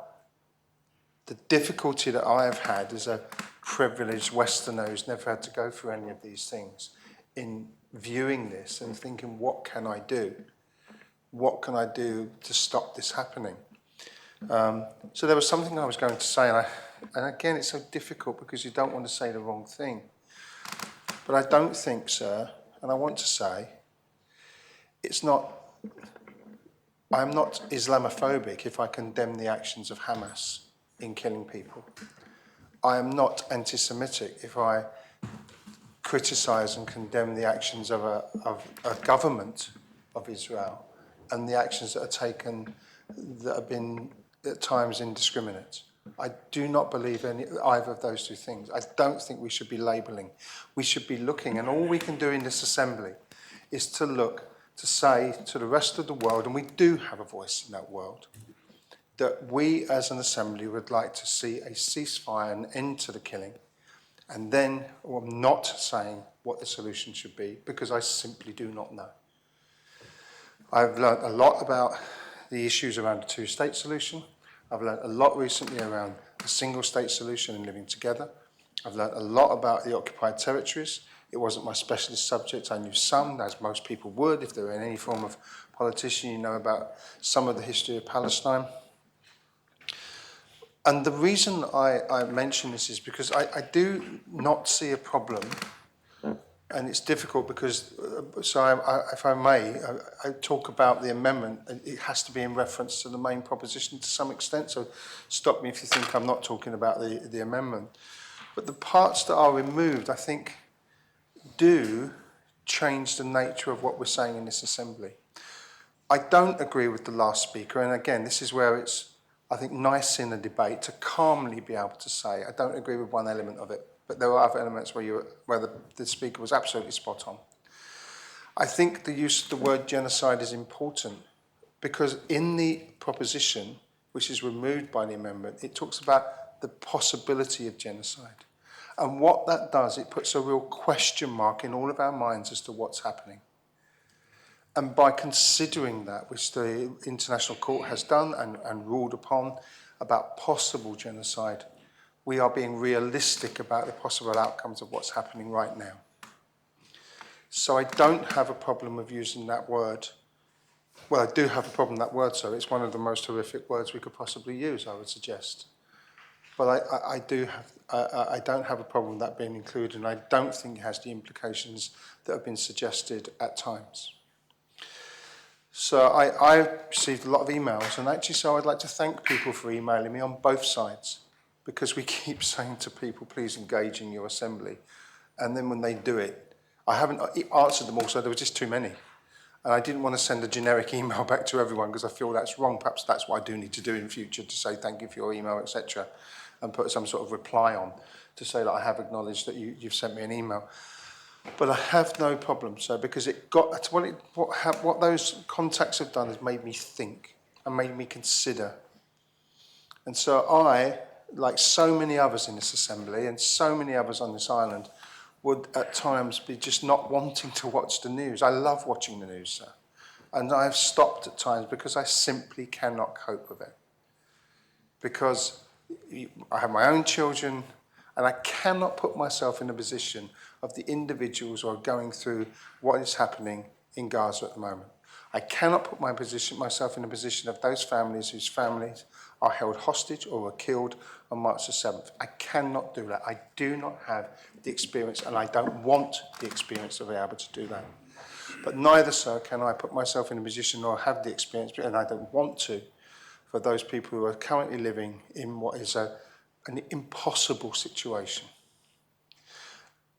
the difficulty that I have had as a privileged Westerner who's never had to go through any of these things in viewing this and thinking, what can I do? What can I do to stop this happening? So there was something I was going to say, and again, it's so difficult because you don't want to say the wrong thing. But I don't think, sir, and I want to say, I'm not Islamophobic if I condemn the actions of Hamas in killing people. I am not anti-Semitic if I criticise and condemn the actions of a government of Israel and the actions that are taken that have been at times indiscriminate. I do not believe either of those two things. I don't think we should be labelling. We should be looking, and all we can do in this assembly is to look, to say to the rest of the world, and we do have a voice in that world, that we as an assembly would like to see a ceasefire and end to the killing. And then I'm not saying what the solution should be, because I simply do not know. I've learned a lot about the issues around a two-state solution. I've learned a lot recently around a single-state solution and living together. I've learned a lot about the occupied territories. It wasn't my specialist subject. I knew some, as most people would. If they were in any form of politician, you know about some of the history of Palestine. And the reason I mention this is because I do not see a problem, and it's difficult because, if I may, I talk about the amendment, and it has to be in reference to the main proposition to some extent, so stop me if you think I'm not talking about the amendment. But the parts that are removed, I think, do change the nature of what we're saying in this assembly. I don't agree with the last speaker, and again, this is where it's, I think, nice in a debate to calmly be able to say, I don't agree with one element of it, but there were other elements where the speaker was absolutely spot on. I think the use of the word genocide is important because in the proposition, which is removed by the amendment, it talks about the possibility of genocide. And what that does, it puts a real question mark in all of our minds as to what's happening. And by considering that, which the International Court has done and ruled upon about possible genocide, we are being realistic about the possible outcomes of what's happening right now. So I don't have a problem with using that word. Well, I do have a problem with that word, so it's one of the most horrific words we could possibly use, I would suggest. But I don't have a problem with that being included, and I don't think it has the implications that have been suggested at times. So I received a lot of emails, and actually so I'd like to thank people for emailing me on both sides, because we keep saying to people, please engage in your assembly. And then when they do it, I haven't answered them all, so there were just too many. And I didn't want to send a generic email back to everyone because I feel that's wrong. Perhaps that's what I do need to do in future, to say thank you for your email, etc., and put some sort of reply on to say that I have acknowledged that you've sent me an email. But I have no problem, so because it got what those contacts have done has made me think and made me consider. And so I, like so many others in this assembly and so many others on this island, would at times be just not wanting to watch the news. I love watching the news, sir. And I've stopped at times because I simply cannot cope with it. Because I have my own children, and I cannot put myself in the position of the individuals who are going through what is happening in Gaza at the moment. I cannot put myself in a position of those families whose families are held hostage or were killed on March the 7th. I cannot do that. I do not have the experience, and I don't want the experience of being able to do that. But neither, sir, can I put myself in a position or have the experience, and I don't want to, for those people who are currently living in what is an impossible situation.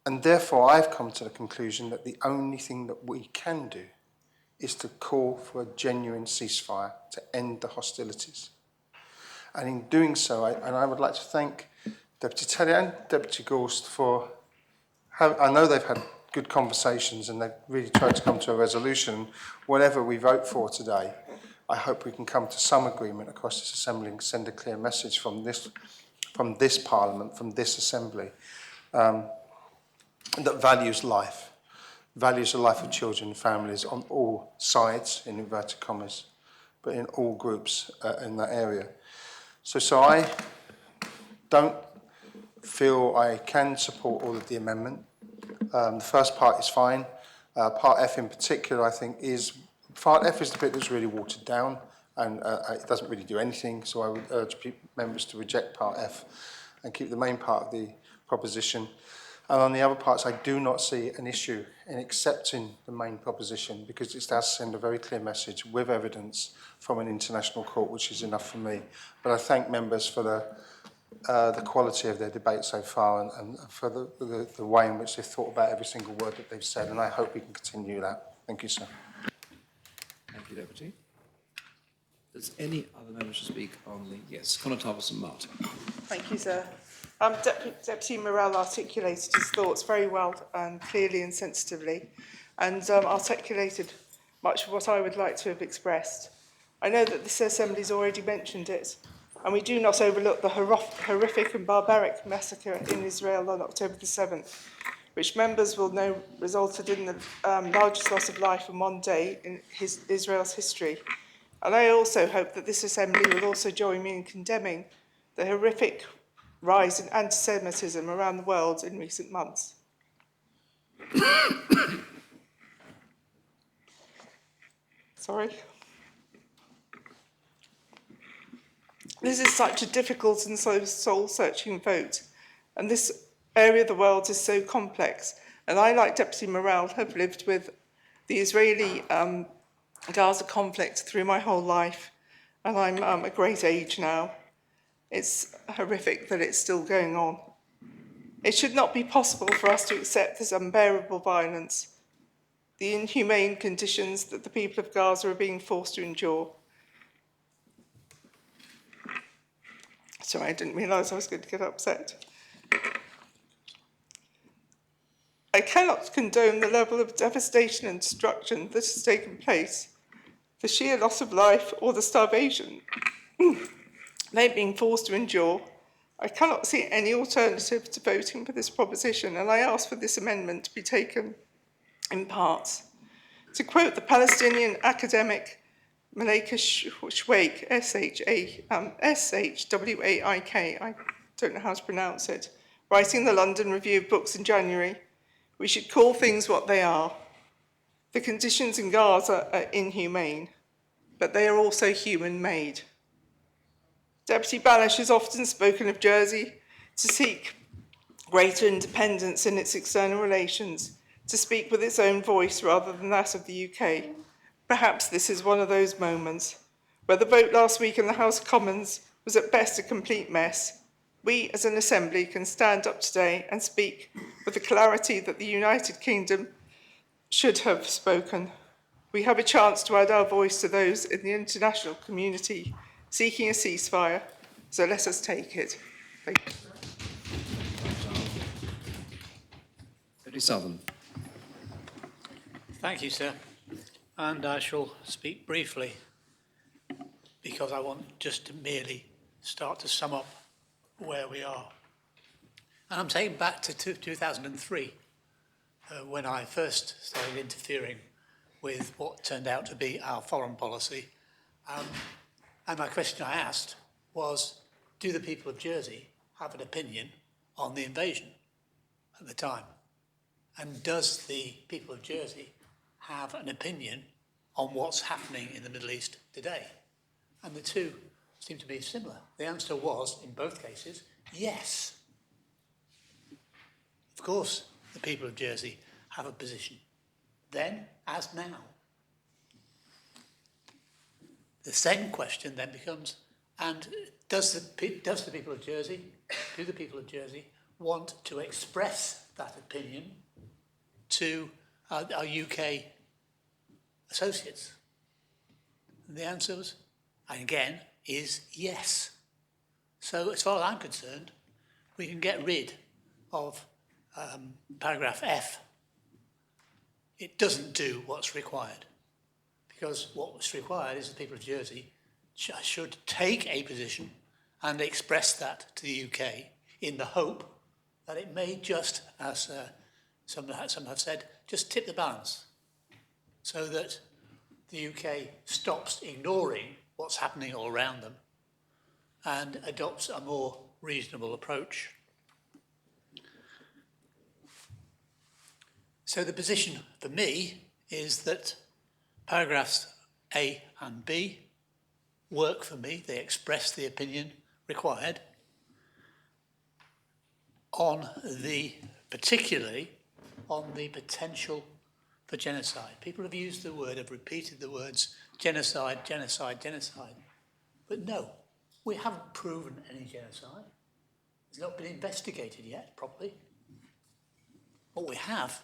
And therefore, I've come to the conclusion that the only thing that we can do is to call for a genuine ceasefire to end the hostilities. And in doing so, I would like to thank Deputy Teddy and Deputy Gorst for, I know they've had good conversations and they've really tried to come to a resolution. Whatever we vote for today, I hope we can come to some agreement across this Assembly and send a clear message from this Parliament, from this Assembly, that values life, values the life of children and families on all sides, in inverted commas, but in all groups in that area. So I don't feel I can support all of the amendment. The first part is fine. Part F in particular, I think, Part F is the bit that's really watered down and it doesn't really do anything, so I would urge members to reject Part F and keep the main part of the proposition. And on the other parts, I do not see an issue in accepting the main proposition because it does send a very clear message with evidence from an international court, which is enough for me. But I thank members for the quality of their debate so far and for the way in which they've thought about every single word that they've said, and I hope we can continue that. Thank you, sir. Thank you, Deputy. Does any other member to speak on the... Yes, Conor Tarvis-Mutt. Thank you, sir. Deputy Morell articulated his thoughts very well and clearly and sensitively, and articulated much of what I would like to have expressed. I know that this Assembly's already mentioned it, and we do not overlook the horrific and barbaric massacre in Israel on October the 7th, which members will know resulted in the largest loss of life in one day in Israel's history. And I also hope that this Assembly will also join me in condemning the horrific rise in anti-Semitism around the world in recent months. Sorry. This is such a difficult and so soul-searching vote, and this area of the world is so complex. And I, like Deputy Morell, have lived with the Israeli Gaza conflict through my whole life, and I'm a great age now. It's horrific that it's still going on. It should not be possible for us to accept this unbearable violence, the inhumane conditions that the people of Gaza are being forced to endure. Sorry, I didn't realise I was going to get upset. I cannot condone the level of devastation and destruction that has taken place, the sheer loss of life or the starvation they've been forced to endure. I cannot see any alternative to voting for this proposition, and I ask for this amendment to be taken in parts. To quote the Palestinian academic Malika Shwaik, S-H-W-A-I-K, I don't know how to pronounce it, writing the London Review of Books in January, we should call things what they are. The conditions in Gaza are inhumane, but they are also human-made. Deputy Banish has often spoken of Jersey to seek greater independence in its external relations, to speak with its own voice rather than that of the UK. Perhaps this is one of those moments where the vote last week in the House of Commons was at best a complete mess. We as an Assembly can stand up today and speak with the clarity that the United Kingdom should have spoken. We have a chance to add our voice to those in the international community seeking a ceasefire, so let us take it. Thank you. Deputy Southern. Thank you, sir. And I shall speak briefly because I want just to merely start to sum up where we are. And I'm taken back to 2003 when I first started interfering with what turned out to be our foreign policy. And my question I asked was, do the people of Jersey have an opinion on the invasion at the time? And does the people of Jersey have an opinion on what's happening in the Middle East today? And the two seem to be similar. The answer was, in both cases, yes. Of course, the people of Jersey have a position, then as now. The second question then becomes, and do the people of Jersey want to express that opinion to our UK associates? And the answer was, again, is yes. So as far as I'm concerned, we can get rid of paragraph F. It doesn't do what's required, because what's required is the people of Jersey should take a position and express that to the UK in the hope that it may just, as some have said, just tip the balance, so that the UK stops ignoring what's happening all around them and adopts a more reasonable approach. So the position for me is that paragraphs A and B work for me. They express the opinion required particularly on the potential for genocide. People have used the word, have repeated the words genocide, genocide, genocide. But no, we haven't proven any genocide. It's not been investigated yet properly. What we have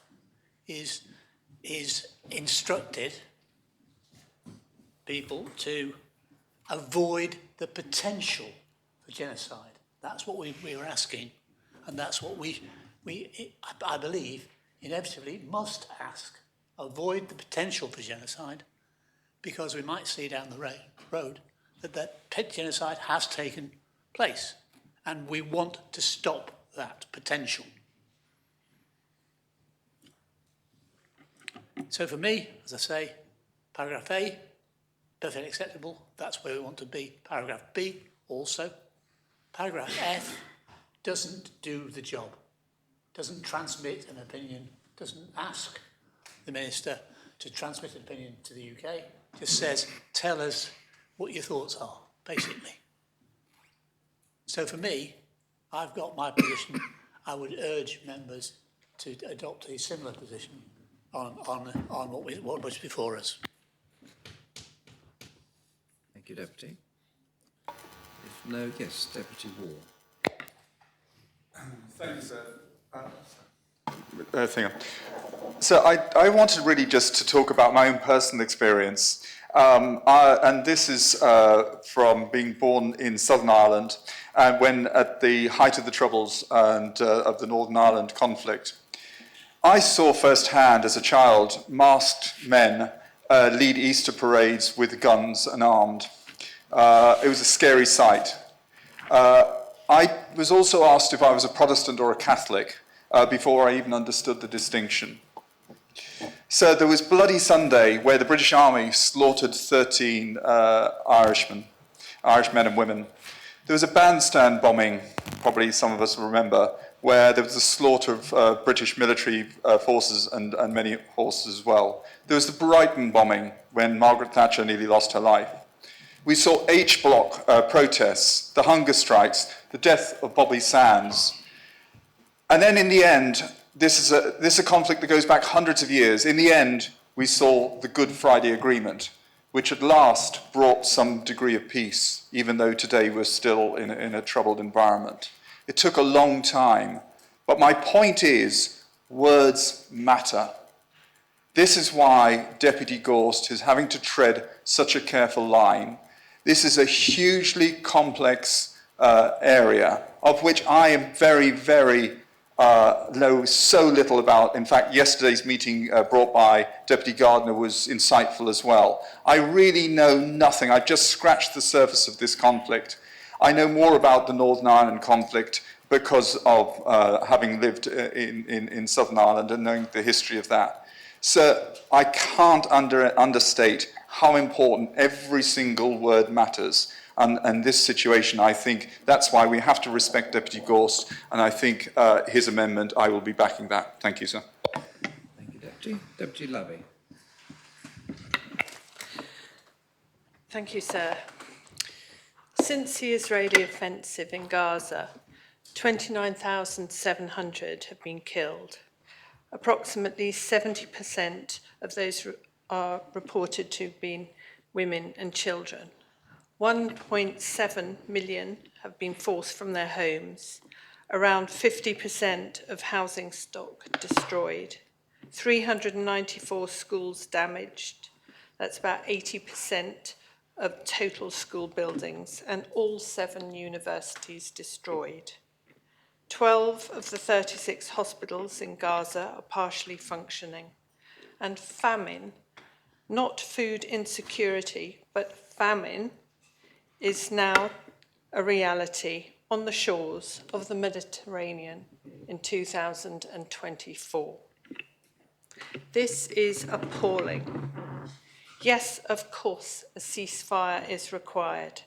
is instructed people to avoid the potential for genocide. That's what we were asking, and that's what I believe, inevitably must ask. Avoid the potential for genocide, because we might see down the road that genocide has taken place, and we want to stop that potential. So for me, as I say, paragraph A, perfectly acceptable. That's where we want to be. Paragraph B, also. Paragraph F doesn't do the job, doesn't transmit an opinion, doesn't ask the Minister to transmit an opinion to the UK, just says, tell us what your thoughts are, basically. So for me, I've got my position. I would urge members to adopt a similar position on what was before us. Thank you, Deputy. If no, yes, Deputy Ward. Thank you, sir. So I wanted really just to talk about my own personal experience. And this is from being born in Southern Ireland, and when at the height of the Troubles and of the Northern Ireland conflict, I saw firsthand as a child masked men lead Easter parades with guns and armed. It was a scary sight. I was also asked if I was a Protestant or a Catholic before I even understood the distinction. So there was Bloody Sunday, where the British Army slaughtered 13 Irish men and women. There was a bandstand bombing, probably some of us will remember, where there was the slaughter of British military forces and many horses as well. There was the Brighton bombing, when Margaret Thatcher nearly lost her life. We saw H-Block protests, the hunger strikes, the death of Bobby Sands. And then in the end, this is a conflict that goes back hundreds of years. In the end, we saw the Good Friday Agreement, which at last brought some degree of peace, even though today we're still in a troubled environment. It took a long time, but my point is, words matter. This is why Deputy Gorst is having to tread such a careful line. This is a hugely complex area, of which I am very, very know so little about. In fact, yesterday's meeting brought by Deputy Gardner was insightful as well. I really know nothing. I've just scratched the surface of this conflict. I know more about the Northern Ireland conflict because of having lived in Southern Ireland and knowing the history of that. So I can't understate how important every single word matters. And this situation, I think that's why we have to respect Deputy Gorst, and I think his amendment, I will be backing that. Thank you, sir. Thank you, Deputy. Deputy Lavey. Thank you, sir. Since the Israeli offensive in Gaza, 29,700 have been killed. Approximately 70% of those are reported to have been women and children. 1.7 million have been forced from their homes, around 50% of housing stock destroyed, 394 schools damaged, that's about 80% of total school buildings, and all 7 universities destroyed. 12 of the 36 hospitals in Gaza are partially functioning, and famine, not food insecurity, but famine, is now a reality on the shores of the Mediterranean in 2024. This is appalling. Yes, of course, a ceasefire is required.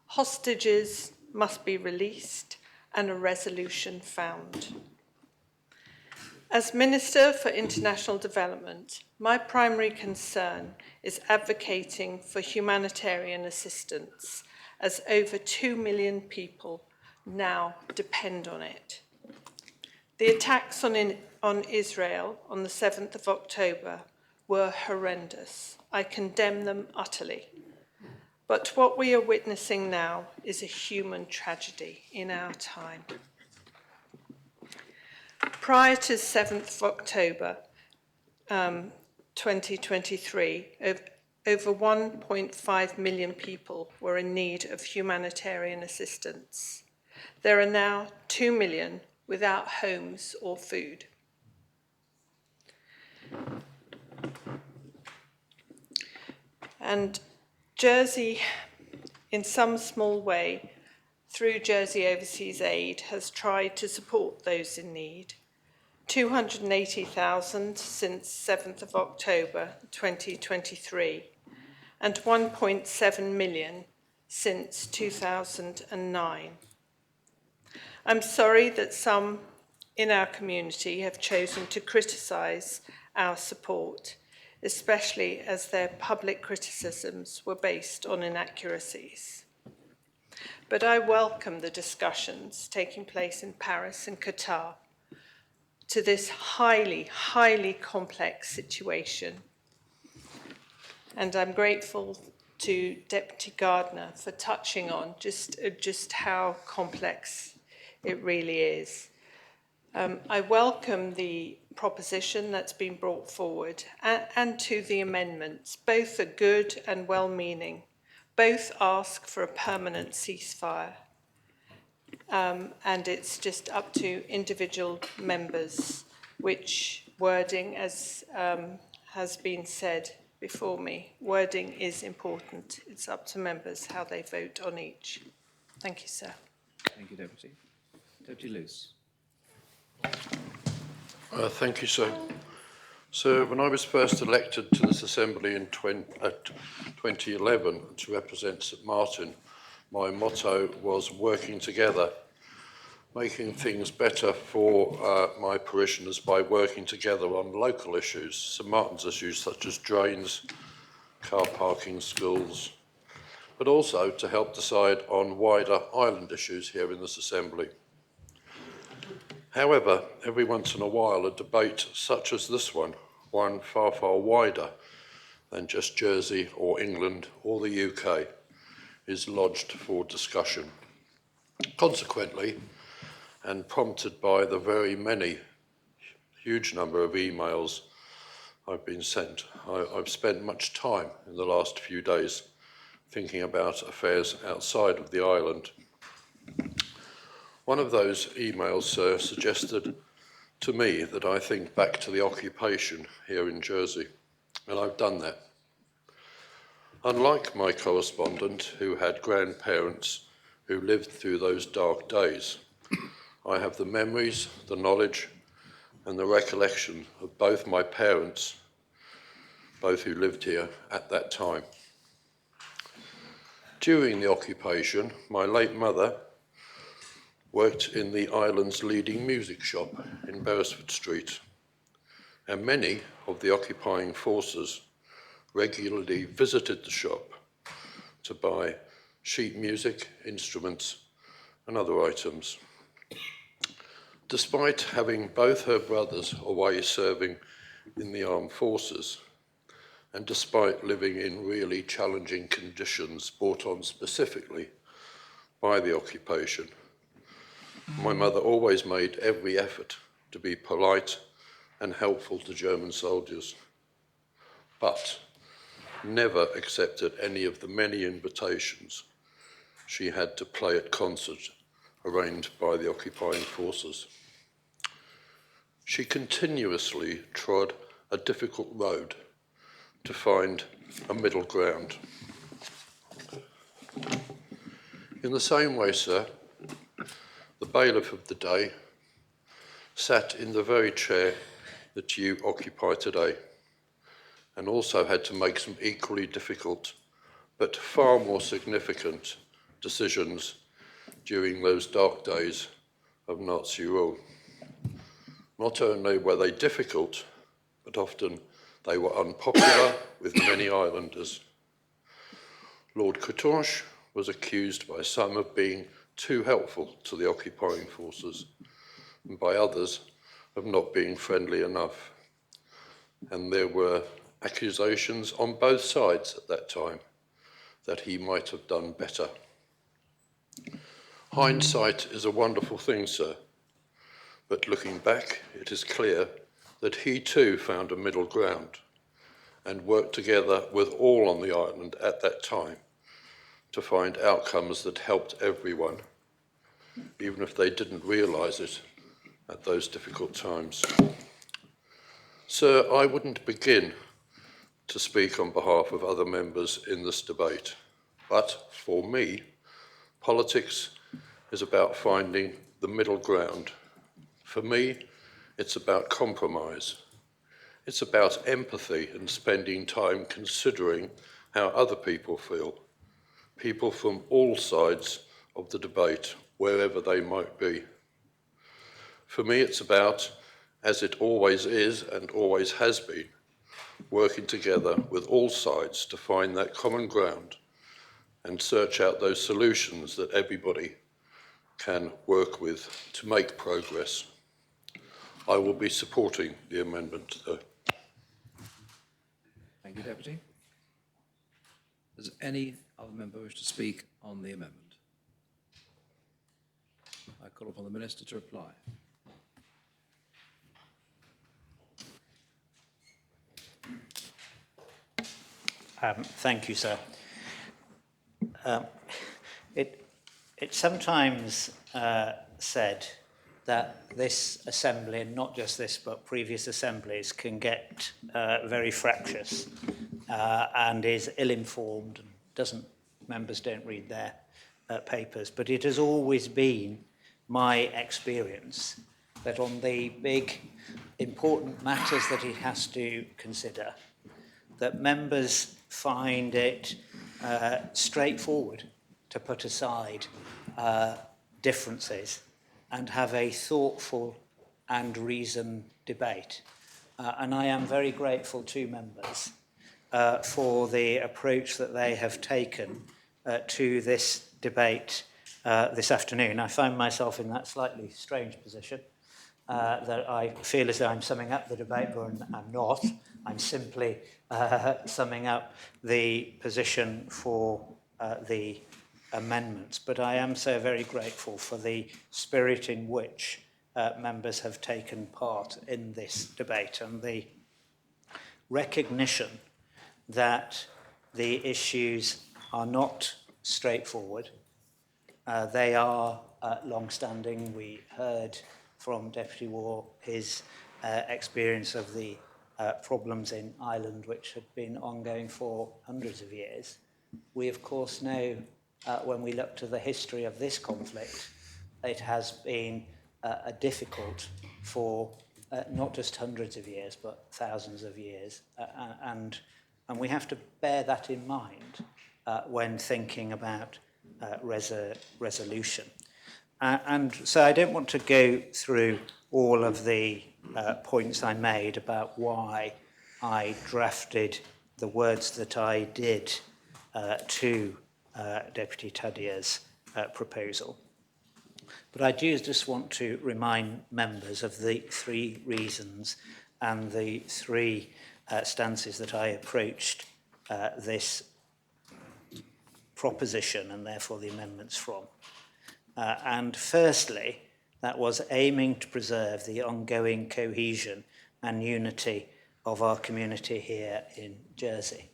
Hostages must be released and a resolution found. As Minister for International Development, my primary concern is advocating for humanitarian assistance, as over 2 million people now depend on it. The attacks on Israel on the 7th of October were horrendous. I condemn them utterly. But what we are witnessing now is a human tragedy in our time. Prior to 7th of October 2023, over 1.5 million people were in need of humanitarian assistance. There are now 2 million without homes or food. And Jersey, in some small way, through Jersey Overseas Aid, has tried to support those in need. 280,000 since 7th of October 2023, and 1.7 million since 2009. I'm sorry that some in our community have chosen to criticise our support, especially as their public criticisms were based on inaccuracies. But I welcome the discussions taking place in Paris and Qatar to this highly, highly complex situation. And I'm grateful to Deputy Gardner for touching on just how complex it really is. I welcome the proposition that's been brought forward and to the amendments. Both are good and well-meaning. Both ask for a permanent ceasefire. And it's just up to individual members which wording, as has been said before me, wording is important. It's up to members how they vote on each. Thank you, sir. Thank you, Deputy. Deputy Luce. Thank you, sir. So when I was first elected to this Assembly in 2011 to represent St Martin, my motto was working together, making things better for my parishioners by working together on local issues, St Martin's issues such as drains, car parking, schools, but also to help decide on wider island issues here in this Assembly. However, every once in a while, a debate such as this one far, far wider than just Jersey or England or the UK, is lodged for discussion. Consequently, and prompted by the very many, huge number of emails I've been sent, I've spent much time in the last few days thinking about affairs outside of the island. One of those emails, sir, suggested to me that I think back to the occupation here in Jersey, and I've done that. Unlike my correspondent, who had grandparents who lived through those dark days, I have the memories, the knowledge, and the recollection of both my parents, both who lived here at that time. During the occupation, my late mother worked in the island's leading music shop in Beresford Street, and many of the occupying forces regularly visited the shop to buy sheet music, instruments and other items. Despite having both her brothers away serving in the armed forces, and despite living in really challenging conditions brought on specifically by the occupation, my mother always made every effort to be polite and helpful to German soldiers, but never accepted any of the many invitations she had to play at concerts arranged by the occupying forces. She continuously trod a difficult road to find a middle ground. In the same way, sir, the bailiff of the day sat in the very chair that you occupy today, and also had to make some equally difficult but far more significant decisions during those dark days of Nazi rule. Not only were they difficult, but often they were unpopular with many islanders. Lord Coutances was accused by some of being too helpful to the occupying forces, and by others of not being friendly enough. And there were accusations on both sides at that time that he might have done better. Hindsight is a wonderful thing, sir, but looking back, it is clear that he too found a middle ground and worked together with all on the island at that time to find outcomes that helped everyone, even if they didn't realise it at those difficult times. Sir, I wouldn't begin to speak on behalf of other members in this debate, but for me, politics is about finding the middle ground. For me, it's about compromise. It's about empathy and spending time considering how other people feel, people from all sides of the debate, wherever they might be. For me, it's about, as it always is and always has been, working together with all sides to find that common ground and search out those solutions that everybody can work with to make progress. I will be supporting the amendment, though. Thank you, Deputy. Does any other member wish to speak on the amendment? I call upon the Minister to reply. Thank you, sir. It's sometimes said that this assembly, and not just this, but previous assemblies, can get very fractious and is ill-informed. Members don't read their papers. But it has always been my experience that on the big, important matters that he has to consider, that members find it straightforward to put aside differences and have a thoughtful and reasoned debate. And I am very grateful to members for the approach that they have taken to this debate this afternoon. I find myself in that slightly strange position that I feel as though I'm summing up the debate, but I'm not. I'm simply summing up the position for the amendments. But I am so very grateful for the spirit in which members have taken part in this debate and the recognition that the issues are not straightforward. They are long-standing. We heard from Deputy War his experience of the problems in Ireland, which had been ongoing for hundreds of years. We, of course, know when we look to the history of this conflict, it has been difficult for not just hundreds of years, but thousands of years. And we have to bear that in mind when thinking about resolution. And so I don't want to go through all of the points I made about why I drafted the words that I did to Deputy Tadia's proposal. But I do just want to remind members of the three reasons and the three stances that I approached this proposition and therefore the amendments from. And firstly, that was aiming to preserve the ongoing cohesion and unity of our community here in Jersey.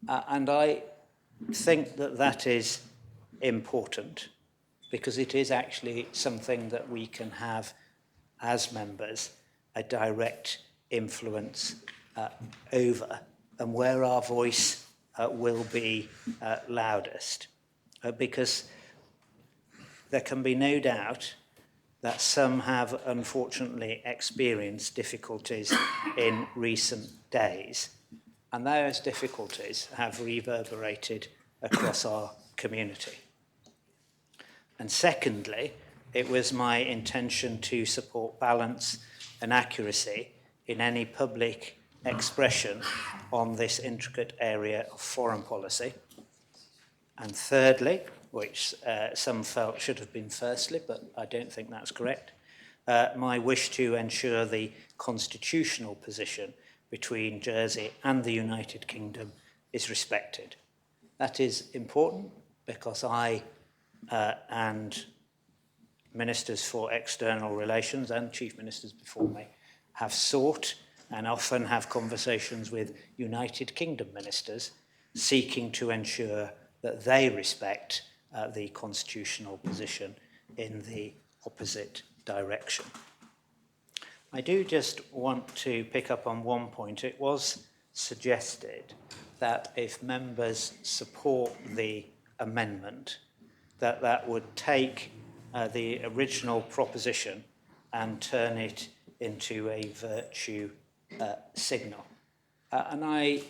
And I think that that is important because it is actually something that we can have as members a direct influence over, and where our voice will be loudest. Because there can be no doubt that some have unfortunately experienced difficulties in recent days, and those difficulties have reverberated across our community. And secondly, it was my intention to support balance and accuracy in any public expression on this intricate area of foreign policy. And thirdly, which some felt should have been firstly, but I don't think that's correct, my wish to ensure the constitutional position between Jersey and the United Kingdom is respected. That is important because I and ministers for external relations and chief ministers before me have sought and often have conversations with United Kingdom ministers seeking to ensure that they respect the constitutional position in the opposite direction. I do just want to pick up on one point. It was suggested that if members support the amendment, that would take the original proposition and turn it into a virtue signal. And I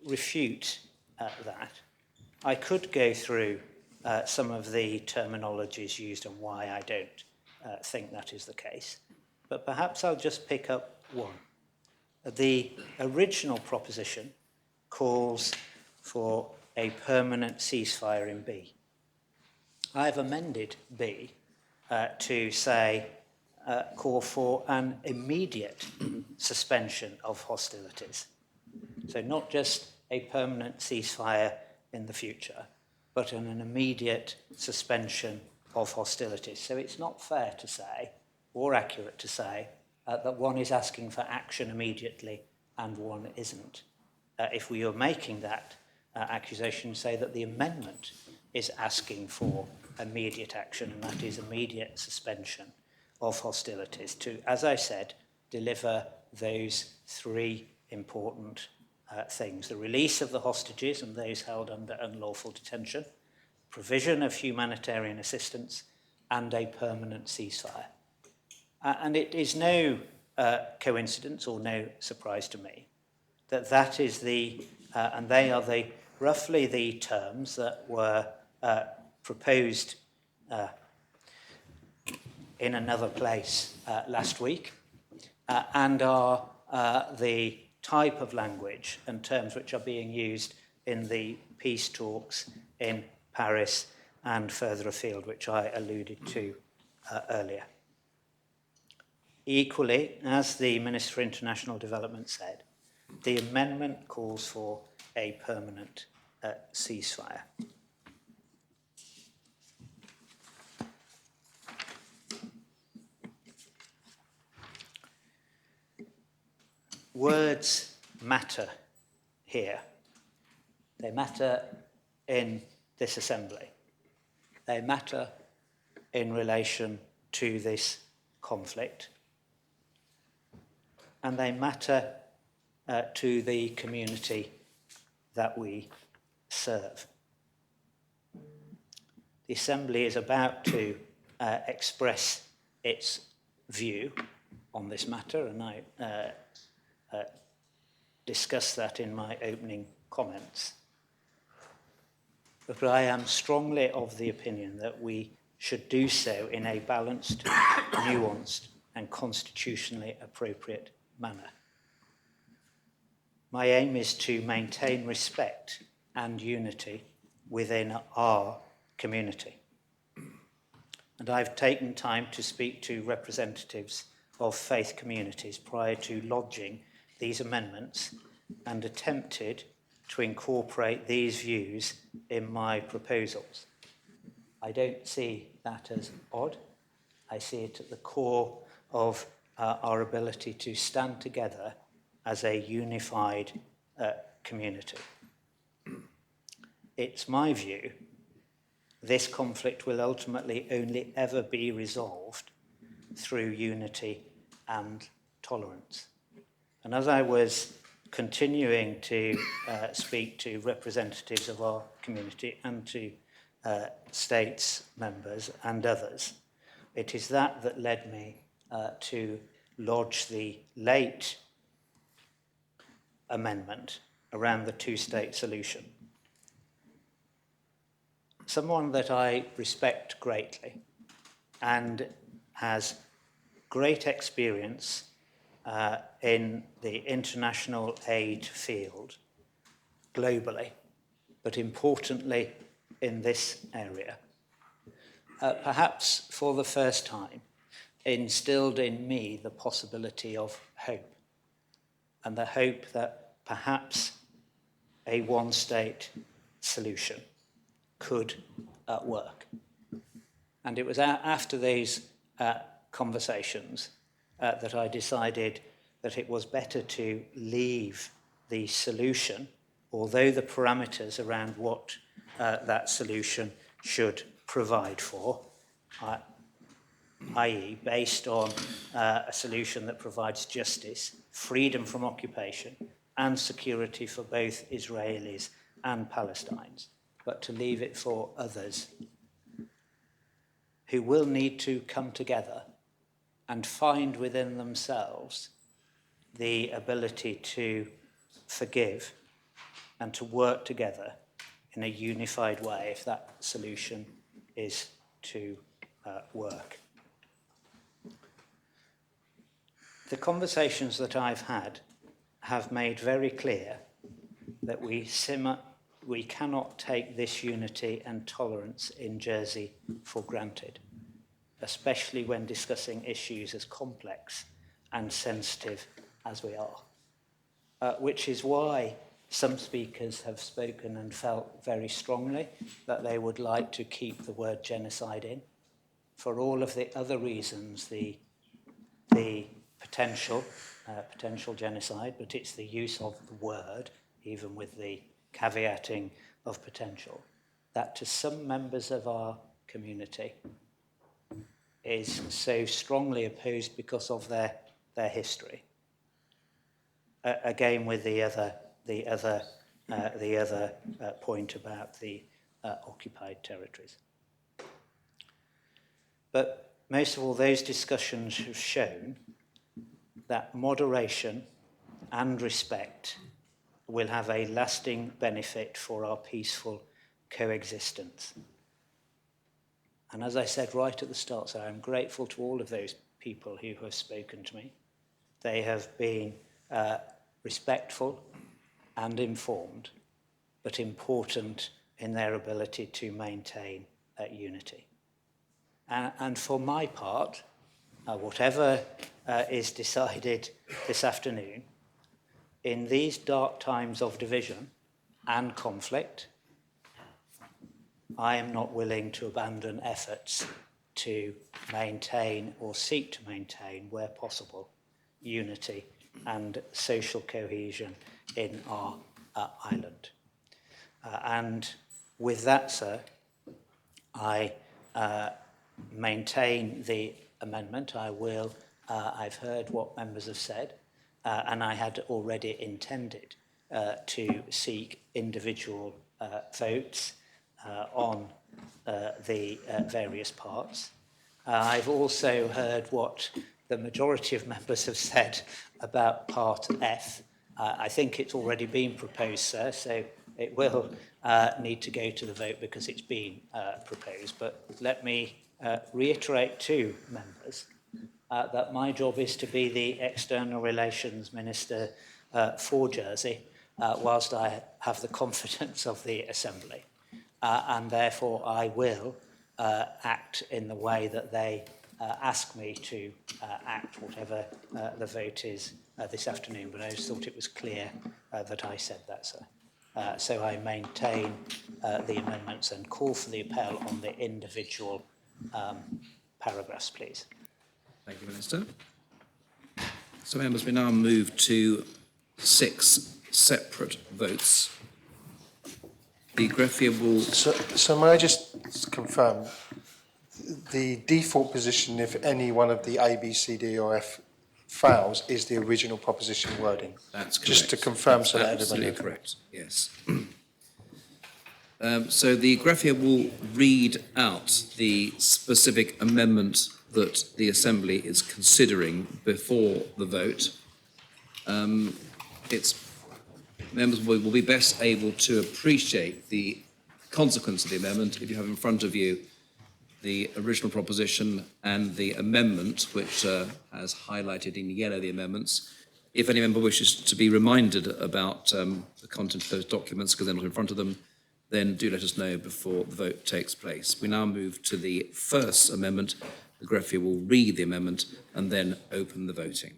refute that. I could go through some of the terminologies used and why I don't think that is the case, but perhaps I'll just pick up one. The original proposition calls for a permanent ceasefire in B. I've amended B to say, call for an immediate suspension of hostilities. So not just a permanent ceasefire in the future, but an immediate suspension of hostilities. So it's not fair to say, or accurate to say, that one is asking for action immediately and one isn't. If we are making that accusation, say that the amendment is asking for immediate action, and that is immediate suspension of hostilities to, as I said, deliver those three important things: the release of the hostages and those held under unlawful detention, provision of humanitarian assistance, and a permanent ceasefire. And it is no coincidence or no surprise to me that that is the, and they are the roughly the terms that were proposed in another place last week, and are the type of language and terms which are being used in the peace talks in Paris and further afield, which I alluded to earlier. Equally, as the Minister for International Development said, the amendment calls for a permanent ceasefire. Words matter here. They matter in this assembly. They matter in relation to this conflict. And they matter to the community that we serve. The Assembly is about to express its view on this matter, and I discussed that in my opening comments. But I am strongly of the opinion that we should do so in a balanced, nuanced, and constitutionally appropriate manner. My aim is to maintain respect and unity within our community. And I've taken time to speak to representatives of faith communities prior to lodging these amendments and attempted to incorporate these views in my proposals. I don't see that as odd. I see it at the core of our ability to stand together as a unified community. It's my view this conflict will ultimately only ever be resolved through unity and tolerance. And as I was continuing to speak to representatives of our community and to states members and others, it is that led me to lodge the late amendment around the two-state solution. Someone that I respect greatly and has great experience in the international aid field globally, but importantly in this area, perhaps for the first time instilled in me the possibility of hope, and the hope that perhaps a one-state solution could work. And it was after these conversations that I decided that it was better to leave the solution, although the parameters around what that solution should provide for, i.e. based on a solution that provides justice, freedom from occupation, and security for both Israelis and Palestinians, but to leave it for others who will need to come together and find within themselves the ability to forgive and to work together in a unified way if that solution is to work. The conversations that I've had have made very clear that we cannot take this unity and tolerance in Jersey for granted, especially when discussing issues as complex and sensitive as we are, which is why some speakers have spoken and felt very strongly that they would like to keep the word genocide in. For all of the other reasons, the potential genocide, but it's the use of the word, even with the caveating of potential, that to some members of our community is so strongly opposed because of their history. Again, with the other point about the occupied territories. But most of all, those discussions have shown that moderation and respect will have a lasting benefit for our peaceful coexistence. And as I said right at the start, so I'm grateful to all of those people who have spoken to me. They have been respectful and informed, but important in their ability to maintain unity. And for my part, whatever is decided this afternoon, in these dark times of division and conflict, I am not willing to abandon efforts to maintain or seek to maintain, where possible, unity and social cohesion in our island. And with that, sir, I maintain the amendment. I've heard what members have said, and I had already intended to seek individual votes on the various parts. I've also heard what the majority of members have said about Part F. I think it's already been proposed, sir, so it will need to go to the vote because it's been proposed. But let me reiterate to members that my job is to be the External Relations Minister for Jersey, whilst I have the confidence of the Assembly. and therefore I will act in the way that they ask me to act, whatever the vote is this afternoon. But I just thought it was clear that I said that, sir. So I maintain the amendments and call for the appel on the individual paragraphs, please. Thank you, Minister. So, members, we now move to 6 separate votes. The graphic will... So may I just confirm, the default position, if any one of the A, B, C, D or F fails, is the original proposition wording? That's correct. Just to confirm so that Absolutely everybody... correct, yes. So the graphic will read out the specific amendment that the Assembly is considering before the vote. Members will be best able to appreciate the consequence of the amendment if you have in front of you the original proposition and the amendment, which has highlighted in yellow the amendments. If any member wishes to be reminded about the content of those documents because they're not in front of them, then do let us know before the vote takes place. We now move to the first amendment. The graphic will read the amendment and then open the voting.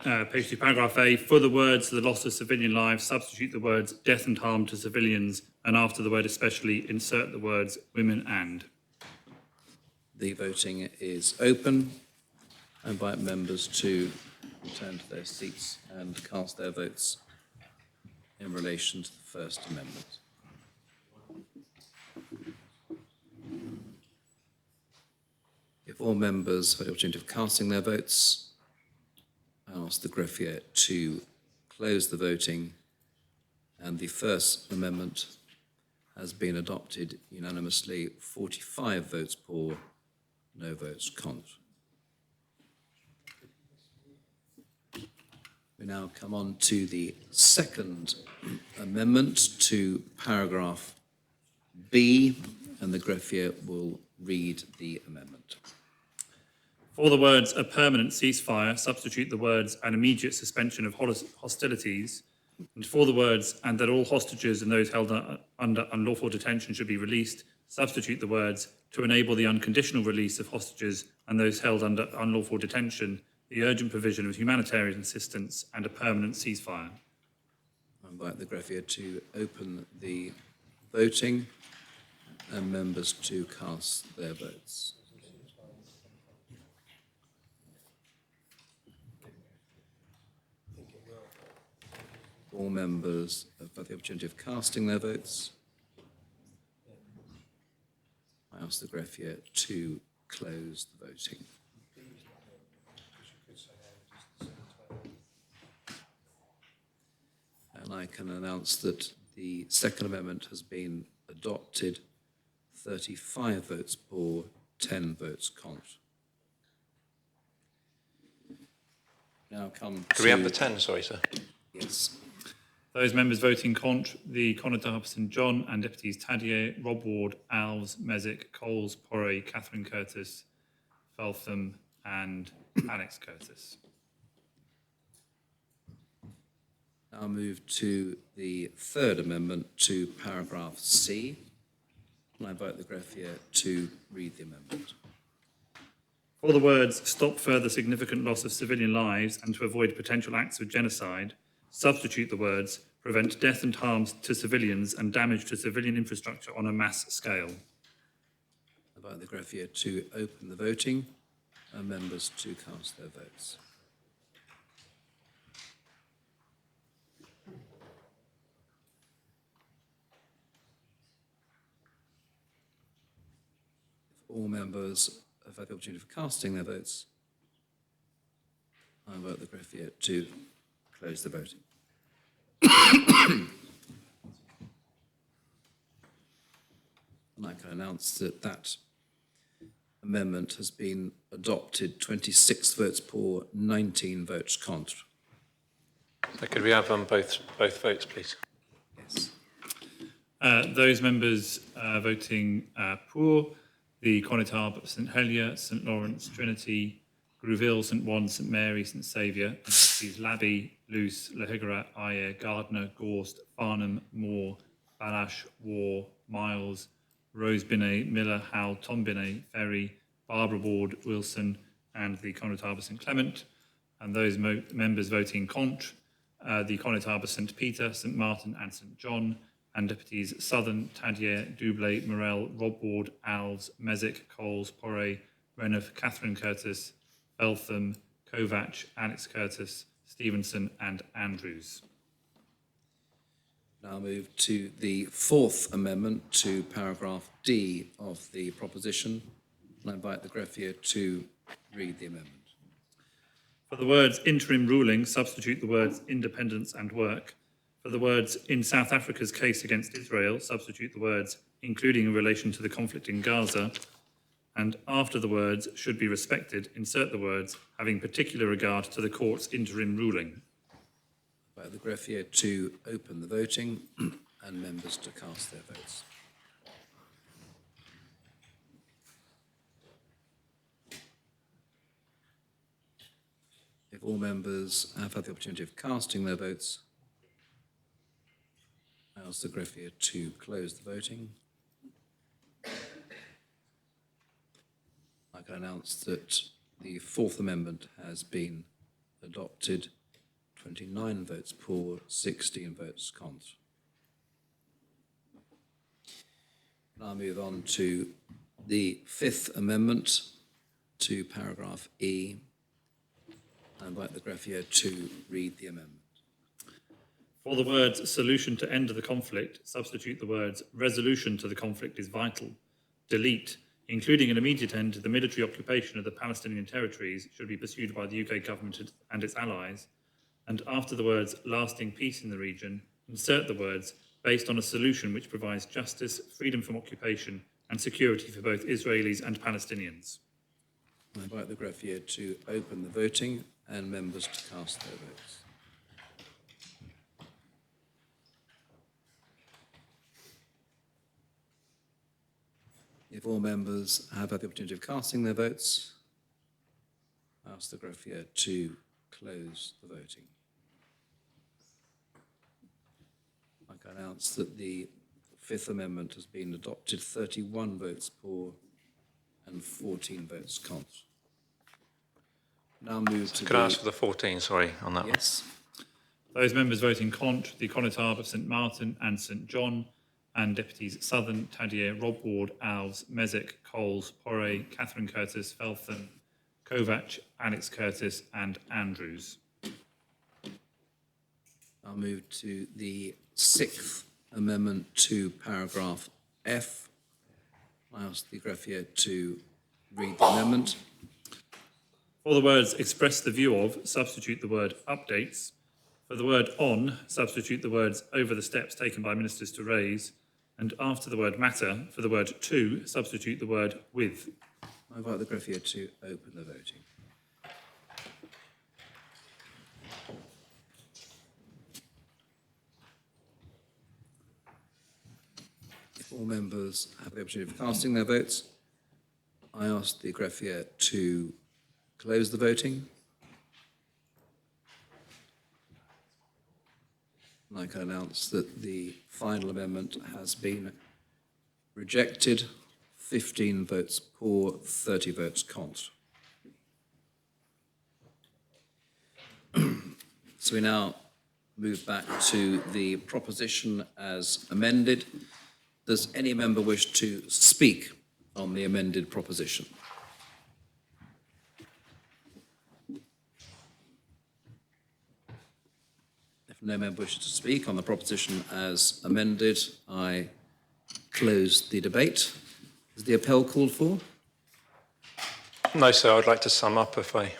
Page 2, paragraph A, for the words the loss of civilian lives, substitute the words death and harm to civilians, and after the word especially, insert the words women and. The voting is open. I invite members to return to their seats and cast their votes in relation to the First Amendment. If all members have the opportunity of casting their votes, I ask the greffier to close the voting, and the First Amendment has been adopted unanimously, 45 votes for, no votes contre. We now come on to the Second Amendment to paragraph B, and the greffier will read the amendment. For the words a permanent ceasefire, substitute the words an immediate suspension of hostilities, and for the words and that all hostages and those held under unlawful detention should be released, substitute the words to enable the unconditional release of hostages and those held under unlawful detention, the urgent provision of humanitarian assistance and a permanent ceasefire. I invite the greffier to open the voting and members to cast their votes. All members have had the opportunity of casting their votes. I ask the greffier to close the voting. And I can announce that the Second Amendment has been adopted, 35 votes for, 10 votes contre. Now come to... Do we have the 10, sorry, sir? Yes. Those members voting contre, the Conor St John and Deputies Tadier, Rob Ward, Alves, Mesick, Coles, Porray, Catherine Curtis, Feltham and Alex Curtis. Now move to the Third Amendment to paragraph C. And I invite the greffier to read the amendment. For the words stop further significant loss of civilian lives and to avoid potential acts of genocide, substitute the words prevent death and harm to civilians and damage to civilian infrastructure on a mass scale. I invite the greffier to open the voting and members to cast their votes. If all members have had the opportunity of casting their votes, I invite the greffier to close the voting. And I can announce that that amendment has been adopted, 26 votes for, 19 votes contre. So could we have both votes, please? Yes. Those members voting pour, the Connétable, St Helier, St Lawrence, Trinity, Grouville, St Juan, St Mary, St Saviour, Labby, Luce, Lahigara, Ayer, Gardner, Gorst, Farnham, Moore, Balash, War, Miles, Rose Binney, Miller, Howell, Tom Binney, Ferry, Barbara Ward, Wilson, and the Connaught Arbor St Clement. And those members voting contre, the Connaught Arbor St Peter, St Martin, and St John, and deputies Southern, Tadier, Doublé, Morel, Rob Ward, Alves, Mesick, Coles, Porre, Renouf, Catherine Curtis, Eltham, Kovac, Alex Curtis, Stevenson, and Andrews. Now move to the fourth amendment to paragraph D of the proposition. And I invite the greffier to read the amendment. For the words interim ruling, substitute the words independence and work. For the words in South Africa's case against Israel, substitute the words including in relation to the conflict in Gaza. And after the words should be respected, insert the words having particular regard to the court's interim ruling. I invite the greffier to open the voting and members to cast their votes. If all members have had the opportunity of casting their votes, I ask the greffier to close the voting. I can announce that the Fourth Amendment has been adopted. 29 votes pour, 16 votes contre. Now move on to the Fifth Amendment to paragraph E. I invite the greffier to read the amendment. For the words solution to end the conflict, substitute the words resolution to the conflict is vital. Delete, including an immediate end to the military occupation of the Palestinian territories should be pursued by the UK government and its allies. And after the words lasting peace in the region, insert the words based on a solution which provides justice, freedom from occupation and security for both Israelis and Palestinians. I invite the greffier to open the voting and members to cast their votes. If all members have had the opportunity of casting their votes, I ask the greffier to close the voting. I can announce that the Fifth Amendment has been adopted, 31 votes pour and 14 votes contre. Now move to Could I ask for the 14, sorry, on that one? Yes. Those members voting contre, the Connaught Arbor, St Martin and St John, and deputies Southern, Tadier, Rob Ward, Alves, Mesick, Coles, Porre, Catherine Curtis, Feltham, Kovac, Alex Curtis, and Andrews. I'll move to the Sixth Amendment to paragraph F. I ask the greffier to read the amendment. For the words express the view of, substitute the word updates. For the word on, substitute the words over the steps taken by ministers to raise. And after the word matter, for the word to, substitute the word with. I invite the greffier to open the voting. If all members have the opportunity of casting their votes, I ask the greffier to close the voting. And I can announce that the final amendment has been rejected, 15 votes pour, 30 votes contre. So we now move back to the proposition as amended. Does any member wish to speak on the amended proposition? If no member wishes to speak on the proposition as amended, I close the debate. Is the appel called for? No, sir, I'd like to sum up if I...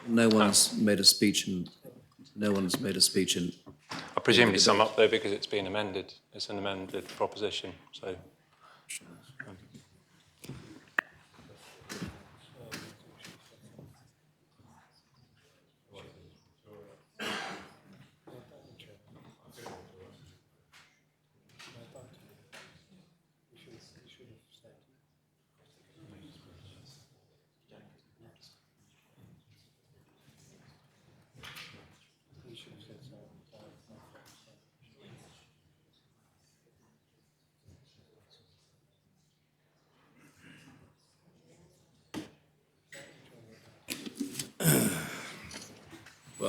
No one's made a speech and no one's made a speech in... I presumably sum up though because it's been amended. It's an amended proposition, so...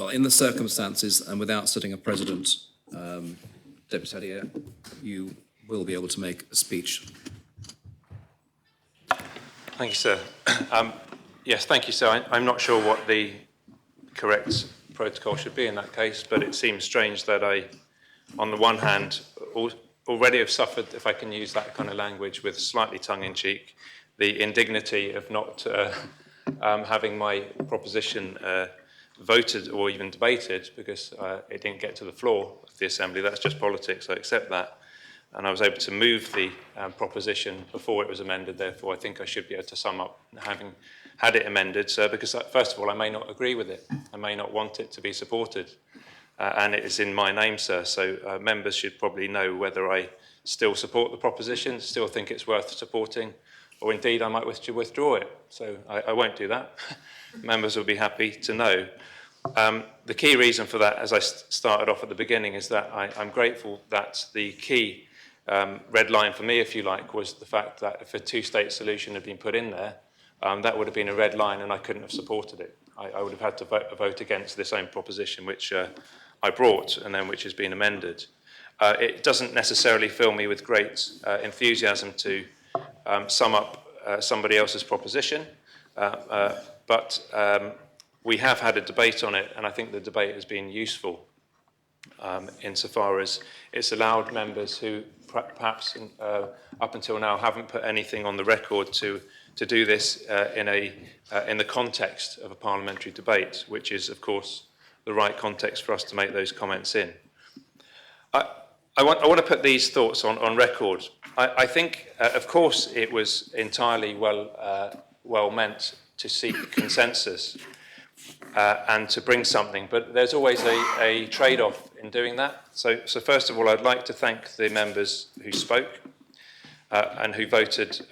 in the circumstances and without setting a precedent, Deputy Tadier, you will be able to make a speech. Thank you, sir. Yes, thank you, sir. I'm not sure what the correct protocol should be in that case, but it seems strange that I, on the one hand, already have suffered, if I can use that kind of language with slightly tongue-in-cheek, the indignity of not having my proposition voted or even debated because it didn't get to the floor of the Assembly. That's just politics, I accept that. And I was able to move the proposition before it was amended. Therefore, I think I should be able to sum up having had it amended, sir, because first of all, I may not agree with it. I may not want it to be supported. And it is in my name, sir. So members should probably know whether I still support the proposition, still think it's worth supporting, or indeed I might wish to withdraw it. So I won't do that. Members will be happy to know. The key reason for that, as I started off at the beginning, is that I'm grateful that the key red line for me, if you like, was the fact that if a two-state solution had been put in there, that would have been a red line and I couldn't have supported it. I would have had to vote against this own proposition, which I brought and then which has been amended. It doesn't necessarily fill me with great enthusiasm to sum up somebody else's proposition, but we have had a debate on it, and I think the debate has been useful insofar as it's allowed members who perhaps up until now haven't put anything on the record to do this in the context of a parliamentary debate, which is, of course, the right context for us to make those comments in. I want to put these thoughts on record. I think, of course, it was entirely well meant to seek consensus and to bring something, but there's always a trade-off in doing that. So first of all, I'd like to thank the members who spoke and who voted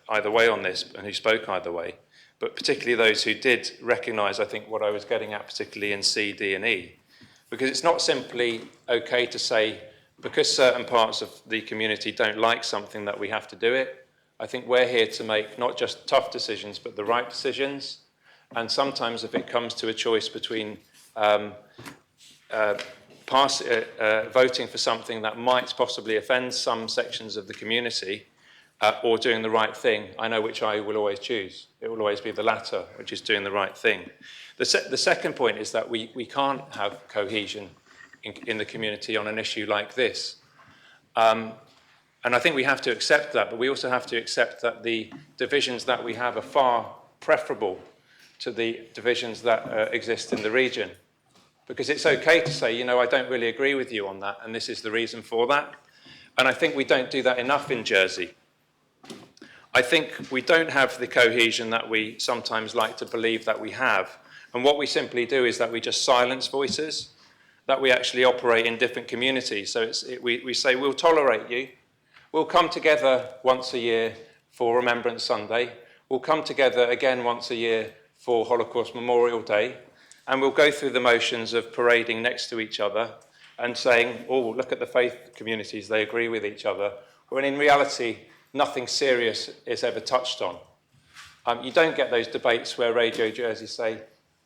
either way on this and who spoke either way, but particularly those who did recognise, I think, what I was getting at, particularly in C, D and E, because it's not simply okay to say, because certain parts of the community don't like something, that we have to do it. I think we're here to make not just tough decisions, but the right decisions. And sometimes if it comes to a choice between voting for something that might possibly offend some sections of the community or doing the right thing, I know which I will always choose. It will always be the latter, which is doing the right thing. The second point is that we can't have cohesion in the community on an issue like this. And I think we have to accept that, but we also have to accept that the divisions that we have are far preferable to the divisions that exist in the region. Because it's okay to say, you know, I don't really agree with you on that, and this is the reason for that. And I think we don't do that enough in Jersey. I think we don't have the cohesion that we sometimes like to believe that we have. And what we simply do is that we just silence voices, that we actually operate in different communities. So we say, we'll tolerate you. We'll come together once a year for Remembrance Sunday. We'll come together again once a year for Holocaust Memorial Day. And we'll go through the motions of parading next to each other and saying, oh, look at the faith communities, they agree with each other. When in reality, nothing serious is ever touched on. You don't get those debates where Radio Jersey say,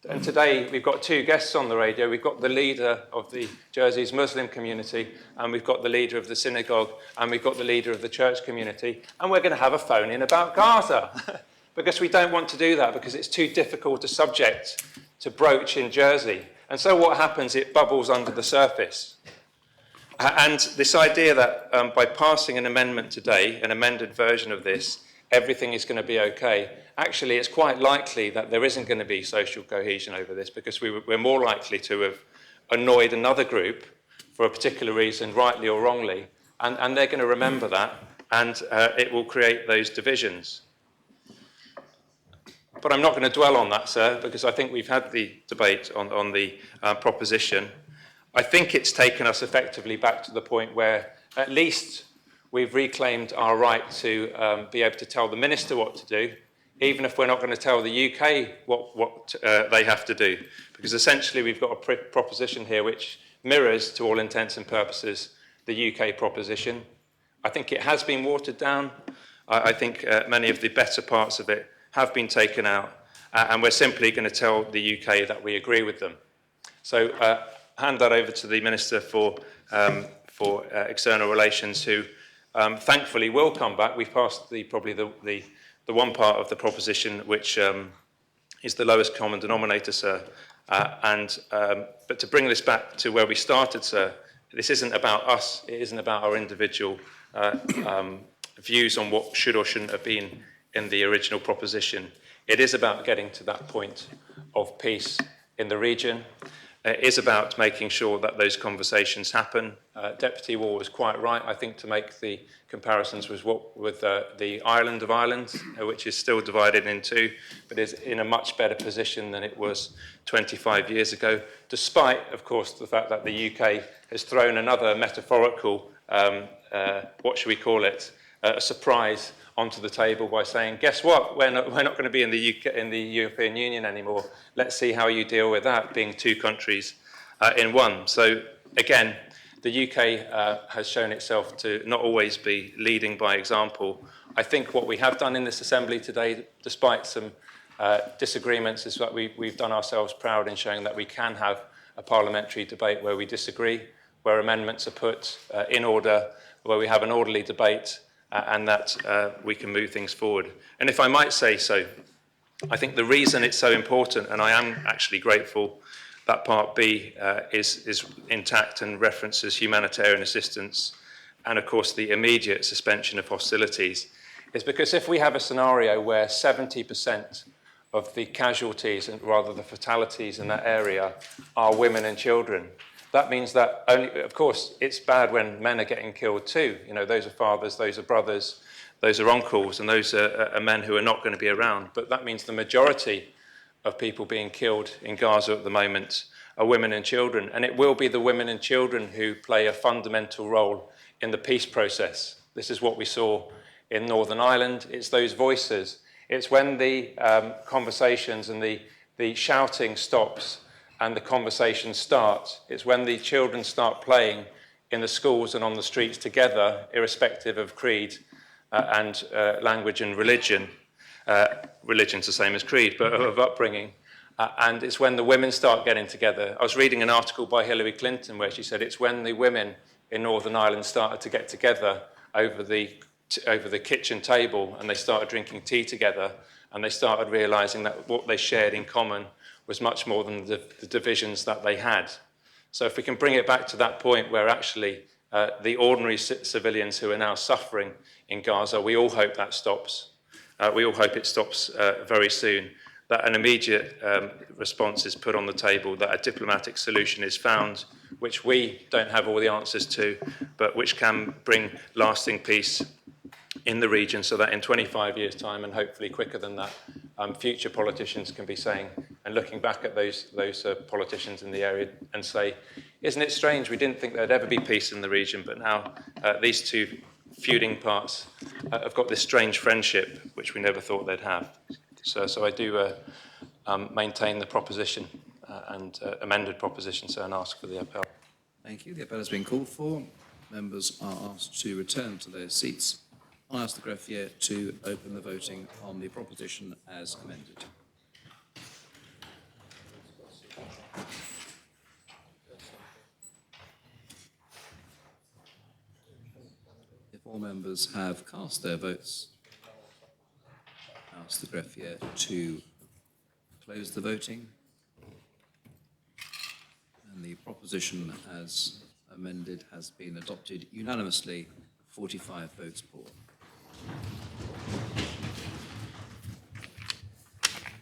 and today we've got two guests on the radio. We've got the leader of the Jersey's Muslim community, and we've got the leader of the synagogue, and we've got the leader of the church community, and we're going to have a phone-in about Gaza. Because we don't want to do that, because it's too difficult a subject to broach in Jersey. And so what happens, it bubbles under the surface. And this idea that by passing an amendment today, an amended version of this, everything is going to be okay. Actually, it's quite likely that there isn't going to be social cohesion over this, because we're more likely to have annoyed another group for a particular reason, rightly or wrongly, and they're going to remember that, and it will create those divisions. But I'm not going to dwell on that, sir, because I think we've had the debate on the proposition. I think it's taken us effectively back to the point where at least we've reclaimed our right to be able to tell the minister what to do, even if we're not going to tell the UK what they have to do. Because essentially we've got a proposition here which mirrors, to all intents and purposes, the UK proposition. I think it has been watered down. I think many of the better parts of it have been taken out, and we're simply going to tell the UK that we agree with them. So hand that over to the Minister for External Relations, who thankfully will come back. We've passed probably the one part of the proposition which is the lowest common denominator, sir. But to bring this back to where we started, sir, this isn't about us. It isn't about our individual views on what should or shouldn't have been in the original proposition. It is about getting to that point of peace in the region. It is about making sure that those conversations happen. Deputy Wall was quite right, I think, to make the comparisons with the island of Ireland, which is still divided in two, but is in a much better position than it was 25 years ago, despite, of course, the fact that the UK has thrown another metaphorical, what should we call it, a surprise onto the table by saying, guess what, we're not going to be in the European Union anymore. Let's see how you deal with that, being two countries in one. So again, the UK has shown itself to not always be leading by example. I think what we have done in this Assembly today, despite some disagreements, is that we've done ourselves proud in showing that we can have a parliamentary debate where we disagree, where amendments are put in order, where we have an orderly debate, and that we can move things forward. And if I might say so, I think the reason it's so important, and I am actually grateful that Part B is intact and references humanitarian assistance and, of course, the immediate suspension of hostilities, is because if we have a scenario where 70% of the casualties, and rather the fatalities in that area, are women and children, that means that only, of course, it's bad when men are getting killed too. You know, those are fathers, those are brothers, those are uncles, and those are men who are not going to be around. But that means the majority of people being killed in Gaza at the moment are women and children. And it will be the women and children who play a fundamental role in the peace process. This is what we saw in Northern Ireland. It's those voices. It's when the conversations and the shouting stops and the conversation starts. It's when the children start playing in the schools and on the streets together, irrespective of creed and language and religion. Religion's the same as creed, but of upbringing. And it's when the women start getting together. I was reading an article by Hillary Clinton where she said it's when the women in Northern Ireland started to get together over the kitchen table, and they started drinking tea together, and they started realizing that what they shared in common was much more than the divisions that they had. So if we can bring it back to that point where actually the ordinary civilians who are now suffering in Gaza, we all hope that stops. We all hope it stops very soon, that an immediate response is put on the table, that a diplomatic solution is found, which we don't have all the answers to, but which can bring lasting peace in the region, so that in 25 years' time, and hopefully quicker than that, future politicians can be saying, and looking back at those politicians in the area and say, isn't it strange, we didn't think there'd ever be peace in the region, but now these two feuding parts have got this strange friendship, which we never thought they'd have. So I do maintain the proposition and amended proposition, sir, and ask for the appel. Thank you. The appel has been called for. Members are asked to return to their seats. I ask the greffier to open the voting on the proposition as amended. If all members have cast their votes, I ask the greffier to close the voting. And the proposition as amended has been adopted unanimously, 45 votes for.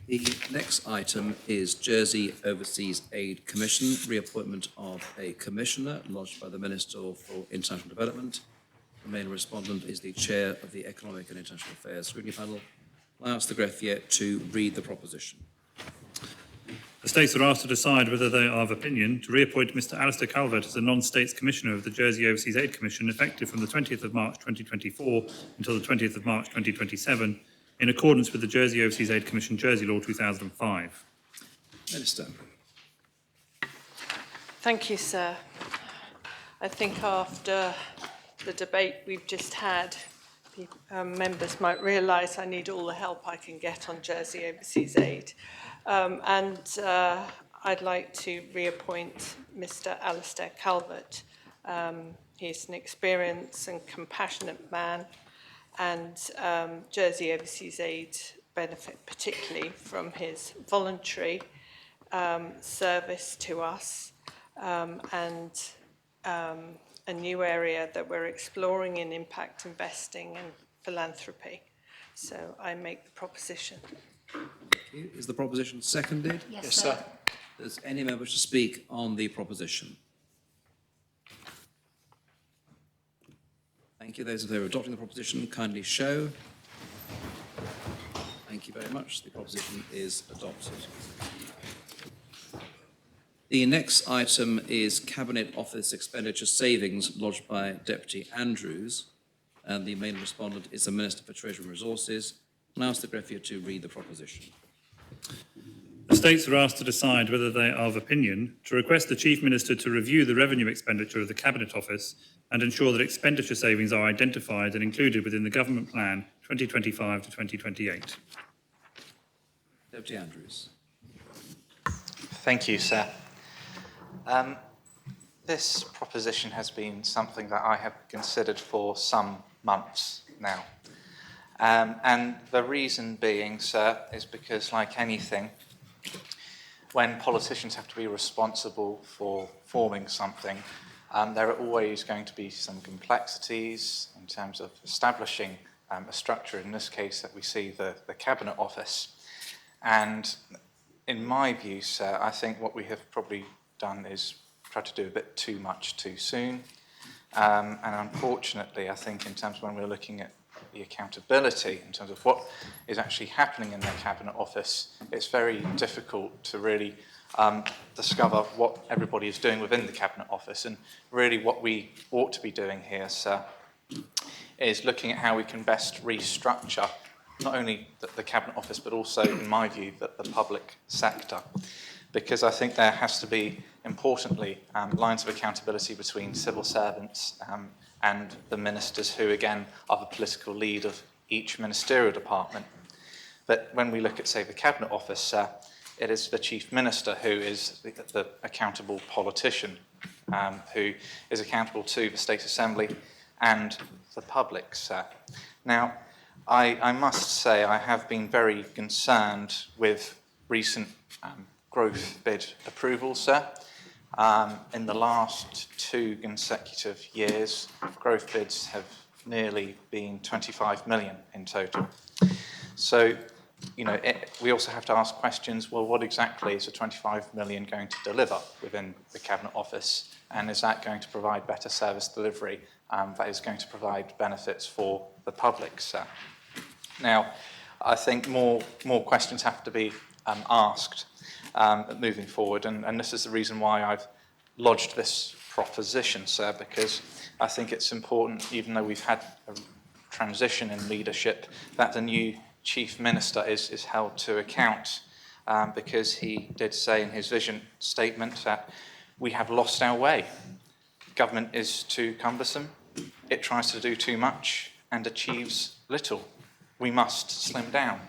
The next item is Jersey Overseas Aid Commission, reappointment of a commissioner lodged by the Minister for International Development. The main respondent is the chair of the Economic and International Affairs Scrutiny Panel. I ask the greffier to read the proposition. The States are asked to decide whether they are of opinion to reappoint Mr Alistair Calvert as a non-States Commissioner of the Jersey Overseas Aid Commission, effective from the 20th of March 2024 until the 20th of March 2027, in accordance with the Jersey Overseas Aid Commission Jersey Law 2005. Minister. Thank you, sir. I think after the debate we've just had, members might realise I need all the help I can get on Jersey Overseas Aid. I I'd like to reappoint Mr. Alistair Calvert. He's an experienced and compassionate man, and Jersey Overseas Aid benefit particularly from his voluntary service to us, and a new area that we're exploring in impact investing and philanthropy. So I make the proposition. Thank you. Is the proposition seconded? Yes, sir. Does any member wish to speak on the proposition? Thank you. Those in favour of adopting the proposition, kindly show. Thank you very much. The proposition is adopted. The next item is Cabinet Office expenditure savings lodged by Deputy Andrews, and the main respondent is the Minister for Treasury and Resources. I'll ask the greffier to read the proposition. The States are asked to decide whether they are of opinion to request the Chief Minister to review the revenue expenditure of the Cabinet Office and ensure that expenditure savings are identified and included within the Government Plan 2025 to 2028. Deputy Andrews. Thank you, sir. This proposition has been something that I have considered for some months now. And the reason being, sir, is because, like anything, when politicians have to be responsible for forming something, there are always going to be some complexities in terms of establishing a structure, in this case that we see the Cabinet Office. And in my view, sir, I think what we have probably done is try to do a bit too much too soon. And unfortunately, I think in terms of when we're looking at the accountability, in terms of what is actually happening in the Cabinet Office, it's very difficult to really discover what everybody is doing within the Cabinet Office. And really what we ought to be doing here, sir, is looking at how we can best restructure not only the Cabinet Office, but also, in my view, the public sector. Because I think there has to be, importantly, lines of accountability between civil servants and the ministers who, again, are the political lead of each ministerial department. But when we look at, say, the Cabinet Office, it is the Chief Minister who is the accountable politician, who is accountable to the State Assembly and the public, sir. Now, I must say I have been very concerned with recent growth bid approvals, sir. In the last 2 consecutive years, growth bids have nearly been 25 million in total. So, you know, we also have to ask questions, well, what exactly is the 25 million going to deliver within the Cabinet Office? And is that going to provide better service delivery that is going to provide benefits for the public, sir? Now, I think more questions have to be asked moving forward, and this is the reason why I've lodged this proposition, sir, because I think it's important, even though we've had a transition in leadership, that the new Chief Minister is held to account, because he did say in his vision statement that we have lost our way. Government is too cumbersome, it tries to do too much and achieves little. We must slim down.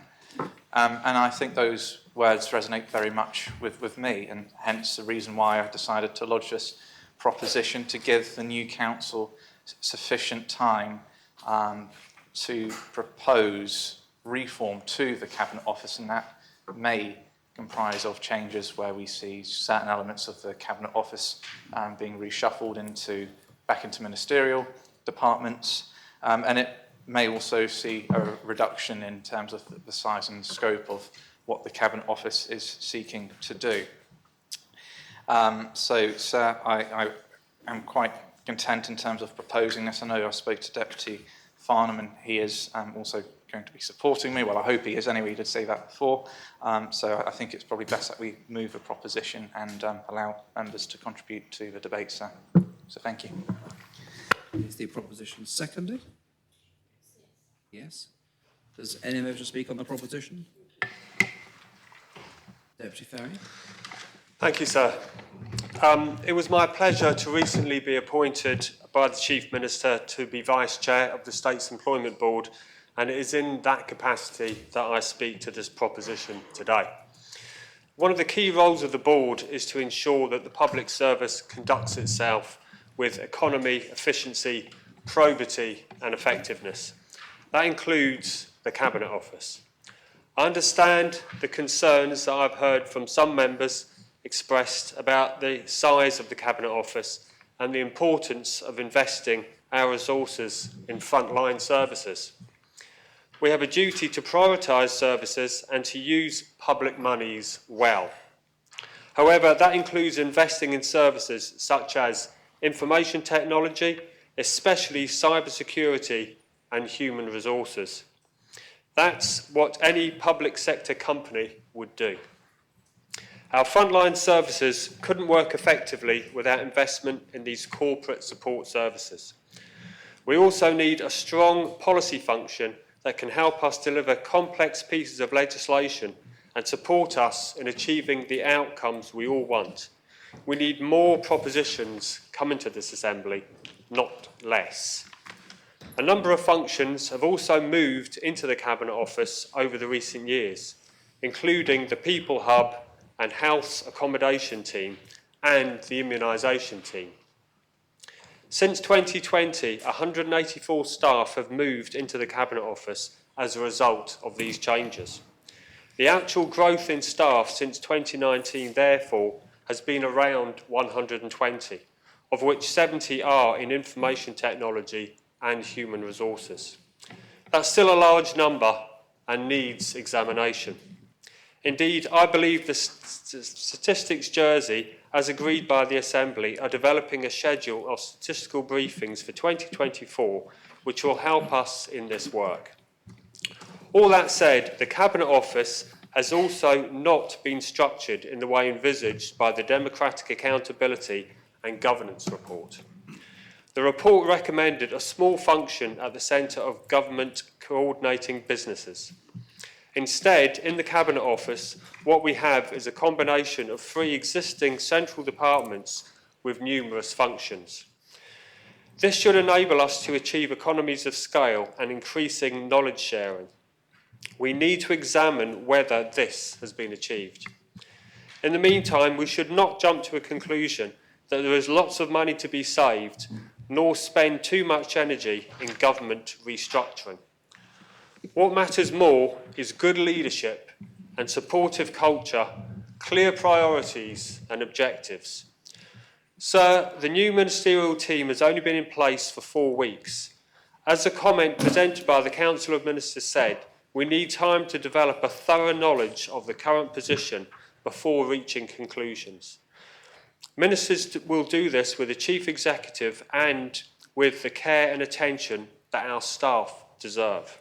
And I think those words resonate very much with me, and hence the reason why I decided to lodge this proposition to give the new council sufficient time to propose reform to the Cabinet Office, and that may comprise of changes where we see certain elements of the Cabinet Office being reshuffled back into ministerial departments, and it may also see a reduction in terms of the size and scope of what the Cabinet Office is seeking to do. So, sir, I am quite content in terms of proposing this. I know I spoke to Deputy Farnham, and he is also going to be supporting me. Well, I hope he is anyway, he did say that before. So I think it's probably best that we move a proposition and allow members to contribute to the debate, sir. So thank you. Is the proposition seconded? Yes. Does any member speak on the proposition? Deputy Ferry. Thank you, sir. It was my pleasure to recently be appointed by the Chief Minister to be Vice Chair of the States Employment Board, and it is in that capacity that I speak to this proposition today. One of the key roles of the board is to ensure that the public service conducts itself with economy, efficiency, probity and effectiveness. That includes the Cabinet Office. I understand the concerns that I've heard from some members expressed about the size of the Cabinet Office and the importance of investing our resources in frontline services. We have a duty to prioritise services and to use public monies well. However, that includes investing in services such as information technology, especially cybersecurity and human resources. That's what any public sector company would do. Our frontline services couldn't work effectively without investment in these corporate support services. We also need a strong policy function that can help us deliver complex pieces of legislation and support us in achieving the outcomes we all want. We need more propositions coming to this Assembly, not less. A number of functions have also moved into the Cabinet Office over the recent years, including the People Hub and Health Accommodation Team and the Immunisation Team. Since 2020, 184 staff have moved into the Cabinet Office as a result of these changes. The actual growth in staff since 2019, therefore, has been around 120, of which 70 are in information technology and human resources. That's still a large number and needs examination. Indeed, I believe the Statistics Jersey, as agreed by the Assembly, are developing a schedule of statistical briefings for 2024, which will help us in this work. All that said, the Cabinet Office has also not been structured in the way envisaged by the Democratic Accountability and Governance Report. The report recommended a small function at the centre of government coordinating businesses. Instead, in the Cabinet Office, what we have is a combination of 3 existing central departments with numerous functions. This should enable us to achieve economies of scale and increasing knowledge sharing. We need to examine whether this has been achieved. In the meantime, we should not jump to a conclusion that there is lots of money to be saved, nor spend too much energy in government restructuring. What matters more is good leadership and supportive culture, clear priorities and objectives. Sir, the new ministerial team has only been in place for 4 weeks. As the comment presented by the Council of Ministers said, we need time to develop a thorough knowledge of the current position before reaching conclusions. Ministers will do this with the Chief Executive and with the care and attention that our staff deserve.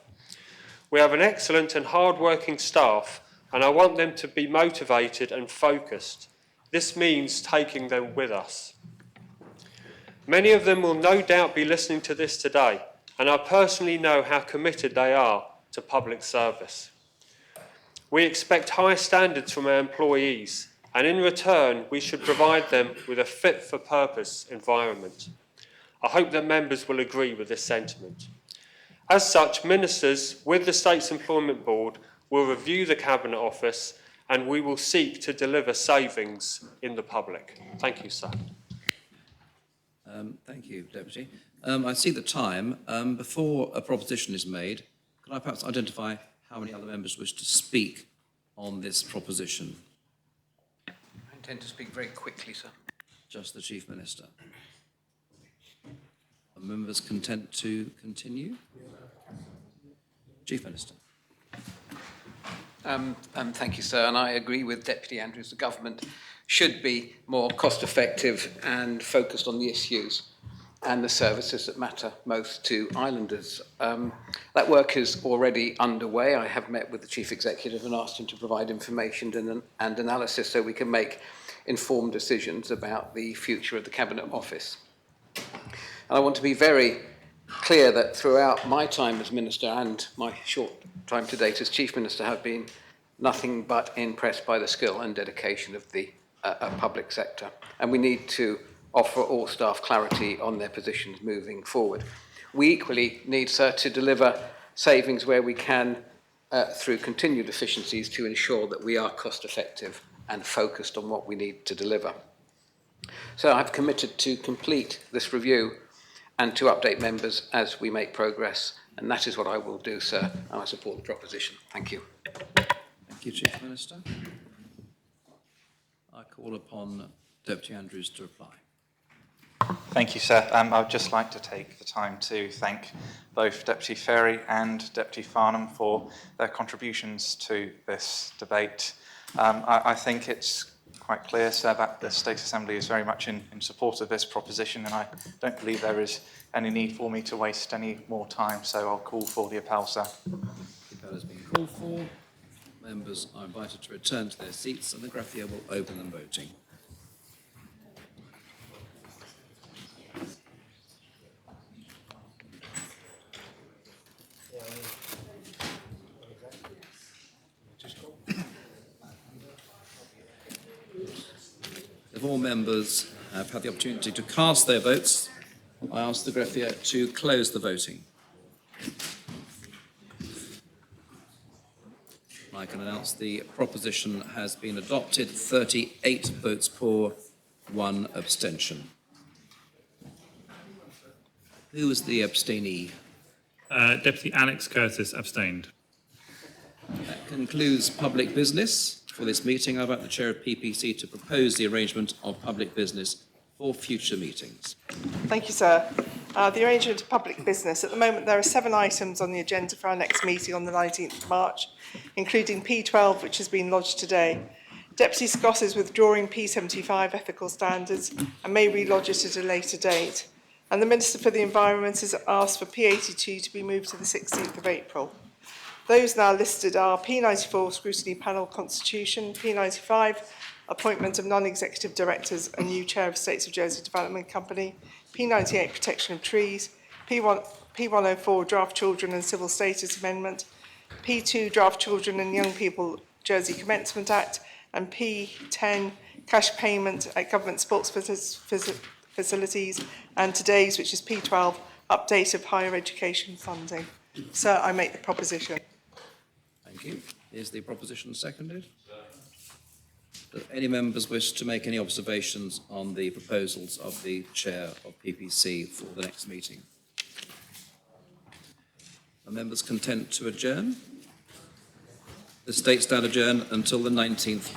We have an excellent and hard-working staff, and I want them to be motivated and focused. This means taking them with us. Many of them will no doubt be listening to this today, and I personally know how committed they are to public service. We expect high standards from our employees, and in return, we should provide them with a fit-for-purpose environment. I hope that members will agree with this sentiment. As such, ministers with the States Employment Board will review the Cabinet Office and we will seek to deliver savings in the public. Thank you, sir. Thank you, Deputy. I see the time. Before a proposition is made, can I perhaps identify how many other members wish to speak on this proposition? I intend to speak very quickly, sir. Just the Chief Minister. Are members content to continue? Chief Minister. Thank you, sir. And I agree with Deputy Andrews. The government should be more cost-effective and focused on the issues and the services that matter most to islanders. That work is already underway. I have met with the Chief Executive and asked him to provide information and analysis so we can make informed decisions about the future of the Cabinet Office. And I want to be very clear that throughout my time as Minister and my short time to date as Chief Minister have been nothing but impressed by the skill and dedication of the public sector. And we need to offer all staff clarity on their positions moving forward. We equally need, sir, to deliver savings where we can through continued efficiencies to ensure that we are cost effective and focused on what we need to deliver. So I've committed to complete this review and to update members as we make progress, and that is what I will do, sir, and I support the proposition. Thank you. Thank you, Chief Minister. I call upon Deputy Andrews to reply. Thank you, sir. I would just like to take the time to thank both Deputy Ferry and Deputy Farnham for their contributions to this debate. I think it's quite clear, sir, that the State Assembly is very much in support of this proposition, and I don't believe there is any need for me to waste any more time, so I'll call for the appel, sir. The appel has been called for. Members are invited to return to their seats, and the graphier will open the voting. If all members have had the opportunity to cast their votes, I ask the greffier to close the voting. I can announce the proposition has been adopted, 38 votes for, 1 abstention. Who was the abstainee? Deputy Alex Curtis abstained. That concludes public business for this meeting. I invite the Chair of PPC to propose the arrangement of public business for future meetings. Thank you, sir. The arrangement of public business. At the moment, there are 7 items on the agenda for our next meeting on the 19th of March, including P12, which has been lodged today. Deputy Scott is withdrawing P75 ethical standards and may relodge it at a later date. And the Minister for the Environment has asked for P82 to be moved to the 16th of April. Those now listed are P94, Scrutiny Panel Constitution, P95, Appointment of Non-Executive Directors and new Chair of States of Jersey Development Company, P98, Protection of Trees, P104, Draft Children and Civil Status Amendment, P2, Draft Children and Young People Jersey Commencement Act, and P10, Cash Payment at Government Sports Facilities, and today's, which is P12, Update of Higher Education Funding. Sir, I make the proposition. Thank you. Is the proposition seconded? Do any members wish to make any observations on the proposals of the Chair of PPC for the next meeting? Are members content to adjourn? The State stand adjourned until the 19th